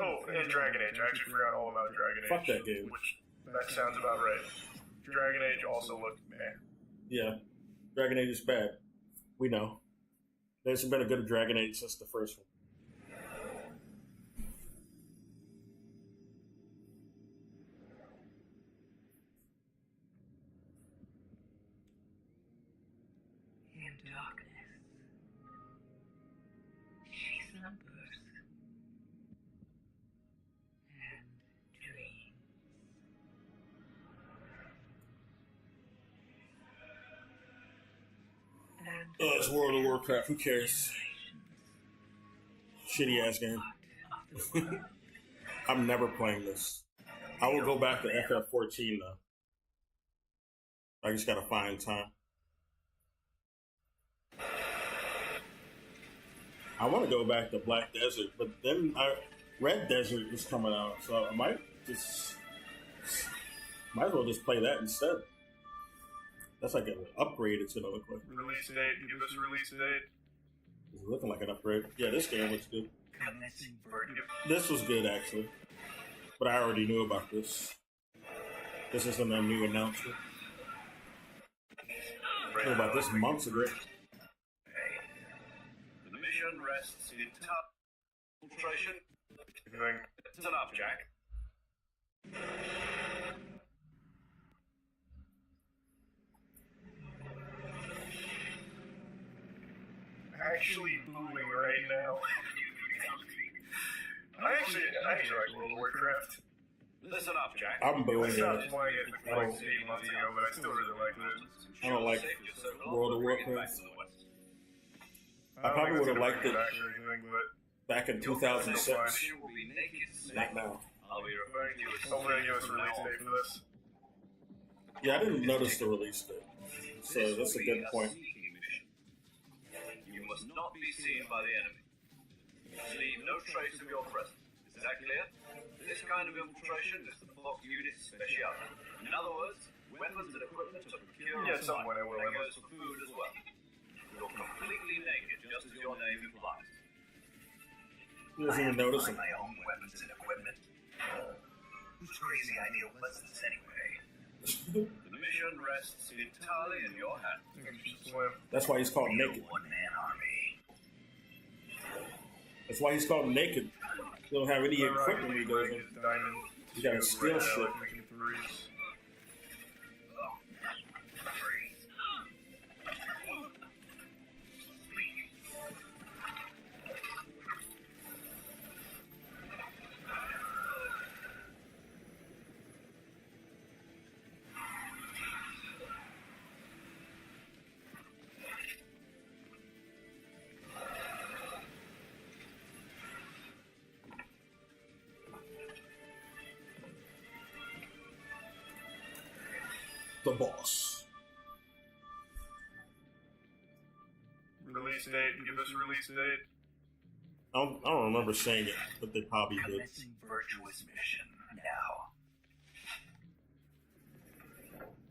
Speaker 10: Oh, and Dragon Age. I actually forgot all about Dragon Age.
Speaker 1: Fuck that game.
Speaker 10: Which, that sounds about right. Dragon Age also looked meh.
Speaker 1: Yeah, Dragon Age is bad. We know. There hasn't been a good Dragon Age since the first one.
Speaker 2: In darkness, she slumbers and dreams.
Speaker 1: Oh, it's World of Warcraft. Who cares? Shitty ass game. I'm never playing this. I will go back to FF14 though. I just gotta find time. I want to go back to Black Desert, but then Red Desert is coming out, so I might as well just play that instead. That's like an upgrade. It's gonna look like.
Speaker 10: Release date. Give us a release date.
Speaker 1: It's looking like an upgrade. Yeah, this game looks good. This was good actually, but I already knew about this. This isn't a new announcement. I knew about this months ago.
Speaker 4: The mission rests in infiltration.
Speaker 10: It's enough, Jack. Actually booing right now. I actually like World of Warcraft.
Speaker 4: Listen up, Jack.
Speaker 1: I'm booing
Speaker 10: I
Speaker 1: it.
Speaker 10: stopped playing it like 8 months ago, but I still really like it.
Speaker 1: I don't like World of Warcraft. I probably would have liked it back in 2006. Not now.
Speaker 4: I'll be referring to you as
Speaker 10: Hopefully they give us a release date for this.
Speaker 1: Yeah, I didn't notice the release date, so that's a good point.
Speaker 4: You must not be seen by the enemy. Leave no trace of your presence. Is that clear? This kind of infiltration is the Fox unit's speciality. In other words, weapons and equipment to procure
Speaker 10: Yeah, someone I will.
Speaker 4: and goes for food as well. You're completely naked, just as your name implies.
Speaker 1: You doesn't even notice him.
Speaker 4: My own weapons and equipment. Whose crazy idea was this anyway? The mission rests entirely in your hands.
Speaker 1: That's why he's called Naked.
Speaker 4: One-man army.
Speaker 1: That's why he's called Naked. He don't have any equipment when he goes in. You gotta steal shit. The boss.
Speaker 10: Release date. Give us a release date.
Speaker 1: I don't remember saying it, but they probably did.
Speaker 4: Virtuous mission now.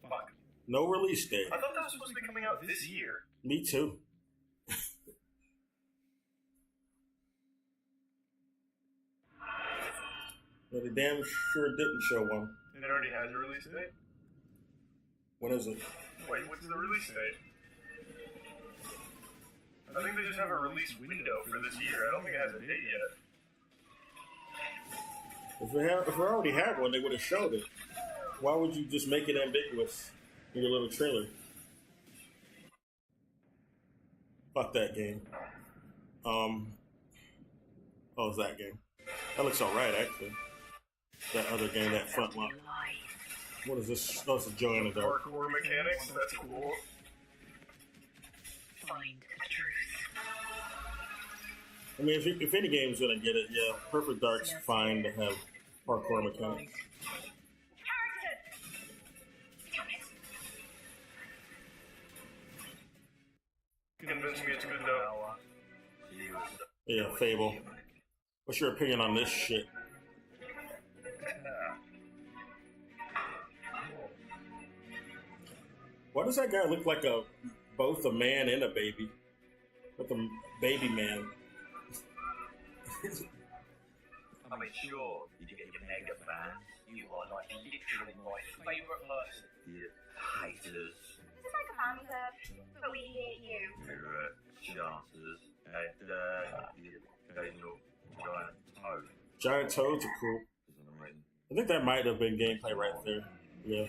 Speaker 10: Fuck.
Speaker 1: No release date.
Speaker 10: I thought that was supposed to be coming out this year.
Speaker 1: Me too. But they damn sure didn't show one.
Speaker 10: It already has a release date?
Speaker 1: When is it?
Speaker 10: Wait, what's the release date? I think they just have a release window for this year. I don't think it has a date yet.
Speaker 1: If we already had one, they would have showed it. Why would you just make it ambiguous in your little trailer? Fuck that game. Oh, it's that game. That looks alright, actually. That other game, that front line. What is this? Oh, it's a Joy in the Dark.
Speaker 10: Parkour mechanics? That's cool.
Speaker 2: Find the truth.
Speaker 1: I mean, if any game's gonna get it, yeah, Perfect Dark's fine to have parkour mechanics.
Speaker 10: Convince me it's good though.
Speaker 1: Yeah, Fable. What's your opinion on this shit? Why does that guy look like both a man and a baby? Like a baby man.
Speaker 4: I mean, sure, you get your mega fans. You are like literally my favourite person. Yeah, haters.
Speaker 3: It's like a fan club, but we hate you.
Speaker 6: Chances and the occasional giant toad.
Speaker 1: Giant toads are cool. I think that might have been gameplay right there. Yeah.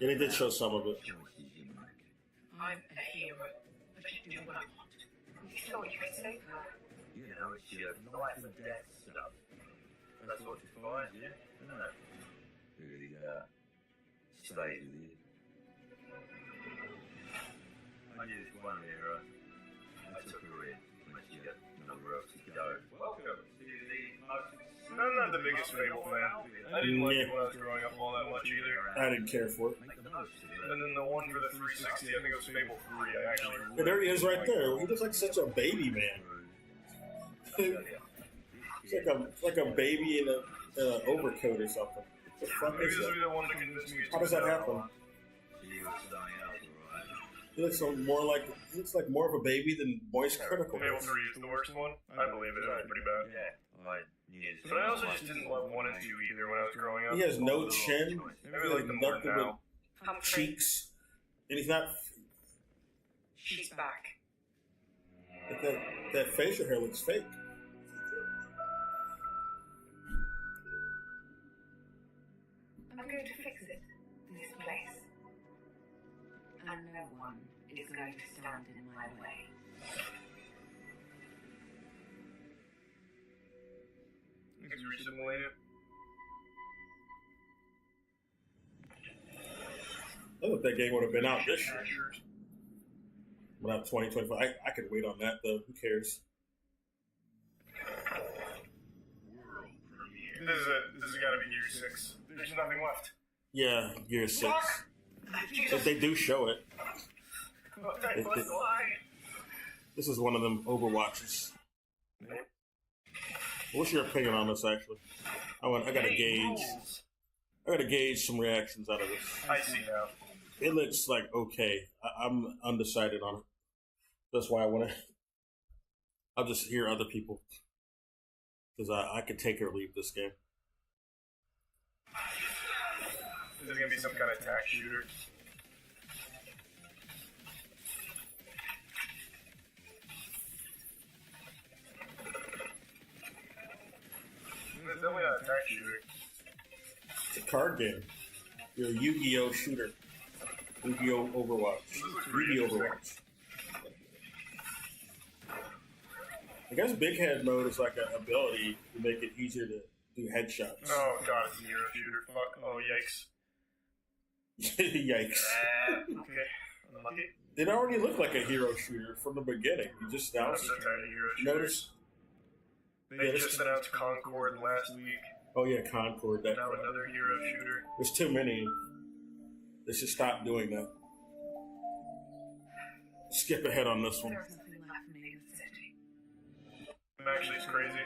Speaker 1: Yeah, they did show some of it.
Speaker 2: I'm a hero. I should do what I want.
Speaker 3: You saw what you could say.
Speaker 6: You know, it's your life and death stuff. That's what defines you, isn't it? Really, stay with you. I knew this one era. I took her in when she got nowhere else to go. Welcome to the most
Speaker 10: I'm not the biggest Fable fan. I didn't like it when I was growing up all that much either.
Speaker 1: I didn't care for it.
Speaker 10: And then the one for the 360, I think it was Fable 3. I actually.
Speaker 1: And there he is right there. He looks like such a baby man. He's like a baby in an overcoat or something. What the fuck
Speaker 10: Maybe
Speaker 1: is
Speaker 10: this will be
Speaker 1: that?
Speaker 10: the one to convince me.
Speaker 1: How does that happen? He looks he looks like more of a baby than Moist Critical.
Speaker 10: Fable 3 is the worst one. I believe it. It was pretty bad. But I also just didn't love 1 and 2 either when I was growing up.
Speaker 1: He has no chin.
Speaker 10: Maybe I like them more
Speaker 1: nothing
Speaker 10: now.
Speaker 1: but cheeks, and he's not.
Speaker 3: She's back.
Speaker 1: That facial hair looks fake.
Speaker 2: I'm going to fix it, this place. And no one is going to stand in my way.
Speaker 10: You can re-simulate it.
Speaker 1: I thought that game would have been out this year. But not 2025. I could wait on that though. Who cares?
Speaker 10: This has got to be Gear 6. There's nothing left.
Speaker 1: Yeah, Gear 6. But they do show it. This is one of them Overwatches. What's your opinion on this, actually? I gotta gauge some reactions out of this.
Speaker 10: I see now.
Speaker 1: It looks like okay. I'm undecided on it. That's why I'll just hear other people. Because I could take or leave this game.
Speaker 10: Is it going to be some kind of tack shooter? It's definitely not a tack shooter.
Speaker 1: It's a card game. You're a Yu-Gi-Oh shooter. Yu-Gi-Oh Overwatch. Yu-Gi-Oh Overwatch. I guess Big Head mode is like an ability to make it easier to do headshots.
Speaker 10: Oh god, it's a hero shooter. Fuck. Oh, yikes.
Speaker 1: Yikes.
Speaker 10: Okay. Unlucky.
Speaker 1: It already looked like a hero shooter from the beginning. You just
Speaker 10: I'm
Speaker 1: announced
Speaker 10: so tired of hero shooters.
Speaker 1: Notice.
Speaker 10: They just announced Concord last week.
Speaker 1: Oh yeah, Concord. That
Speaker 10: Now another hero shooter.
Speaker 1: There's too many. They should stop doing that. Skip ahead on this one.
Speaker 2: There's nothing left for me in the city.
Speaker 10: Actually, it's crazy.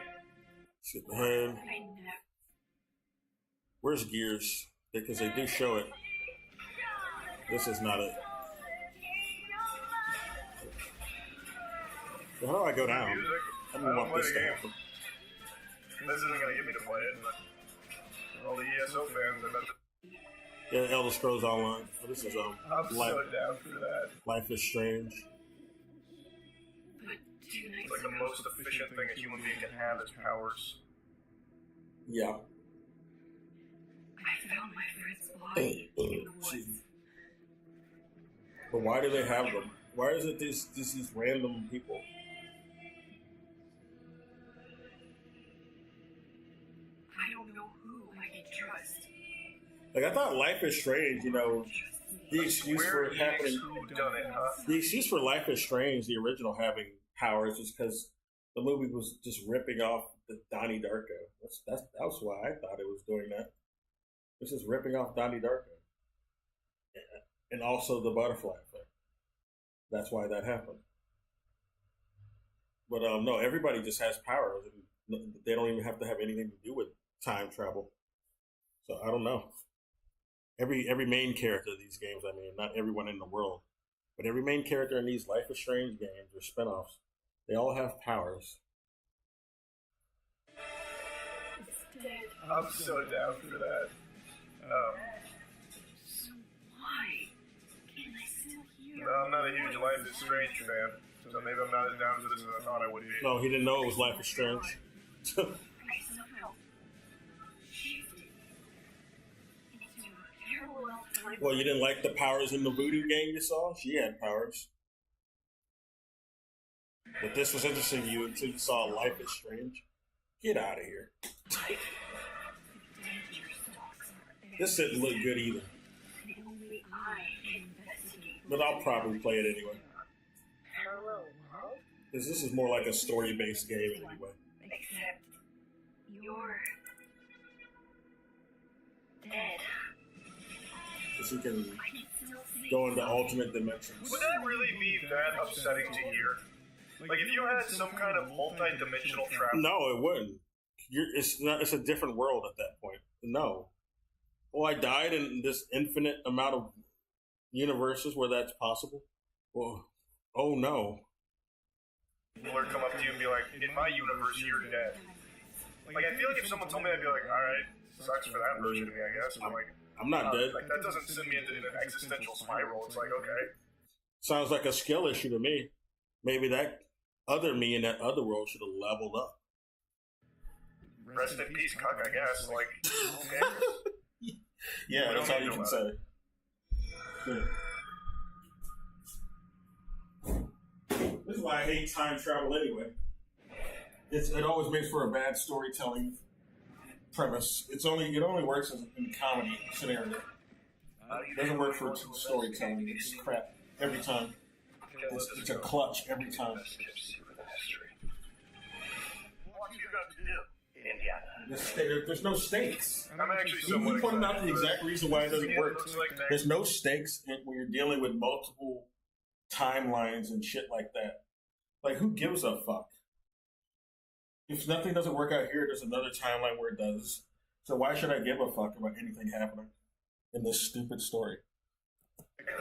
Speaker 1: Skip ahead.
Speaker 2: I know.
Speaker 1: Where's Gears? Because they do show it. This is not it. So how do I go down?
Speaker 10: Music.
Speaker 1: I don't want this to happen.
Speaker 10: This isn't gonna get me to play it, but all the ESO fans, I bet.
Speaker 1: Yeah, Elder Scrolls Online. Oh, this is
Speaker 10: I'm so down for that.
Speaker 1: Life is Strange.
Speaker 2: But 2 nights
Speaker 10: It's like the
Speaker 2: ago,
Speaker 10: most efficient thing a human being can have is powers.
Speaker 1: Yeah.
Speaker 2: I found my friend's body in the woods.
Speaker 1: But why do they have them? Why is it these random people?
Speaker 2: I don't know who I can trust.
Speaker 1: Like I thought Life is Strange, you know, the excuse for it happening.
Speaker 10: Done it, huh?
Speaker 1: The excuse for Life is Strange, the original having powers, is because the movie was just ripping off the Donnie Darko. That's why I thought it was doing that. This is ripping off Donnie Darko, and also the butterfly effect. That's why that happened. But no, everybody just has powers, and they don't even have to have anything to do with time travel. So I don't know. Every main character of these games, I mean, not everyone in the world, but every main character in these Life is Strange games or spinoffs, they all have powers.
Speaker 10: I'm so down for that.
Speaker 2: So why can I still hear?
Speaker 10: No, I'm not a huge Life is Strange fan, so maybe I'm not as down for this as I thought I would be.
Speaker 1: No, he didn't know it was Life is Strange.
Speaker 2: I somehow shifted into a parallel time.
Speaker 1: Well, you didn't like the powers in the voodoo game you saw? She had powers. But this was interesting to you until you saw Life is Strange. Get out of here. This didn't look good either.
Speaker 2: Only I can investigate.
Speaker 1: But I'll probably play it anyway.
Speaker 3: Parallel world?
Speaker 1: Because this is more like a story-based game anyway.
Speaker 2: Except you're
Speaker 1: because you can go into alternate dimensions.
Speaker 10: Would that really be that upsetting to hear? Like if you had some kind of multi-dimensional travel.
Speaker 1: No, it wouldn't. It's not. It's a different world at that point. No. Oh, I died in this infinite amount of universes where that's possible. Well, oh no.
Speaker 10: Or come up to you and be like, in my universe, you're dead. Like, I feel like if someone told me, I'd be like, alright, sucks for that version of me, I guess. But like,
Speaker 1: I'm not dead.
Speaker 10: Like, that doesn't send me into an existential spiral. It's like, okay.
Speaker 1: Sounds like a skill issue to me. Maybe that other me in that other world should have leveled up.
Speaker 10: Rest in peace, cuck, I guess. Like, okay.
Speaker 1: Yeah, that's all you can say. Yeah. This is why I hate time travel anyway. It always makes for a bad storytelling premise. It only works in comedy scenario. It doesn't work for storytelling. It's crap every time. It's a clutch every time.
Speaker 10: What you got to do, Indiana?
Speaker 1: There's no stakes.
Speaker 10: I'm actually
Speaker 1: You pointed out the exact reason why it doesn't work. There's no stakes when you're dealing with multiple timelines and shit like that. Like, who gives a fuck? If nothing doesn't work out here, there's another timeline where it does. So why should I give a fuck about anything happening in this stupid story?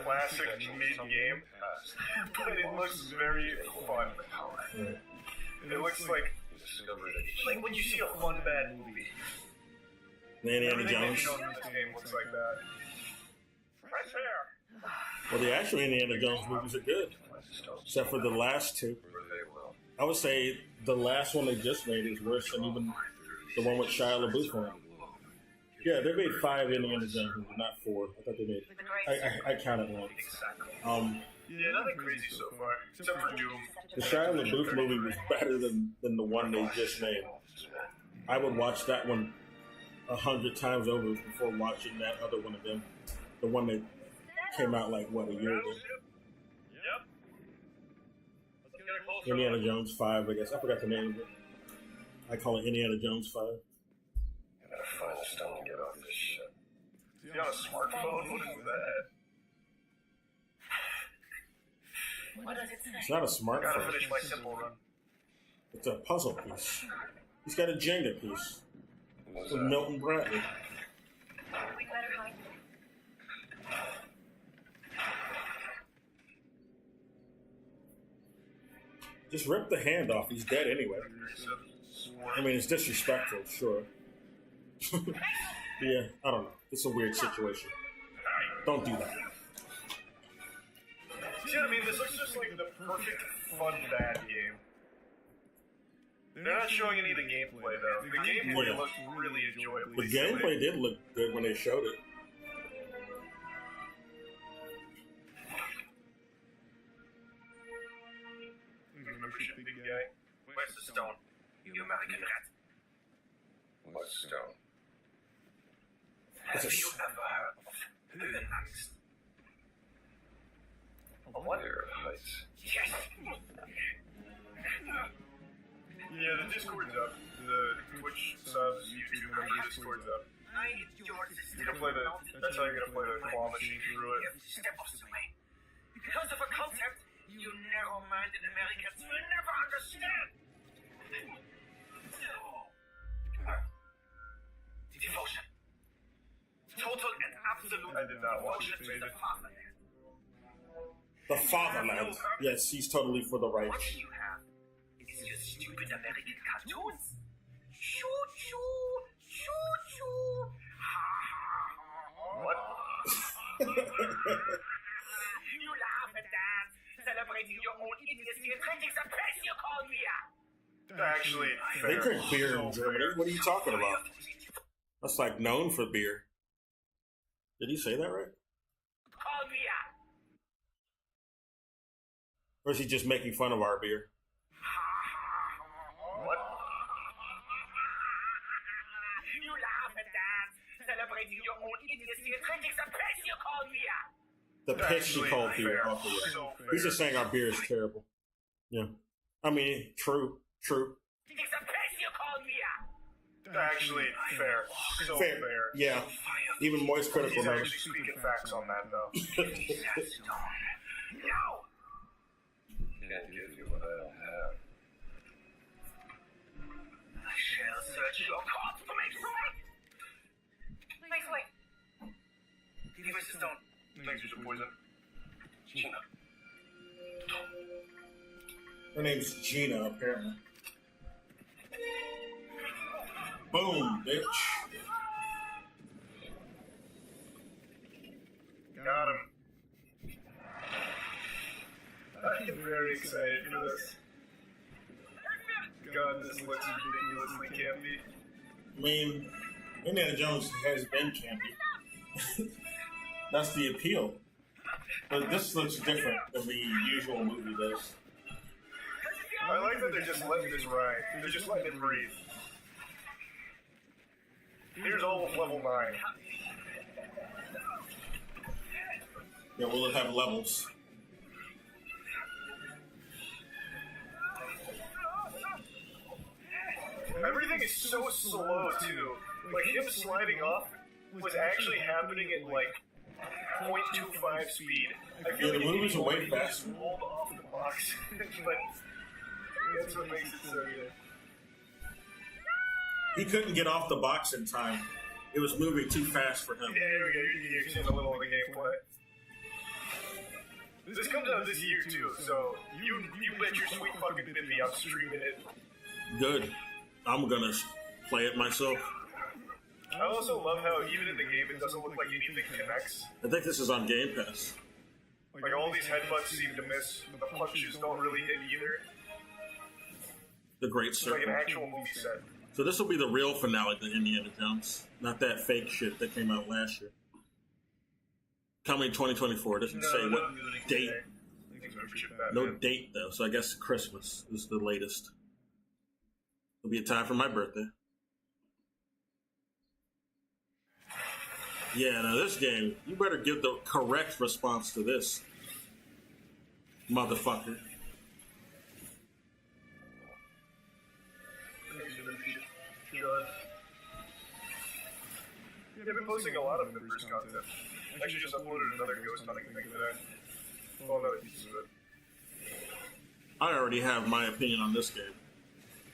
Speaker 10: Classic mid-game, but it looks very fun.
Speaker 1: Yeah.
Speaker 10: It looks like when you see a fun bad movie.
Speaker 1: Indiana
Speaker 10: Everything
Speaker 1: Jones.
Speaker 10: they show in this game looks like that. Fresh air.
Speaker 1: Well, the actual Indiana Jones movies are good, except for the last two. I would say the last one they just made is worse than even the one with Shia LaBeouf on it. Yeah, they made 5 Indiana Jones movies, not 4. I thought they made. I counted wrong.
Speaker 10: Yeah, nothing crazy so far, except for Doom.
Speaker 1: The Shia LaBeouf movie was better than the one they just made. I would watch that one 100 times over before watching that other one again. The one that came out like, what, a year ago?
Speaker 10: Yep.
Speaker 1: Indiana Jones 5, I guess. I forgot the name of it. I call it Indiana Jones 5.
Speaker 10: Gotta find a stone to get off this shit. You on a smartphone? What is that?
Speaker 2: What does it say?
Speaker 1: It's not a
Speaker 10: Gotta
Speaker 1: smartphone.
Speaker 10: finish my simple run.
Speaker 1: It's a puzzle piece. He's got a Jenga piece. From Milton Bradley.
Speaker 2: We better hide.
Speaker 1: Just rip the hand off. He's dead anyway. I mean, it's disrespectful, sure. Yeah, I don't know. It's a weird situation. Don't do that.
Speaker 10: See what I mean? This looks just like the perfect fun bad game. They're not showing any of the gameplay though. The gameplay
Speaker 1: Yeah.
Speaker 10: looked really enjoyable.
Speaker 1: The gameplay did look good when they showed it.
Speaker 10: Membership big guy.
Speaker 5: Where's the stone? You American rat.
Speaker 10: What stone?
Speaker 1: It's a
Speaker 5: Have you ever heard of Höhenangst?
Speaker 10: What? Heights.
Speaker 5: Yes.
Speaker 10: Yeah, the Discord's up. The Twitch subs, YouTube member Discord's up.
Speaker 5: I need your
Speaker 10: You can play that's how you're gonna play the claw machine through it.
Speaker 5: Step off the way. Because of a concept you narrow-minded Americans will never understand. Devotion. Total and absolute
Speaker 10: I did not watch it,
Speaker 5: devotion to
Speaker 10: baby.
Speaker 5: the fatherland.
Speaker 1: The fatherland. Yes, he's totally for the right.
Speaker 5: What you have is your stupid American cartoons. Choo choo, choo choo.
Speaker 10: What?
Speaker 5: You laugh at that, celebrating your own idiocy and drinking the piss you call beer.
Speaker 10: Actually,
Speaker 1: They
Speaker 10: fair.
Speaker 1: drink beer in Germany. What are you talking about? That's like known for beer. Did he say that right?
Speaker 5: Call beer.
Speaker 1: Or is he just making fun of our beer?
Speaker 10: What?
Speaker 5: You laugh at that, celebrating your own idiocy and drinking the piss you call beer.
Speaker 1: The piss she
Speaker 10: Actually,
Speaker 1: called beer.
Speaker 10: fair.
Speaker 1: Okay, yeah.
Speaker 10: So
Speaker 1: He's
Speaker 10: fair.
Speaker 1: just saying our beer is terrible. Yeah. I mean, true.
Speaker 5: Drinking the piss you call beer.
Speaker 10: Actually, fair. So fair.
Speaker 1: Yeah. Even Moist Critical
Speaker 10: He's
Speaker 1: knows.
Speaker 10: actually speaking facts on that, though.
Speaker 4: Can't give you what I don't have.
Speaker 8: I shall search your corpse to make right. Thanks, wait. Give us the stone.
Speaker 10: Thanks for the poison.
Speaker 8: Gina.
Speaker 1: Her name's Gina, apparently. Boom, bitch.
Speaker 10: Got him. I am very excited for this. God, this looks ridiculously campy.
Speaker 1: I mean, Indiana Jones has been campy. That's the appeal. But this looks different than the usual movie does.
Speaker 10: I like that they're just letting this ride. They're just letting it breathe. Here's all of level 9.
Speaker 1: Yeah, will it have levels?
Speaker 10: Everything is so slow, too. Like, him sliding off was actually happening at, like, 0.25 speed. I feel
Speaker 1: Yeah, the
Speaker 10: like
Speaker 1: movies are way
Speaker 10: he just
Speaker 1: faster.
Speaker 10: rolled off the box. But that's what makes it so good.
Speaker 1: He couldn't get off the box in time. It was moving too fast for him.
Speaker 10: Yeah, here we go. You're seeing a little of the gameplay. This comes out this year, too, so you bet your sweet fucking bippy I'm streaming it.
Speaker 1: Good. I'm gonna play it myself.
Speaker 10: I also love how even in the game it doesn't look like anything connects.
Speaker 1: I think this is on Game Pass.
Speaker 10: Like all these headbutts seem to miss. The punches don't really hit either.
Speaker 1: The Great
Speaker 10: It's like an
Speaker 1: Circle.
Speaker 10: actual movie set.
Speaker 1: So this will be the real finale to Indiana Jones, not that fake shit that came out last year. Coming 2024. Doesn't say what date. No date though, so I guess Christmas is the latest. It'll be a time for my birthday. Yeah, now this game, you better give the correct response to this, motherfucker.
Speaker 10: They've been posting a lot of members content. Actually just uploaded another ghost hunting thing today. Well, another piece of it.
Speaker 1: I already have my opinion on this game,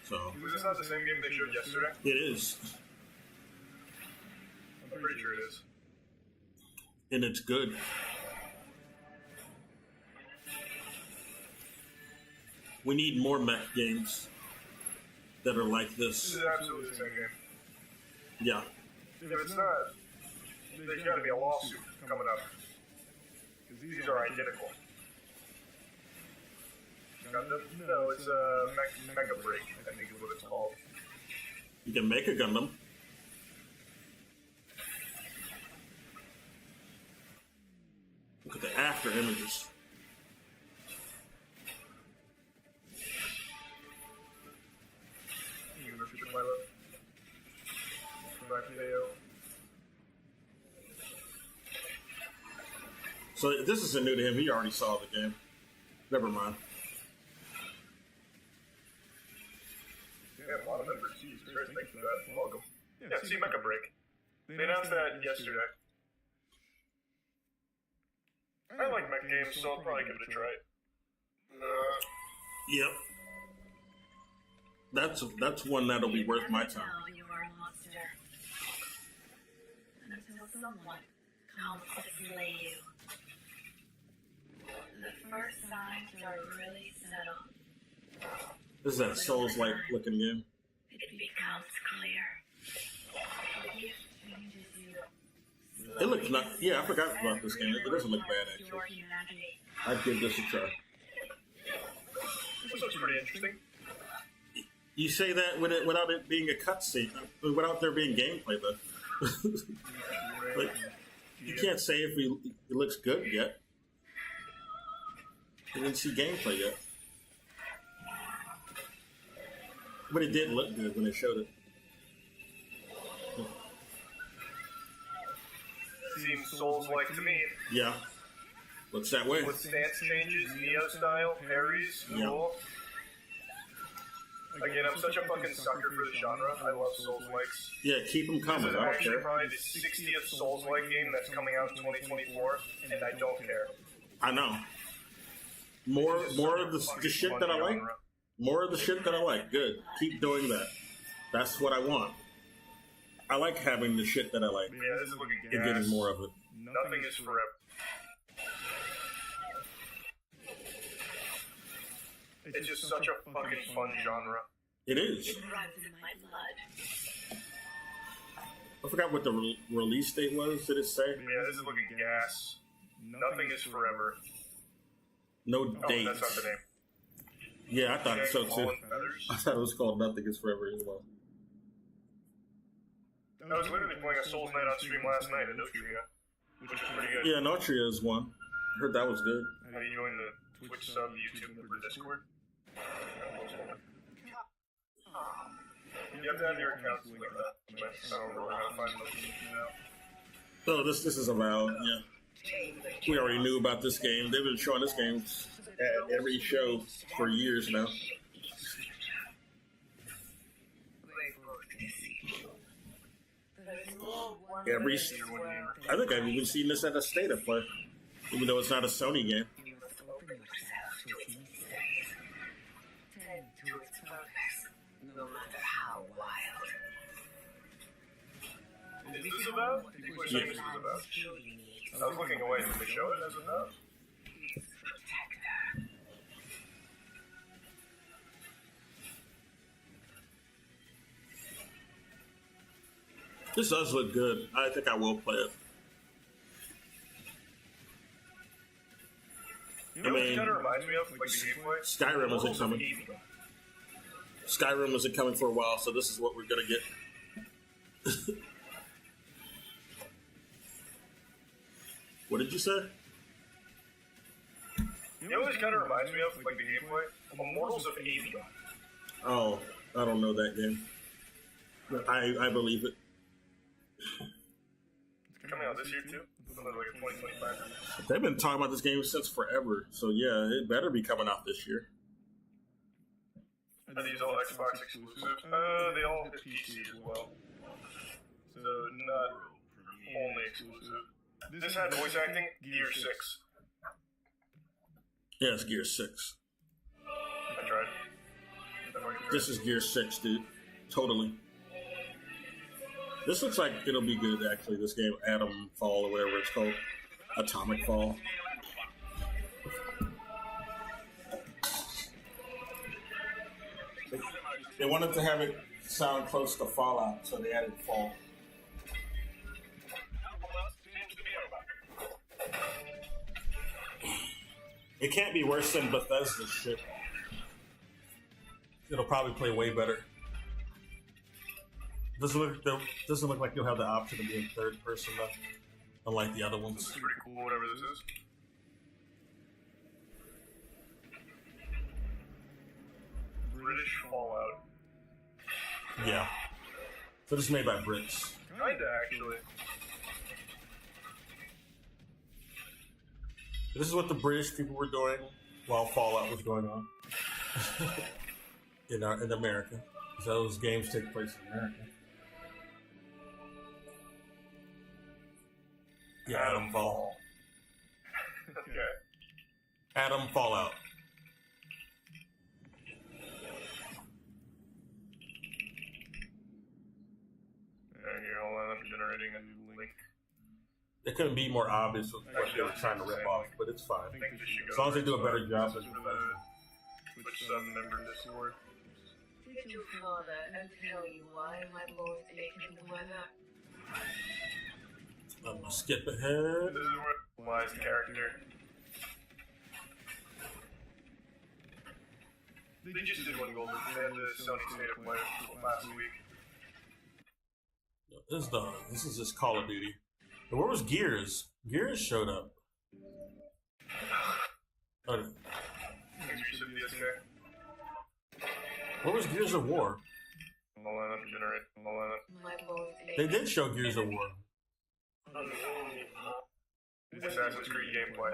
Speaker 1: so
Speaker 10: Was this not the same game they showed yesterday?
Speaker 1: it is,
Speaker 10: I'm pretty sure it is.
Speaker 1: and it's good. We need more mech games that are like
Speaker 10: This
Speaker 1: this.
Speaker 10: is absolutely the same game.
Speaker 1: Yeah.
Speaker 10: If it's not, there's got to be a lawsuit coming up. These are identical. Gundam? No, it's a Mega Break, I think is what it's called.
Speaker 1: You can make a Gundam. Look at the after images.
Speaker 10: You can repeat my love. Come back to AO.
Speaker 1: So this isn't new to him. He already saw the game. Never mind.
Speaker 10: Yeah, a lot of members. Jesus Christ, thanks for that. Welcome. Yeah, see Mecha Break. They announced that yesterday. I like mech games, so I'll probably give it a try.
Speaker 1: Yep. That's one that'll be worth my time.
Speaker 2: Now you are a monster. Until someone comes to slay you. The first signs are really subtle.
Speaker 1: This is that Souls-like looking game.
Speaker 2: It becomes clear. The gift changes you.
Speaker 1: It looks not. Yeah, I forgot about this game. It doesn't look bad actually.
Speaker 2: Your humanity.
Speaker 1: I'd give this a try.
Speaker 10: This looks pretty interesting.
Speaker 1: You say that without it being a cutscene, without there being gameplay though. Like, you can't say if it looks good yet. You didn't see gameplay yet. But it did look good when they showed it.
Speaker 10: Seems Souls-like to me.
Speaker 1: Yeah. Looks that way.
Speaker 10: With stance changes, Neo style, parries,
Speaker 1: Yeah.
Speaker 10: cool. Again, I'm such a fucking sucker for the genre. I love Souls-likes.
Speaker 1: Yeah, keep them
Speaker 10: This
Speaker 1: coming.
Speaker 10: is
Speaker 1: I don't
Speaker 10: actually
Speaker 1: care.
Speaker 10: probably the 60th Souls-like game that's coming out in 2024, and I don't care.
Speaker 1: I know. More of the shit that I like. More of the shit that I like. Good. Keep doing that. That's what I want. I like having the shit that I like
Speaker 10: Yeah, this is looking
Speaker 1: and getting
Speaker 10: gas.
Speaker 1: more of it.
Speaker 10: Nothing is forever. It's just such a fucking fun genre.
Speaker 1: It is.
Speaker 2: It runs in my blood.
Speaker 1: I forgot what the release date was. Did it say?
Speaker 10: Yeah, this is looking gas. Nothing is forever.
Speaker 1: No
Speaker 10: Oh,
Speaker 1: date.
Speaker 10: that's not the name.
Speaker 1: Yeah, I thought so too.
Speaker 10: Fallen Feathers.
Speaker 1: I thought it was called Nothing Is Forever as well.
Speaker 10: I was literally playing a Souls Night on stream last night at Notria, which was pretty good.
Speaker 1: Yeah, Notria is one. I heard that was good.
Speaker 10: Have you joined the Twitch sub, YouTube, or Discord? You have to have your account like that. I don't really know how to find those now.
Speaker 1: Oh, this is Avowed, yeah. We already knew about this game. They've been showing this game at every show for years now. I think I've even seen this at a State of Play, even though it's not a Sony game.
Speaker 2: You must open yourself to its mysteries. Tend to its purpose, no matter how wild.
Speaker 10: Is this about? People are saying this is about. I was looking away. Did they show it as about?
Speaker 2: Its protector.
Speaker 1: This does look good. I think I will play it.
Speaker 10: You know
Speaker 1: I
Speaker 10: what
Speaker 1: mean,
Speaker 10: it kind of reminds me of? Like gameplay?
Speaker 1: Skyrim isn't coming. Skyrim isn't coming for a while, so this is what we're gonna get. What did you say?
Speaker 10: You know what this kind of reminds me of? Like the gameplay? Immortals of Avion.
Speaker 1: Oh, I don't know that game. But I believe it.
Speaker 10: Coming out this year too? Like a 2025.
Speaker 1: They've been talking about this game since forever, so yeah, it better be coming out this year.
Speaker 10: Are these all Xbox exclusive? They all hit PC as well. So not only exclusive. This had voice acting, Gear 6.
Speaker 1: Yeah, it's Gear 6.
Speaker 10: I tried.
Speaker 1: This is Gear 6, dude. Totally. This looks like it'll be good, actually, this game, Atom Fall, or whatever it's called. Atomic Fall. They wanted to have it sound close to Fallout, so they added Fall. It can't be worse than Bethesda's shit. It'll probably play way better. Doesn't look like you'll have the option to be in third person though, unlike the other ones.
Speaker 10: This is pretty cool, whatever this is. British Fallout.
Speaker 1: Yeah. So this is made by Brits.
Speaker 10: Kinda, actually.
Speaker 1: This is what the British people were doing while Fallout was going on in America. So those games take place in America. Yeah, Atom Fall.
Speaker 10: Okay.
Speaker 1: Atom Fallout.
Speaker 10: Here, hold on, I'm generating a new link.
Speaker 1: It couldn't be more obvious with what they were trying to rip off, but it's fine.
Speaker 10: I think this should go
Speaker 1: As long as they do a better job
Speaker 10: This
Speaker 1: than
Speaker 10: is for the Twitch sub member Discord.
Speaker 2: Did your father ever tell you why my boys taken the weather?
Speaker 1: I'm gonna skip ahead.
Speaker 10: This is where lies the character. They just did one Golden. They had the Sony State of Play last week.
Speaker 1: This is just Call of Duty. And where was Gears? Gears showed up. Oh, where was Gears of War?
Speaker 10: Hold on, I'm generate. Hold on.
Speaker 2: My boys
Speaker 1: They did show Gears of War.
Speaker 10: Assassin's Creed gameplay.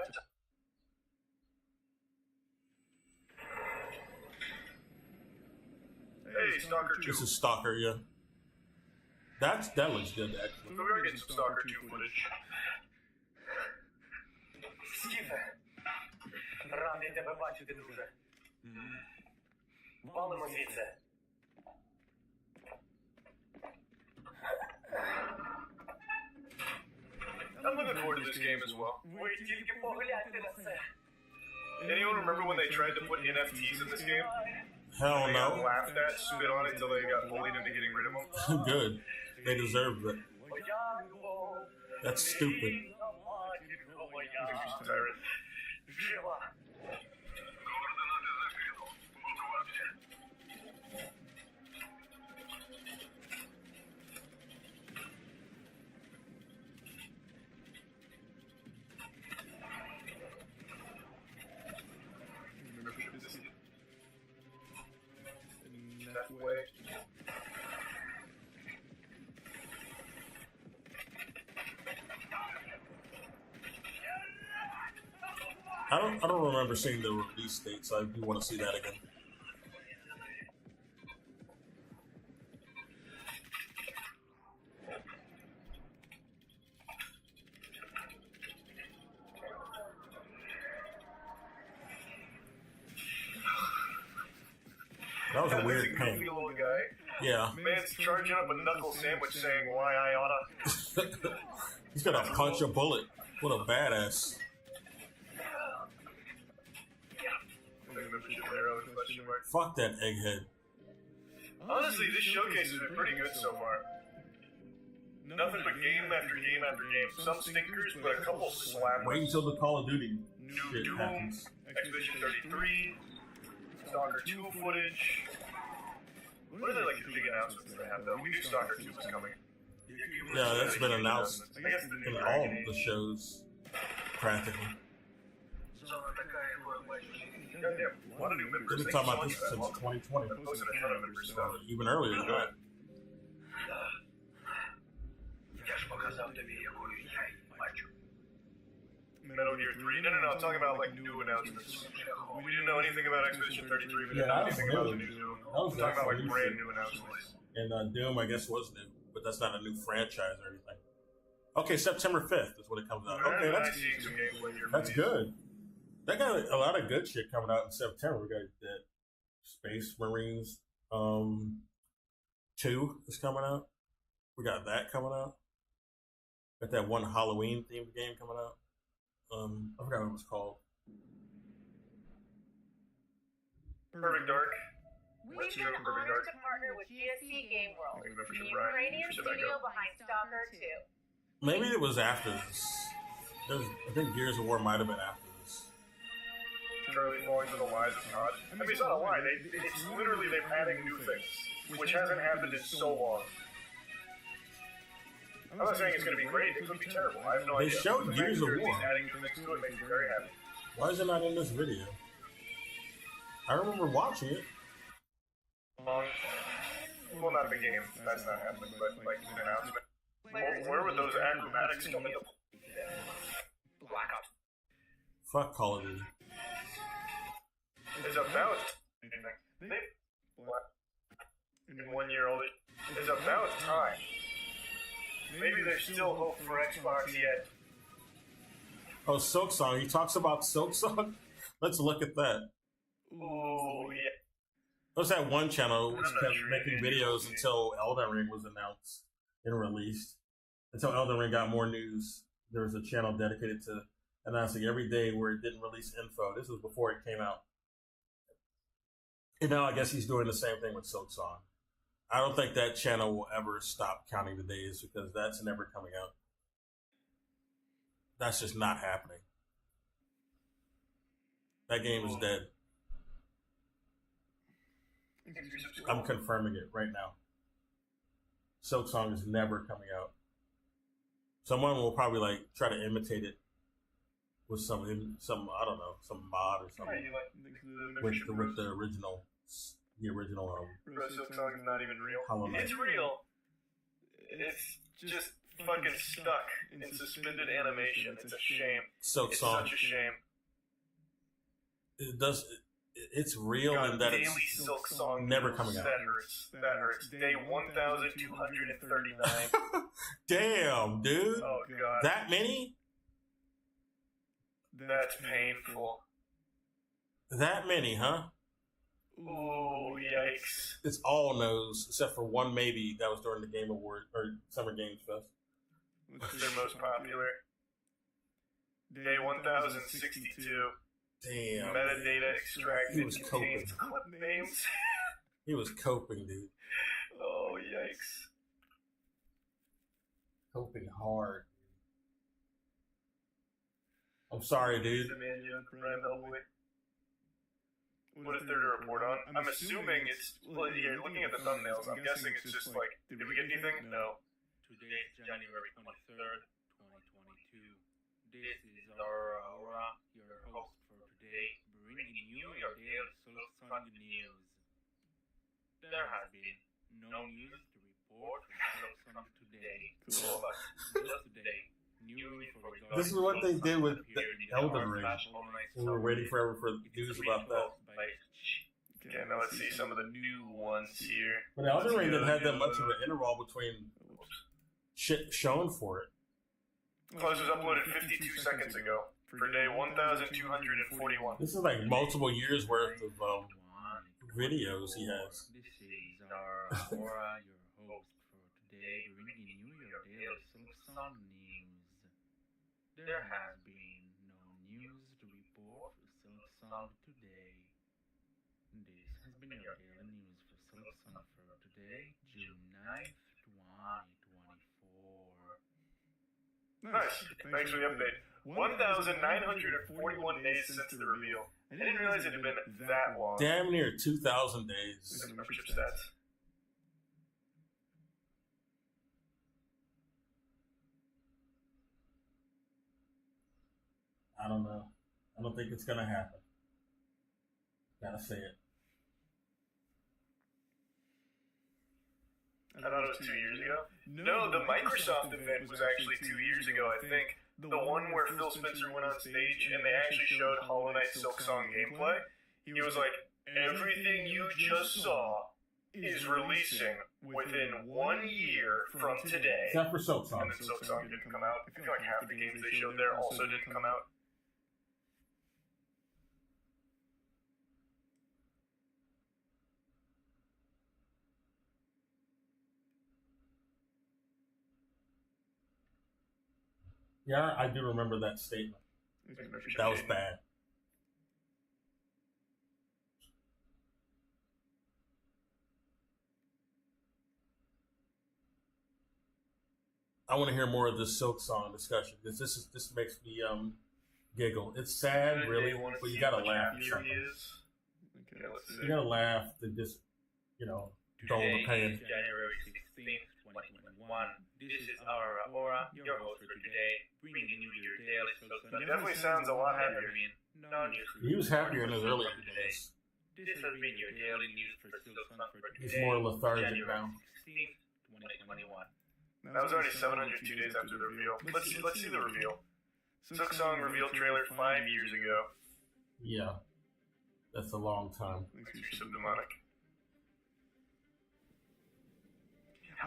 Speaker 10: Hey, Stalker 2.
Speaker 1: This is Stalker, yeah. That looks good, actually.
Speaker 10: So we're gonna get some Stalker 2 footage.
Speaker 4: Стіве, радий тебе бачити, друже. Валимо звідси.
Speaker 10: I'm looking forward to this game as well.
Speaker 4: Ви тільки погляньте на це.
Speaker 10: Anyone remember when they tried to put NFTs in this game?
Speaker 1: Hell
Speaker 10: They got
Speaker 1: no.
Speaker 10: laughed at, spit on it until they got bullied into getting rid of them.
Speaker 1: Good. They deserved it.
Speaker 4: Моя любов.
Speaker 1: That's stupid.
Speaker 10: She's tired.
Speaker 4: Жива.
Speaker 10: That way.
Speaker 1: I don't remember seeing the release date, so I do want to see that again. That was a
Speaker 10: That's
Speaker 1: weird
Speaker 10: goofy
Speaker 1: pain.
Speaker 10: little guy.
Speaker 1: Yeah.
Speaker 10: Man's charging up a knuckle sandwich saying, why I oughta.
Speaker 1: He's gonna punch a bullet. What a badass. Fuck that egghead.
Speaker 10: Honestly, this showcase has been pretty good so far. Nothing but game after game after game. Some stinkers, but a couple slappers.
Speaker 1: Wait until the Call of Duty
Speaker 10: New
Speaker 1: shit
Speaker 10: Doom,
Speaker 1: happens.
Speaker 10: Expedition 33, Stalker 2 footage. What are they like the big announcements they have though? We knew Stalker 2 was coming.
Speaker 1: Yeah, that's been announced
Speaker 10: I guess the
Speaker 1: in
Speaker 10: new
Speaker 1: all
Speaker 10: Dragon
Speaker 1: the
Speaker 10: Age.
Speaker 1: shows, practically.
Speaker 10: Goddamn, a lot of new members.
Speaker 1: We've been
Speaker 10: Thank
Speaker 1: talking
Speaker 10: you
Speaker 1: about
Speaker 10: so
Speaker 1: this
Speaker 10: much
Speaker 1: since
Speaker 10: for that.
Speaker 1: 2020,
Speaker 10: They're posting a ton of member stuff.
Speaker 1: even earlier than that.
Speaker 4: Я ж показав тобі, якою я її бачу.
Speaker 10: Metal Gear 3. No, I'm talking about like new announcements. We didn't know anything about Expedition 33. We didn't
Speaker 1: Yeah,
Speaker 10: know
Speaker 1: that was
Speaker 10: anything about the
Speaker 1: new.
Speaker 10: new Doom.
Speaker 1: That was
Speaker 10: I'm talking about like
Speaker 1: definitely
Speaker 10: brand
Speaker 1: new.
Speaker 10: new announcements.
Speaker 1: And Doom, I guess, was new, but that's not a new franchise or anything. Okay, September 5th is when it comes out. Okay,
Speaker 10: I'm
Speaker 1: that's
Speaker 10: seeing some gameplay here.
Speaker 1: that's good. They got a lot of good shit coming out in September. We got that Space Marines 2 is coming out. We got that coming out. Got that one Halloween themed game coming out. I forgot what it was called.
Speaker 10: Perfect Dark.
Speaker 3: We've
Speaker 10: Let's
Speaker 3: been
Speaker 10: go for Perfect
Speaker 3: honored
Speaker 10: Dark.
Speaker 3: to partner with GSC Game World,
Speaker 10: I think that
Speaker 3: the
Speaker 10: should rhyme.
Speaker 3: Ukrainian
Speaker 10: Should that
Speaker 3: studio
Speaker 10: go?
Speaker 3: behind Stalker 2.
Speaker 1: Maybe it was after this. I think Gears of War might have been after this.
Speaker 10: Charlie falling to the lies of God. I mean, it's not a lie. It's literally they're adding new things, which hasn't happened in so long. I'm not saying it's going to be great. It could be terrible. I have no
Speaker 1: They
Speaker 10: idea.
Speaker 1: showed
Speaker 10: The fact
Speaker 1: Gears
Speaker 10: that
Speaker 1: of
Speaker 10: they're at least
Speaker 1: War.
Speaker 10: adding new things to it makes me very happy.
Speaker 1: Why is it not in this video? I remember watching it.
Speaker 10: Well, not the game. That's not happening, but like an announcement. Where would those acrobatics come into play?
Speaker 4: Black Ops.
Speaker 1: Fuck Call of Duty.
Speaker 10: It's about what? In 1 year old. It's about time. Maybe there's still hope for Xbox yet.
Speaker 1: Oh, Silk Song. He talks about Silk Song? Let's look at that.
Speaker 10: Oh yeah.
Speaker 1: There's that one channel which
Speaker 10: I'm not
Speaker 1: kept
Speaker 10: sure
Speaker 1: making
Speaker 10: it is.
Speaker 1: videos until Elden Ring was announced and released. Until Elden Ring got more news, there was a channel dedicated to announcing every day where it didn't release info. This was before it came out. And now I guess he's doing the same thing with Silk Song. I don't think that channel will ever stop counting the days because that's never coming out. That's just not happening. That game is dead. I'm confirming it right now. Silk Song is never coming out. Someone will probably like try to imitate it with some I don't know, some mod or something with the original
Speaker 10: Silk Song is not even real.
Speaker 1: Hollow Knight.
Speaker 10: It's real. It's just fucking stuck in suspended animation. It's a shame.
Speaker 1: Silk
Speaker 10: It's
Speaker 1: Song.
Speaker 10: such a shame.
Speaker 1: It does. it's real
Speaker 10: God,
Speaker 1: and that
Speaker 10: daily
Speaker 1: it's
Speaker 10: Silk Song
Speaker 1: never
Speaker 10: news.
Speaker 1: coming out.
Speaker 10: That hurts. That hurts. Day 1,239.
Speaker 1: Damn, dude.
Speaker 10: Oh God.
Speaker 1: That many?
Speaker 10: That's painful.
Speaker 1: That many, huh?
Speaker 10: Oh, yikes.
Speaker 1: It's all no's, except for one maybe that was during the Game Award or Summer Games Fest.
Speaker 10: Their most popular. Day 1062.
Speaker 1: Damn.
Speaker 10: Metadata extracted
Speaker 1: He was
Speaker 10: contains
Speaker 1: coping.
Speaker 10: clip names.
Speaker 1: He was coping, dude.
Speaker 10: Oh, yikes.
Speaker 1: Coping hard. I'm sorry, dude.
Speaker 10: What is there to report on? I'm assuming it's, well, you're looking at the thumbnails. I'm guessing it's just like, did we get anything? No.
Speaker 6: Today is January 23rd, 2022. This is our Aura, your host for today, bringing you your daily Silk Song news. There has been no news to report from Silk Song today.
Speaker 10: Cool.
Speaker 6: Just today, news for
Speaker 1: This is what they did with the Elden Ring. We were waiting forever for news about that.
Speaker 10: Okay, now let's see some of the new ones here.
Speaker 1: But Elden Ring didn't have that much of an interval between shit shown for it.
Speaker 10: Well, this was uploaded 52 seconds ago for day 1,241.
Speaker 1: This is like multiple years worth of videos he has.
Speaker 6: This is our Aura, your host for today, bringing you your daily Silk Song news. There has been no news to report for Silk Song today. This has been your daily news for Silk Song for today, June 9th, 2024.
Speaker 10: Nice. Thanks for the update. 1,941 days since the reveal. I didn't realize it had been that long.
Speaker 1: Damn near 2,000 days.
Speaker 10: Membership stats.
Speaker 1: I don't know. I don't think it's gonna happen. Gotta say it.
Speaker 10: I thought it was 2 years ago. No, the Microsoft event was actually 2 years ago, I think. The one where Phil Spencer went on stage and they actually showed Hollow Knight Silk Song gameplay. He was like, everything you just saw is releasing within 1 year from today.
Speaker 1: Except for Silk Song.
Speaker 10: And then Silk Song didn't come out. I feel like half the games they showed there also didn't come out.
Speaker 1: Yeah, I do remember that statement. That was bad. I want to hear more of this Silk Song discussion because this makes me giggle. It's sad, really, but you gotta laugh.
Speaker 10: Okay, let's see.
Speaker 1: You gotta laugh to just, dull the pain.
Speaker 6: January 16th, 2021. This is our Aura, your host for today, bringing you your daily Silk Song.
Speaker 10: Definitely sounds a lot happier.
Speaker 6: No news.
Speaker 1: He was happier in his earlier days.
Speaker 6: This has been your daily news for Silk Song for today.
Speaker 1: He's more lethargic
Speaker 6: January
Speaker 1: now.
Speaker 6: 16th, 2021.
Speaker 10: That was already 702 days after the reveal. Let's see the reveal. Silk Song reveal trailer 5 years ago.
Speaker 1: Yeah. That's a long time.
Speaker 10: You're so demonic.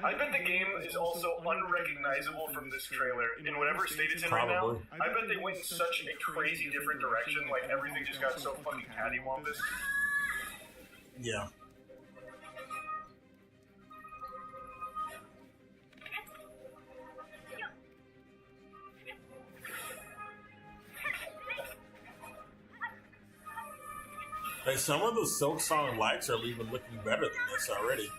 Speaker 10: I bet the game is also unrecognizable from this trailer in whatever state it's in right now.
Speaker 1: Probably.
Speaker 10: I bet they went in such a crazy different direction, like everything just got so fucking cattywampus.
Speaker 1: Yeah. Like some of the Silk Song lights are even looking better than this already.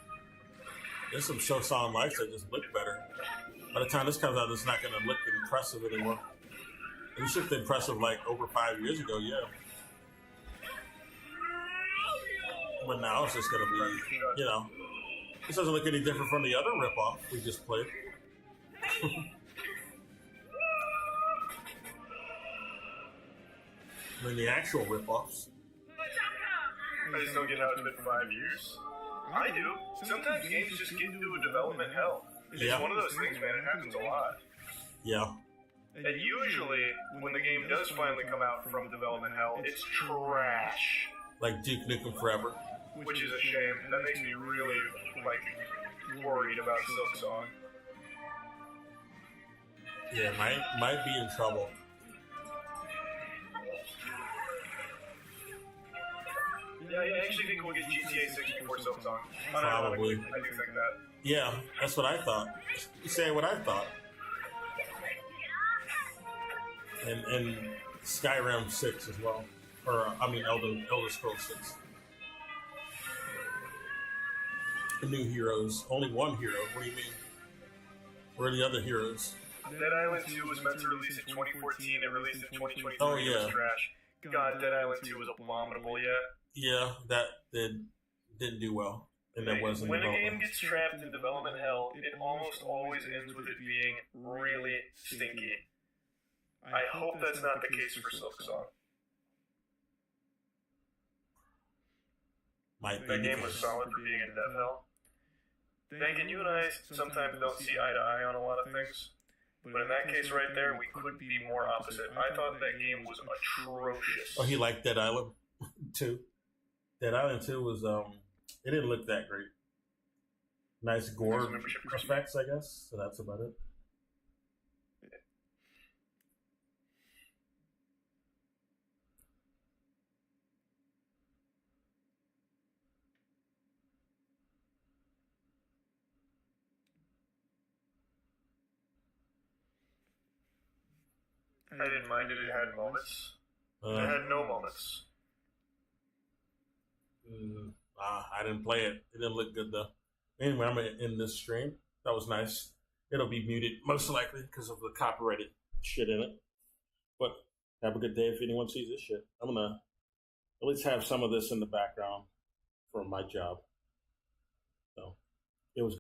Speaker 1: There's some Silk Song lights that just look better. By the time this comes out, it's not going to look impressive anymore. It was just impressive like over 5 years ago, yeah. But now it's just going to be, this doesn't look any different from the other ripoff we just played. than the actual ripoffs.
Speaker 10: I just don't get how it's been 5 years. I do. Sometimes games just get into a development hell. It's just one of those things, man. It happens a lot.
Speaker 1: Yeah.
Speaker 10: And usually, when the game does finally come out from development hell, it's trash.
Speaker 1: like Duke Nukem Forever.
Speaker 10: Which is a shame. That makes me really, like, worried about Silksong.
Speaker 1: Yeah, might be in trouble.
Speaker 10: Yeah, I actually think we'll get GTA 6 before Silksong.
Speaker 1: Probably.
Speaker 10: I do think that.
Speaker 1: Yeah, that's what I thought. You say what I thought. And Skyrim 6 as well. Or, I mean, Elder Scrolls 6. The new heroes. Only one hero. What do you mean? Where are the other heroes?
Speaker 10: Dead Island 2 was meant to release in 2014. It released in 2023.
Speaker 1: Oh,
Speaker 10: It
Speaker 1: yeah.
Speaker 10: was trash. God, Dead Island 2 was abominable, yeah.
Speaker 1: Yeah, that didn't do well. And that wasn't
Speaker 10: When a
Speaker 1: development.
Speaker 10: game gets trapped in development hell, it almost always ends with it being really stinky. I hope that's not the case for Silksong.
Speaker 1: Might be
Speaker 10: That
Speaker 1: the
Speaker 10: game was
Speaker 1: case.
Speaker 10: solid for being in dev hell. Thinking you and I sometimes don't see eye to eye on a lot of things, but in that case right there, we couldn't be more opposite. I thought that game was atrocious.
Speaker 1: Oh, he liked Dead Island 2. Dead Island 2 was it didn't look that great. Nice gore effects, I guess. So that's about it.
Speaker 10: I didn't mind it. It had moments. It had no moments.
Speaker 1: I didn't play it. It didn't look good though. Anyway, I'm gonna end this stream. That was nice. It'll be muted most likely because of the copyrighted shit in it. But have a good day if anyone sees this shit. I'm gonna at least have some of this in the background for my job. So